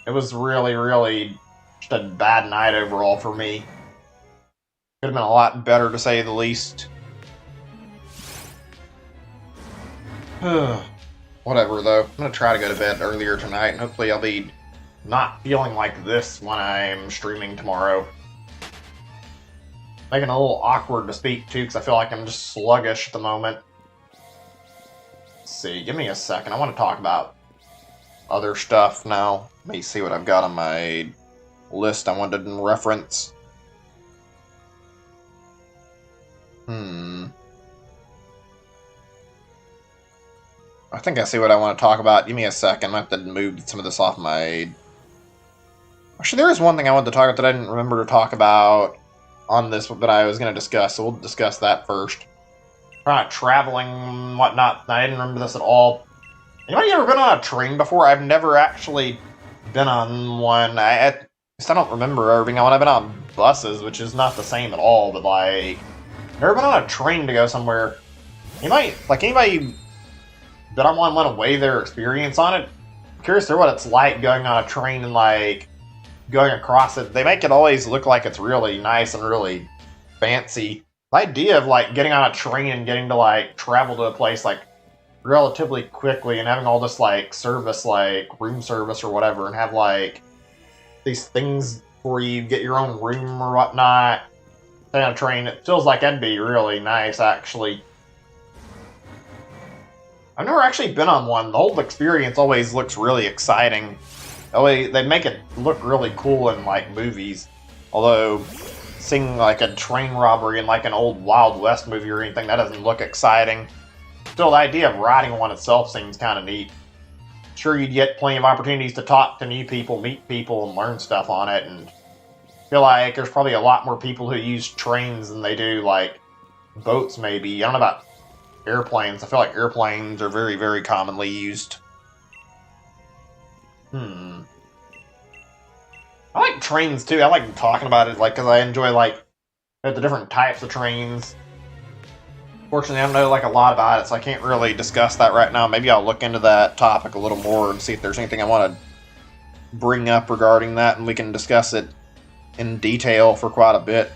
S2: It was really just a bad night overall for me. Could have been a lot better, to say the least. Whatever, though. I'm going to try to go to bed earlier tonight, and hopefully I'll be not feeling like this when I'm streaming tomorrow. Making it a little awkward to speak, too, because I feel like I'm just sluggish at the moment. Let's see, give me a second. I want to talk about other stuff now. Let me see what I've got on my list I wanted to reference. I think I see what I want to talk about. Give me a second. I have to move some of this off my... Actually, there is one thing I wanted to talk about that I didn't remember to talk about on this, but I was going to discuss, so we'll discuss that first. Not traveling and whatnot. I didn't remember this at all. Anybody ever been on a train before? I've never actually been on one. At least I don't remember ever being on one. I've been on buses, which is not the same at all, but like... Never been on a train to go somewhere. Anybody been on one, want to weigh their experience on it? I'm curious to what it's like going on a train and like going across it. They make it always look like it's really nice and really fancy. The idea of like getting on a train and getting to like travel to a place like relatively quickly and having all this like service, like room service or whatever, and have like these things where you get your own room or whatnot on a train, it feels like that'd be really nice, actually. I've never actually been on one. The whole experience always looks really exciting. They make it look really cool in like movies. Although seeing like a train robbery in like an old Wild West movie or anything, that doesn't look exciting. Still, the idea of riding one itself seems kind of neat. Sure, you'd get plenty of opportunities to talk to new people, meet people, and learn stuff on it, and I feel like there's probably a lot more people who use trains than they do like boats, maybe. I don't know about airplanes. I feel like airplanes are very commonly used. I like trains too. I like talking about it, like, because I enjoy like the different types of trains. Fortunately, I don't know like a lot about it, so I can't really discuss that right now. Maybe I'll look into that topic a little more and see if there's anything I want to bring up regarding that, and we can discuss it in detail for quite a bit.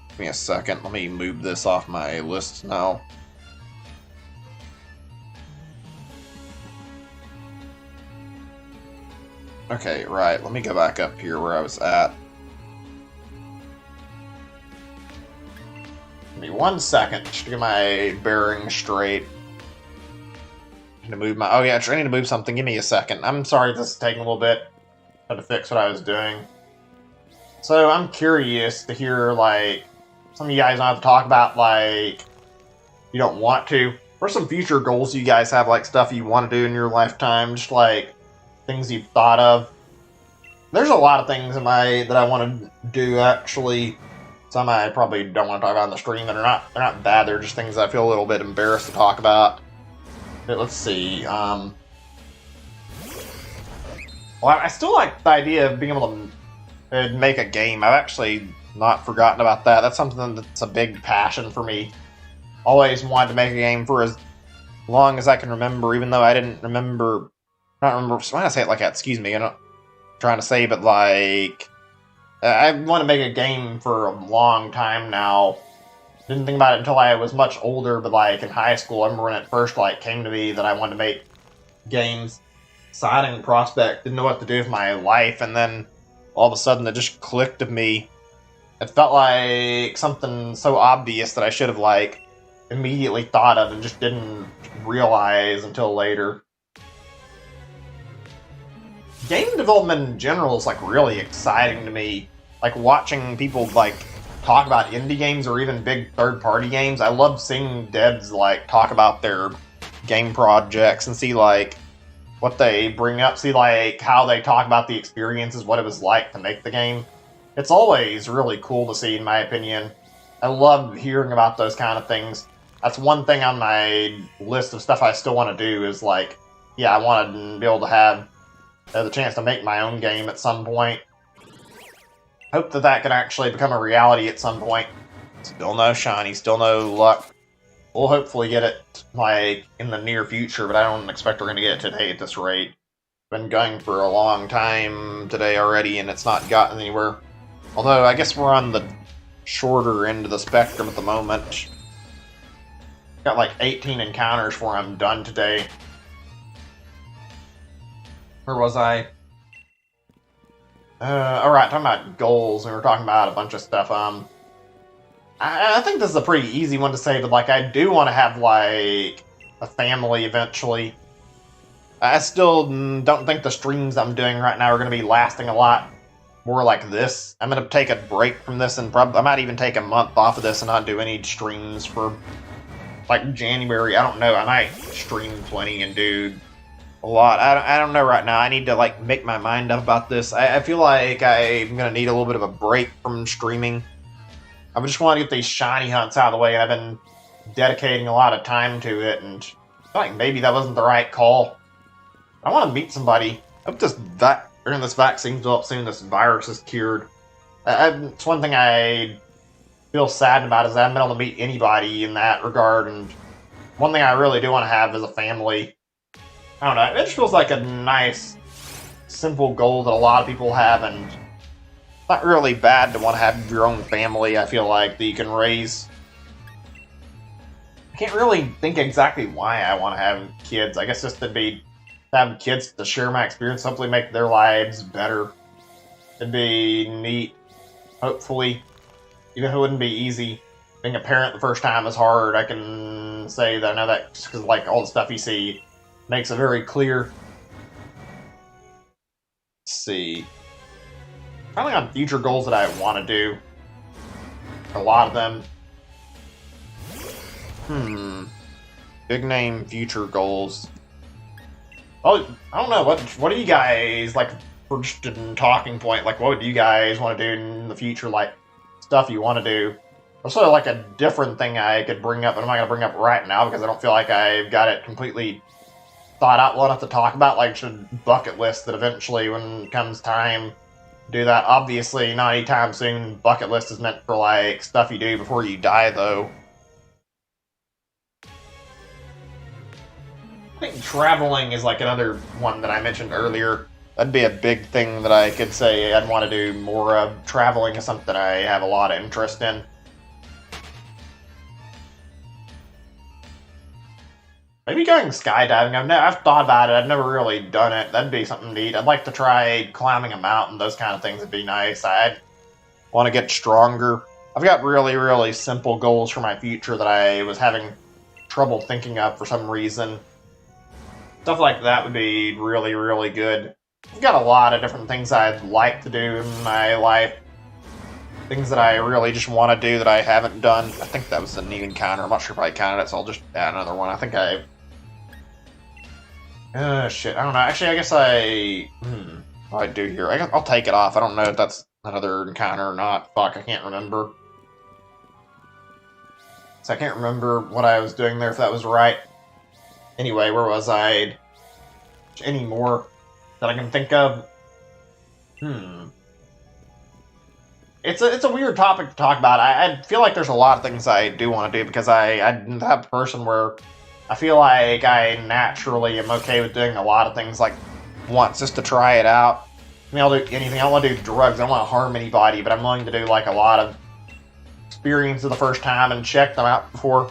S2: Give me a second. Let me move this off my list now. Okay, right. Let me go back up here where I was at. Give me 1 second just to get my bearings straight. To move my... Oh yeah, I need to move something. Give me a second. I'm sorry this is taking a little bit. I had to fix what I was doing. So I'm curious to hear, like, some of you guys don't have to talk about, like, you don't want to. What are some future goals you guys have, like, stuff you want to do in your lifetime? Just, like, things you've thought of. There's a lot of things that I want to do, actually. Some I probably don't want to talk about on the stream, and they're not bad. They're just things I feel a little bit embarrassed to talk about. But let's see. Well, I still like the idea of being able to make a game. I've actually not forgotten about that. That's something that's a big passion for me. Always wanted to make a game for as long as I can remember, even though I didn't remember... I don't remember... Why did I say it like that? Excuse me. I'm not trying to say, but like... I want to make a game for a long time now. Didn't think about it until I was much older, but like in high school, I remember when it first like came to me that I wanted to make games. Exciting prospect. Didn't know what to do with my life, and then all of a sudden it just clicked with me. It felt like something so obvious that I should have like immediately thought of and just didn't realize until later. Game development in general is like really exciting to me. Like watching people like talk about indie games or even big third-party games. I love seeing devs like talk about their game projects and see like what they bring up, see like how they talk about the experiences, what it was like to make the game. It's always really cool to see, in my opinion. I love hearing about those kind of things. That's one thing on my list of stuff I still want to do is like, yeah, I want to be able to have the chance to make my own game at some point. Hope that that can actually become a reality at some point. Still no shiny, still no luck. We'll hopefully get it, like, in the near future, but I don't expect we're going to get it today at this rate. Been going for a long time today already, and it's not gotten anywhere. Although, I guess we're on the shorter end of the spectrum at the moment. Got like 18 encounters before I'm done today. Where was I? Alright, talking about goals, and we were talking about a bunch of stuff. I think this is a pretty easy one to say, but like I do want to have like a family eventually. I still don't think the streams I'm doing right now are going to be lasting a lot more like this. I'm going to take a break from this and I might even take a month off of this and not do any streams for like January. I don't know. I might stream plenty and do a lot. I don't know right now. I need to like make my mind up about this. I feel like I'm going to need a little bit of a break from streaming. I just want to get these shiny hunts out of the way, and I've been dedicating a lot of time to it, and I feel like maybe that wasn't the right call. I want to meet somebody. I hope this vaccine's up soon, this virus is cured. It's one thing I feel sad about is I haven't been able to meet anybody in that regard, and one thing I really do want to have is a family. I don't know, it just feels like a nice, simple goal that a lot of people have, and not really bad to want to have your own family, I feel like, that you can raise. I can't really think exactly why I want to have kids. I guess just to have kids to share my experience, hopefully make their lives better. It'd be neat, hopefully. Even if it wouldn't be easy. Being a parent the first time is hard. I can say that I know that just because like all the stuff you see makes it very clear. Let's see. Finally on future goals that I want to do. A lot of them. Big name future goals. Oh, I don't know. What do you guys, like, for just a talking point, like, what would you guys want to do in the future? Like, stuff you want to do. Or sort of like a different thing I could bring up, but I'm not going to bring up right now because I don't feel like I've got it completely thought out well enough to talk about. Like, should bucket list that eventually, when it comes time, do that. Obviously, not anytime soon. Bucket list is meant for, like, stuff you do before you die, though. I think traveling is, like, another one that I mentioned earlier. That'd be a big thing that I could say I'd want to do more of. Traveling is something I have a lot of interest in. Maybe going skydiving. I've thought about it. I've never really done it. That'd be something neat. I'd like to try climbing a mountain. Those kind of things would be nice. I'd want to get stronger. I've got really, really simple goals for my future that I was having trouble thinking of for some reason. Stuff like that would be really, really good. I've got a lot of different things I'd like to do in my life. Things that I really just want to do that I haven't done. I think that was a new encounter. I'm not sure if I counted it, so I'll just add another one. I think I... shit. I don't know. Actually, I guess what do I do here? I'll take it off. I don't know if that's another encounter or not. Fuck, I can't remember. So I can't remember what I was doing there, if that was right. Anyway, where was I? Any more that I can think of? It's a weird topic to talk about. I feel like there's a lot of things I do want to do because I'm that person where I feel like I naturally am okay with doing a lot of things like once just to try it out. I mean, I'll do anything. I don't want to do drugs. I don't want to harm anybody, but I'm willing to do like a lot of experiences the first time and check them out before.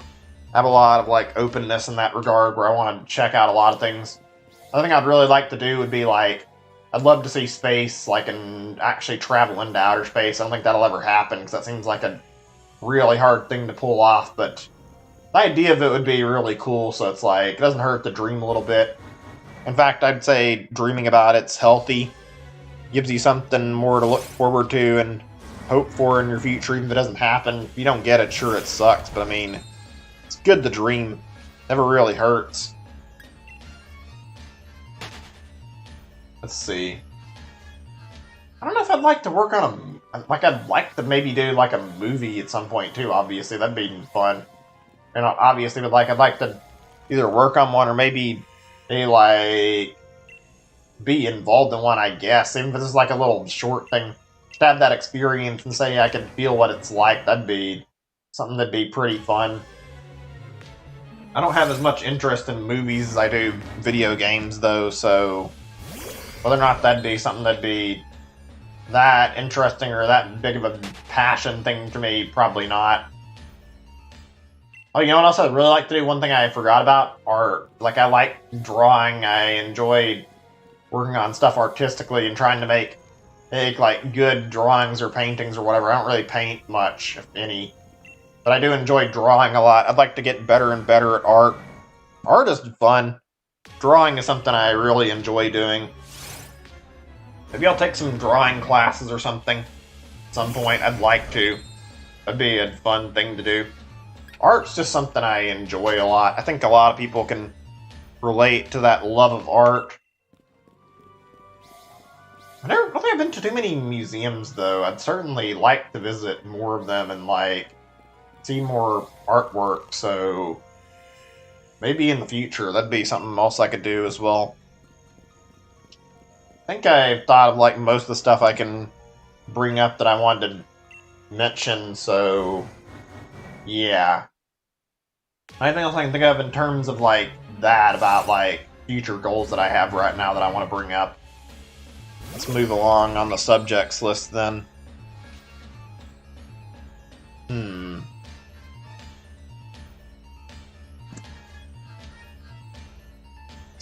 S2: I have a lot of like openness in that regard where I want to check out a lot of things. Another thing I'd really like to do would be like, I'd love to see space, like, and actually travel into outer space. I don't think that'll ever happen, because that seems like a really hard thing to pull off, but the idea of it would be really cool, so it's like, it doesn't hurt to dream a little bit. In fact, I'd say dreaming about it's healthy. Gives you something more to look forward to and hope for in your future, even if it doesn't happen. If you don't get it, sure, it sucks, but I mean, it's good to dream. Never really hurts. Let's see. I don't know if I'd like to work on I'd like to maybe do like a movie at some point too, obviously. That'd be fun. And obviously, but like, I'd like to either work on one or maybe like be involved in one, I guess. Even if it's like a little short thing. Just have that experience and say I can feel what it's like. That'd be something that'd be pretty fun. I don't have as much interest in movies as I do video games, though, so whether or not that'd be something that'd be that interesting or that big of a passion thing to me, probably not. Oh, you know what else I'd really like to do? One thing I forgot about art. Like, I like drawing. I enjoy working on stuff artistically and trying to make like good drawings or paintings or whatever. I don't really paint much, if any, but I do enjoy drawing a lot. I'd like to get better and better at art. Art is fun. Drawing is something I really enjoy doing. Maybe I'll take some drawing classes or something at some point. I'd like to. That'd be a fun thing to do. Art's just something I enjoy a lot. I think a lot of people can relate to that love of art. I don't think I've been to too many museums, though. I'd certainly like to visit more of them and, like, see more artwork, so maybe in the future that'd be something else I could do as well. I think I've thought of, like, most of the stuff I can bring up that I wanted to mention, so yeah. Anything else I can think of in terms of, like, that, about, like, future goals that I have right now that I want to bring up? Let's move along on the subjects list then.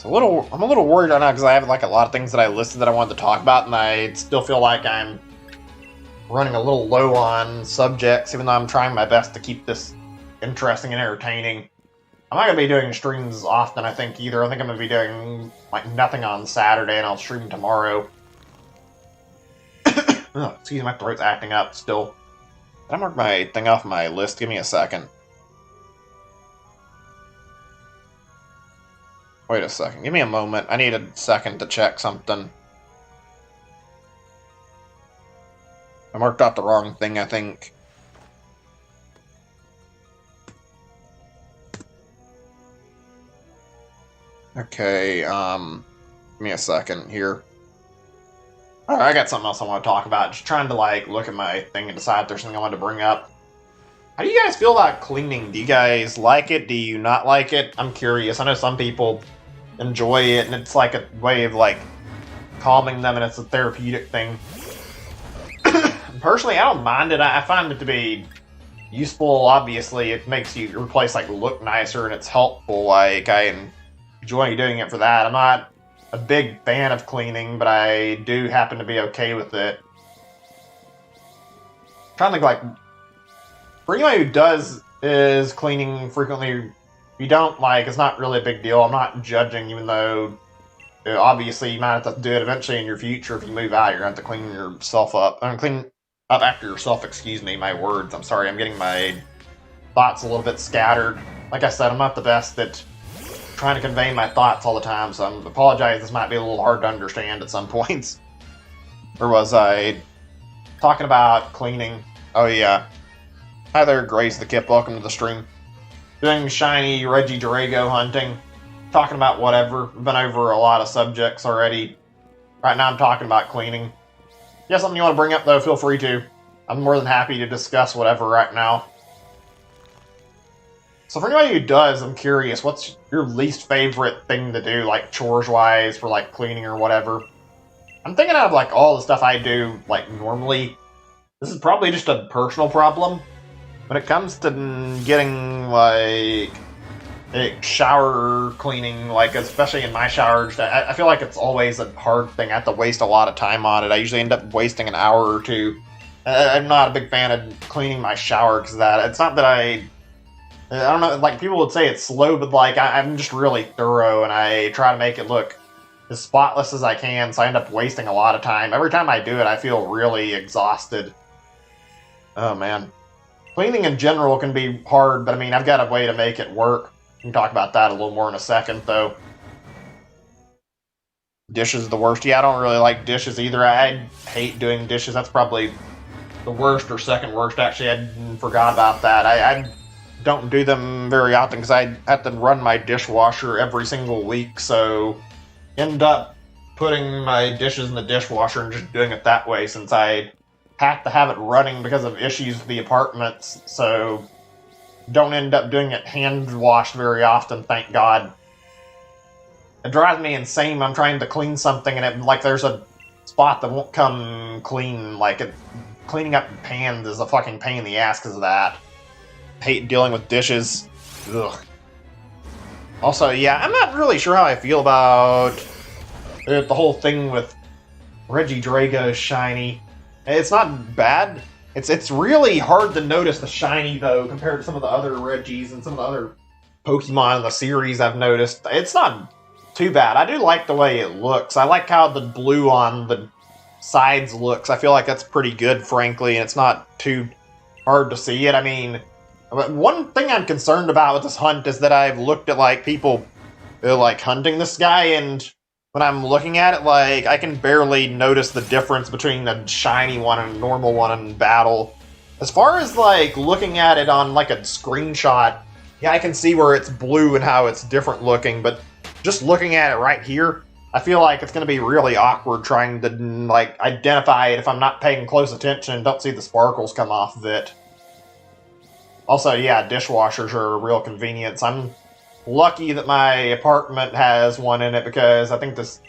S2: I'm a little worried right now because I have like a lot of things that I listed that I wanted to talk about, and I still feel like I'm running a little low on subjects, even though I'm trying my best to keep this interesting and entertaining. I'm not going to be doing streams often, I think, either. I think I'm going to be doing like nothing on Saturday, and I'll stream tomorrow. Oh, excuse me, my throat's acting up still. Did I mark my thing off my list? Give me a second. Wait a second. Give me a moment. I need a second to check something. I marked out the wrong thing, I think. Okay, give me a second here. Alright, I got something else I want to talk about. Just trying to, like, look at my thing and decide if there's something I want to bring up. How do you guys feel about cleaning? Do you guys like it? Do you not like it? I'm curious. I know some people enjoy it, and it's like a way of, like, calming them, and it's a therapeutic thing. Personally, I don't mind it. I find it to be useful. Obviously, it makes your place, like, look nicer, and it's helpful. Like, I enjoy doing it for that. I'm not a big fan of cleaning, but I do happen to be okay with it. I'm trying to think, like, for anyone who does is cleaning frequently, if you don't, like, it's not really a big deal. I'm not judging, even though obviously you might have to do it eventually in your future. If you move out, you're going to have to clean yourself up. Clean up after yourself, excuse me, my words. I'm sorry, I'm getting my thoughts a little bit scattered. Like I said, I'm not the best at trying to convey my thoughts all the time, so I apologize. This might be a little hard to understand at some points. Or was I talking about cleaning? Oh yeah. Hi there, Grace the Kip. Welcome to the stream. Doing shiny Regidrago hunting. Talking about whatever. We've been over a lot of subjects already. Right now I'm talking about cleaning. If you have something you want to bring up, though, feel free to. I'm more than happy to discuss whatever right now. So for anybody who does, I'm curious, what's your least favorite thing to do, like, chores-wise, for, like, cleaning or whatever? I'm thinking out of, like, all the stuff I do, like, normally. This is probably just a personal problem. When it comes to getting, like, shower cleaning, like, especially in my showers, I feel like it's always a hard thing. I have to waste a lot of time on it. I usually end up wasting an hour or two. I'm not a big fan of cleaning my shower because of that. It's not that I don't know, like, people would say it's slow, but, like, I'm just really thorough, and I try to make it look as spotless as I can, so I end up wasting a lot of time. Every time I do it, I feel really exhausted. Oh, man. Cleaning in general can be hard, but, I mean, I've got a way to make it work. We can talk about that a little more in a second, though. Dishes are the worst. Yeah, I don't really like dishes either. I hate doing dishes. That's probably the worst or second worst. Actually, I forgot about that. I don't do them very often because I have to run my dishwasher every single week, so end up putting my dishes in the dishwasher and just doing it that way, since I have to have it running because of issues with the apartments. So don't end up doing it hand washed very often, thank God. It drives me insane when I'm trying to clean something and there's a spot that won't come clean. Cleaning up pans is a fucking pain in the ass because of that. Hate dealing with dishes. Ugh. Also, yeah, I'm not really sure how I feel about the whole thing with Regidrago shiny. It's not bad. It's really hard to notice the shiny, though, compared to some of the other Regis and some of the other Pokemon in the series I've noticed. It's not too bad. I do like the way it looks. I like how the blue on the sides looks. I feel like that's pretty good, frankly, and it's not too hard to see it. I mean, one thing I'm concerned about with this hunt is that I've looked at, people hunting this guy, and when I'm looking at it, I can barely notice the difference between a shiny one and a normal one in battle. As far as, looking at it on, a screenshot, yeah, I can see where it's blue and how it's different looking, but just looking at it right here, I feel like it's going to be really awkward trying to, identify it if I'm not paying close attention and don't see the sparkles come off of it. Also, yeah, dishwashers are a real convenience. I'm lucky that my apartment has one in it because I think this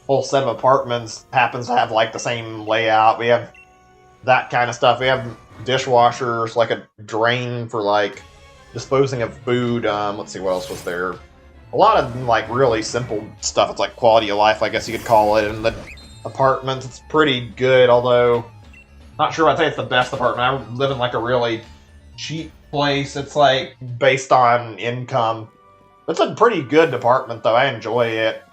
S2: whole set of apartments happens to have, the same layout. We have that kind of stuff. We have dishwashers, a drain for, disposing of food. Let's see, what else was there? A lot of, really simple stuff. It's quality of life, I guess you could call it. And the apartments, it's pretty good, although not sure I'd say it's the best apartment. I live in, a really cheap place. It's, based on income. It's a pretty good apartment, though. I enjoy it.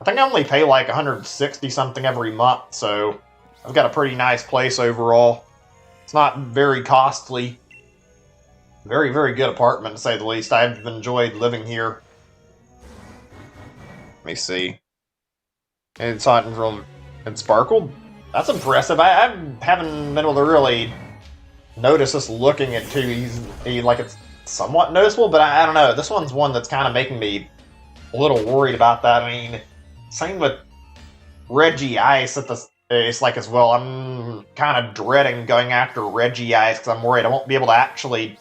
S2: I think I only pay, $160-something every month, so I've got a pretty nice place overall. It's not very costly. Very, very good apartment, to say the least. I've enjoyed living here. Let me see. It's hot and sparkled? That's impressive. I haven't been able to really notice this looking at too easy. It's somewhat noticeable, but I don't know. This one's one that's kind of making me a little worried about that. I mean, same with Regice at the as well. I'm kind of dreading going after Regice because I'm worried I won't be able to actually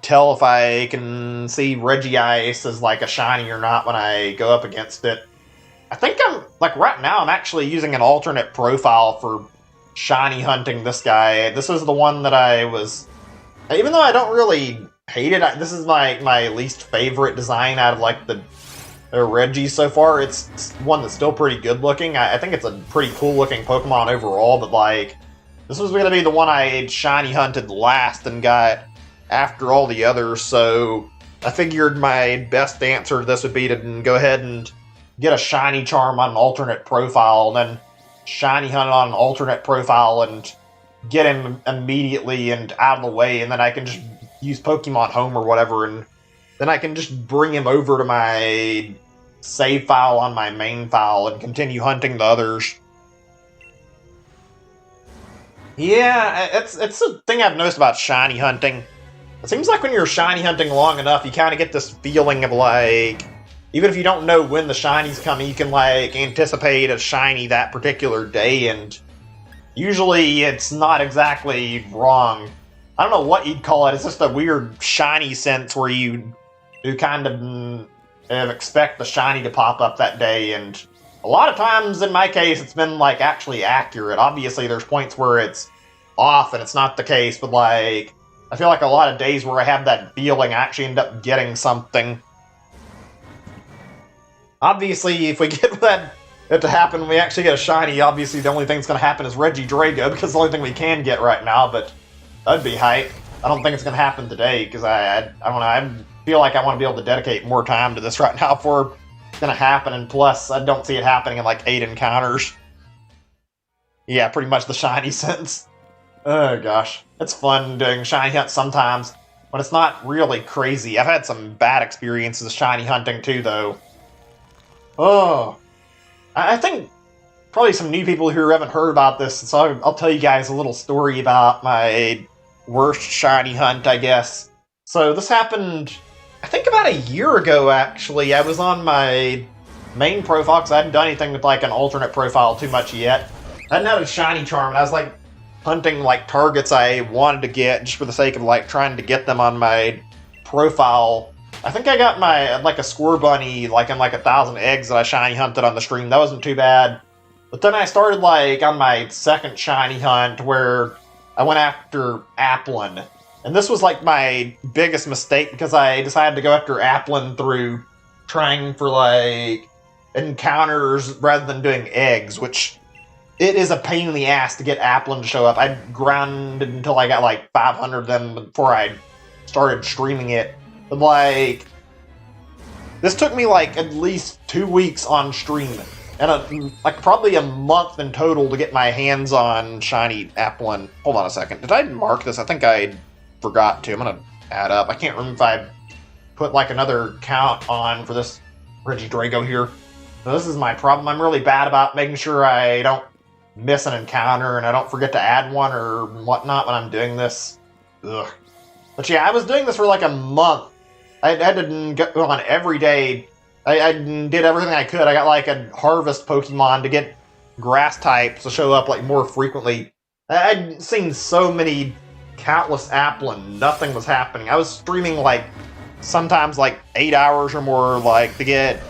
S2: tell if I can see Regice as a shiny or not when I go up against it. I think I'm right now I'm actually using an alternate profile for shiny hunting this guy. This is the one that I was, even though I don't really hate it, this is my least favorite design out of the Regis so far. It's one that's still pretty good looking. I think it's a pretty cool looking Pokemon overall, but this was going to be the one I shiny hunted last and got after all the others, so I figured my best answer to this would be to go ahead and get a shiny charm on an alternate profile, and then shiny hunt on an alternate profile and get him immediately and out of the way, and then I can just use Pokemon Home or whatever, and then I can just bring him over to my save file on my main file and continue hunting the others. Yeah, it's a thing I've noticed about shiny hunting. It seems like when you're shiny hunting long enough, you kind of get this feeling of even if you don't know when the shiny's coming, you can anticipate a shiny that particular day, and usually it's not exactly wrong. I don't know what you'd call it. It's just a weird shiny sense where you kind of expect the shiny to pop up that day, and a lot of times in my case it's been actually accurate. Obviously there's points where it's off and it's not the case, but I feel like a lot of days where I have that feeling I actually end up getting something. Obviously, if we get it to happen, we actually get a shiny, obviously the only thing that's going to happen is Regidrago, because it's the only thing we can get right now, but that'd be hype. I don't think it's going to happen today, because I don't know, I feel like I want to be able to dedicate more time to this right now before it's going to happen, and plus, I don't see it happening in 8 encounters. Yeah, pretty much the shiny sense. Oh gosh, it's fun doing shiny hunts sometimes, but it's not really crazy. I've had some bad experiences shiny hunting too, though. Oh, I think probably some new people who haven't heard about this, so I'll tell you guys a little story about my worst shiny hunt, I guess. So this happened, I think about a year ago, actually. I was on my main profile, because I hadn't done anything with an alternate profile too much yet. I hadn't had a shiny charm, and I was hunting targets I wanted to get just for the sake of trying to get them on my profile. I think I got my, like, a score bunny, like, in, like, 1,000 eggs that I shiny hunted on the stream. That wasn't too bad. But then I started, like, on my second shiny hunt where I went after Applin. And this was, like, my biggest mistake because I decided to go after Applin through trying for, like, encounters rather than doing eggs, which it is a pain in the ass to get Applin to show up. I grounded until I got, like, 500 of them before I started streaming it. But, like, this took me, like, at least 2 weeks on stream. And, like, probably a month in total to get my hands on shiny Applin. Hold on a second. Did I mark this? I think I forgot to. I'm going to add up. I can't remember if I put, like, another count on for this Regidrago here. So this is my problem. I'm really bad about making sure I don't miss an encounter and I don't forget to add one or whatnot when I'm doing this. Ugh. But yeah, I was doing this for, like, a month. I had to go on every day. I did everything I could. I got, like, a harvest Pokemon to get grass types to show up, like, more frequently. I'd seen so many countless Applin. Nothing was happening. I was streaming, like, sometimes, like, 8 hours or more, like, to get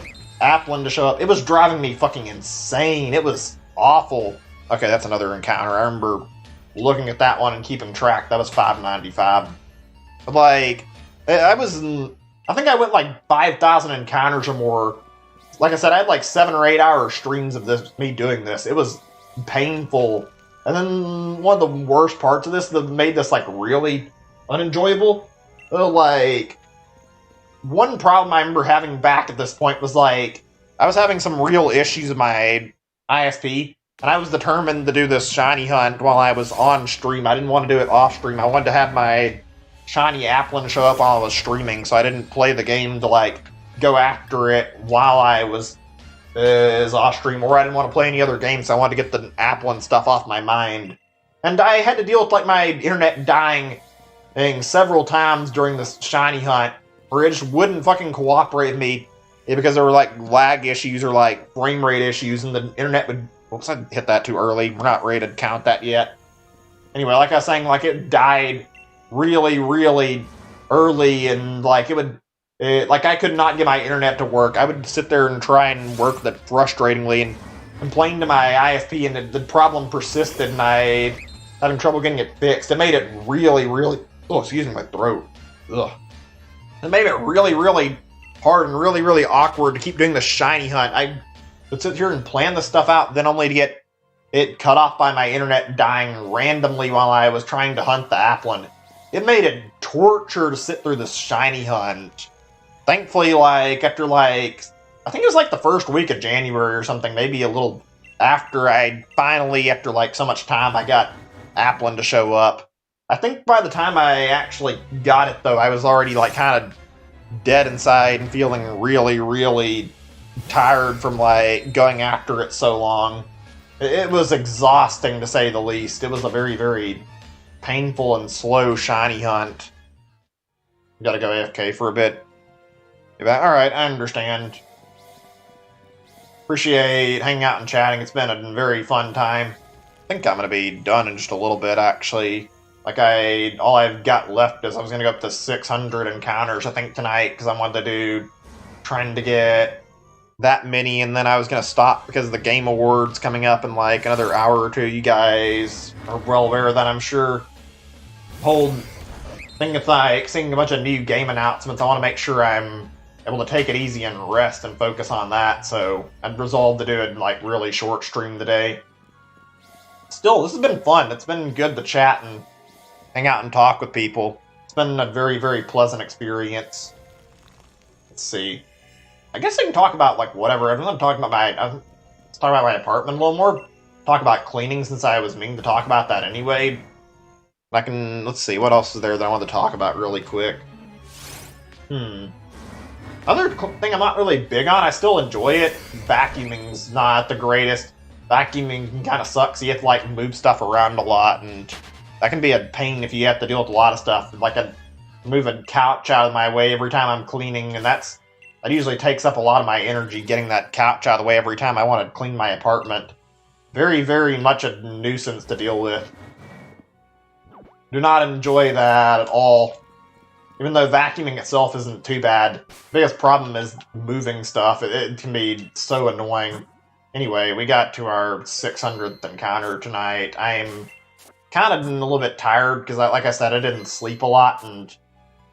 S2: Applin to show up. It was driving me fucking insane. It was awful. Okay, that's another encounter. I remember looking at that one and keeping track. That was 595. But, like, I think I went like 5,000 encounters or more. Like I said, I had like 7 or 8 hour streams of me doing this. It was painful. And then one of the worst parts of this that made this like really unenjoyable. Like, one problem I remember having back at this point was like, I was having some real issues with my ISP. And I was determined to do this shiny hunt while I was on stream. I didn't want to do it off stream. I wanted to have my shiny Applin show up while I was streaming, so I didn't play the game to, like, go after it while I was off stream, or I didn't want to play any other games, so I wanted to get the Applin stuff off my mind. And I had to deal with, like, my internet dying several times during this shiny hunt, where it just wouldn't fucking cooperate with me, because there were, like, lag issues or, like, frame rate issues, and the internet would... Whoops, I hit that too early. We're not ready to count that yet. Anyway, like I was saying, like, it died really, really early, and like like I could not get my internet to work. I would sit there and try and work that frustratingly and complain to my ISP, and the problem persisted, and I having trouble getting it fixed. It made it really, really, oh, excuse me, my throat. Ugh. It made it really, really hard and really, really awkward to keep doing the shiny hunt. I would sit here and plan the stuff out, then only to get it cut off by my internet dying randomly while I was trying to hunt the Applin. It made it torture to sit through this shiny hunt. Thankfully, like, after, like, I think it was, like, the first week of January or something, maybe a little after I finally, after, like, so much time, I got Applin to show up. I think by the time I actually got it, though, I was already, like, kind of dead inside and feeling really, really tired from, like, going after it so long. It was exhausting, to say the least. It was a very, very painful and slow shiny hunt. Gotta go AFK for a bit. Alright, I understand. Appreciate hanging out and chatting. It's been a very fun time. I think I'm gonna be done in just a little bit, actually. Like, all I've got left is I was gonna go up to 600 encounters, I think, tonight, because I wanted to do, trying to get that many, and then I was gonna stop because of the Game Awards coming up in, like, another hour or two. You guys are well aware of that, I'm sure. Whole thing of, like, seeing a bunch of new game announcements, I want to make sure I'm able to take it easy and rest and focus on that, so I've resolved to do a, like, really short stream today. Still, this has been fun. It's been good to chat and hang out and talk with people. It's been a very, very pleasant experience. Let's see. I guess I can talk about, like, whatever. I'm talking about let's talk about my apartment a little more. Talk about cleaning, since I was meaning to talk about that anyway. Let's see, what else is there that I want to talk about really quick? Other thing I'm not really big on, I still enjoy it. Vacuuming's not the greatest. Vacuuming kind of sucks. You have to, like, move stuff around a lot, and that can be a pain if you have to deal with a lot of stuff. Like, I move a couch out of my way every time I'm cleaning, and that usually takes up a lot of my energy, getting that couch out of the way every time I want to clean my apartment. Very, very much a nuisance to deal with. Do not enjoy that at all. Even though vacuuming itself isn't too bad, the biggest problem is moving stuff. It can be so annoying. Anyway, we got to our 600th encounter tonight. I'm kind of a little bit tired because, like I said, I didn't sleep a lot and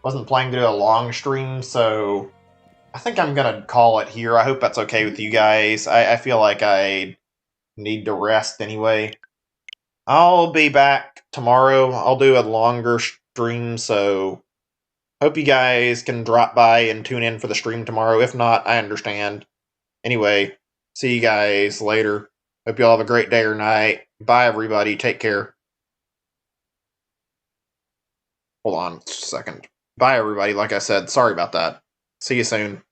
S2: wasn't planning to do a long stream, so I think I'm gonna call it here. I hope that's okay with you guys. I feel like I need to rest anyway. I'll be back tomorrow. I'll do a longer stream, so hope you guys can drop by and tune in for the stream tomorrow. If not, I understand. Anyway, see you guys later. Hope you all have a great day or night. Bye, everybody. Take care. Hold on just a second. Bye, everybody. Like I said, sorry about that. See you soon.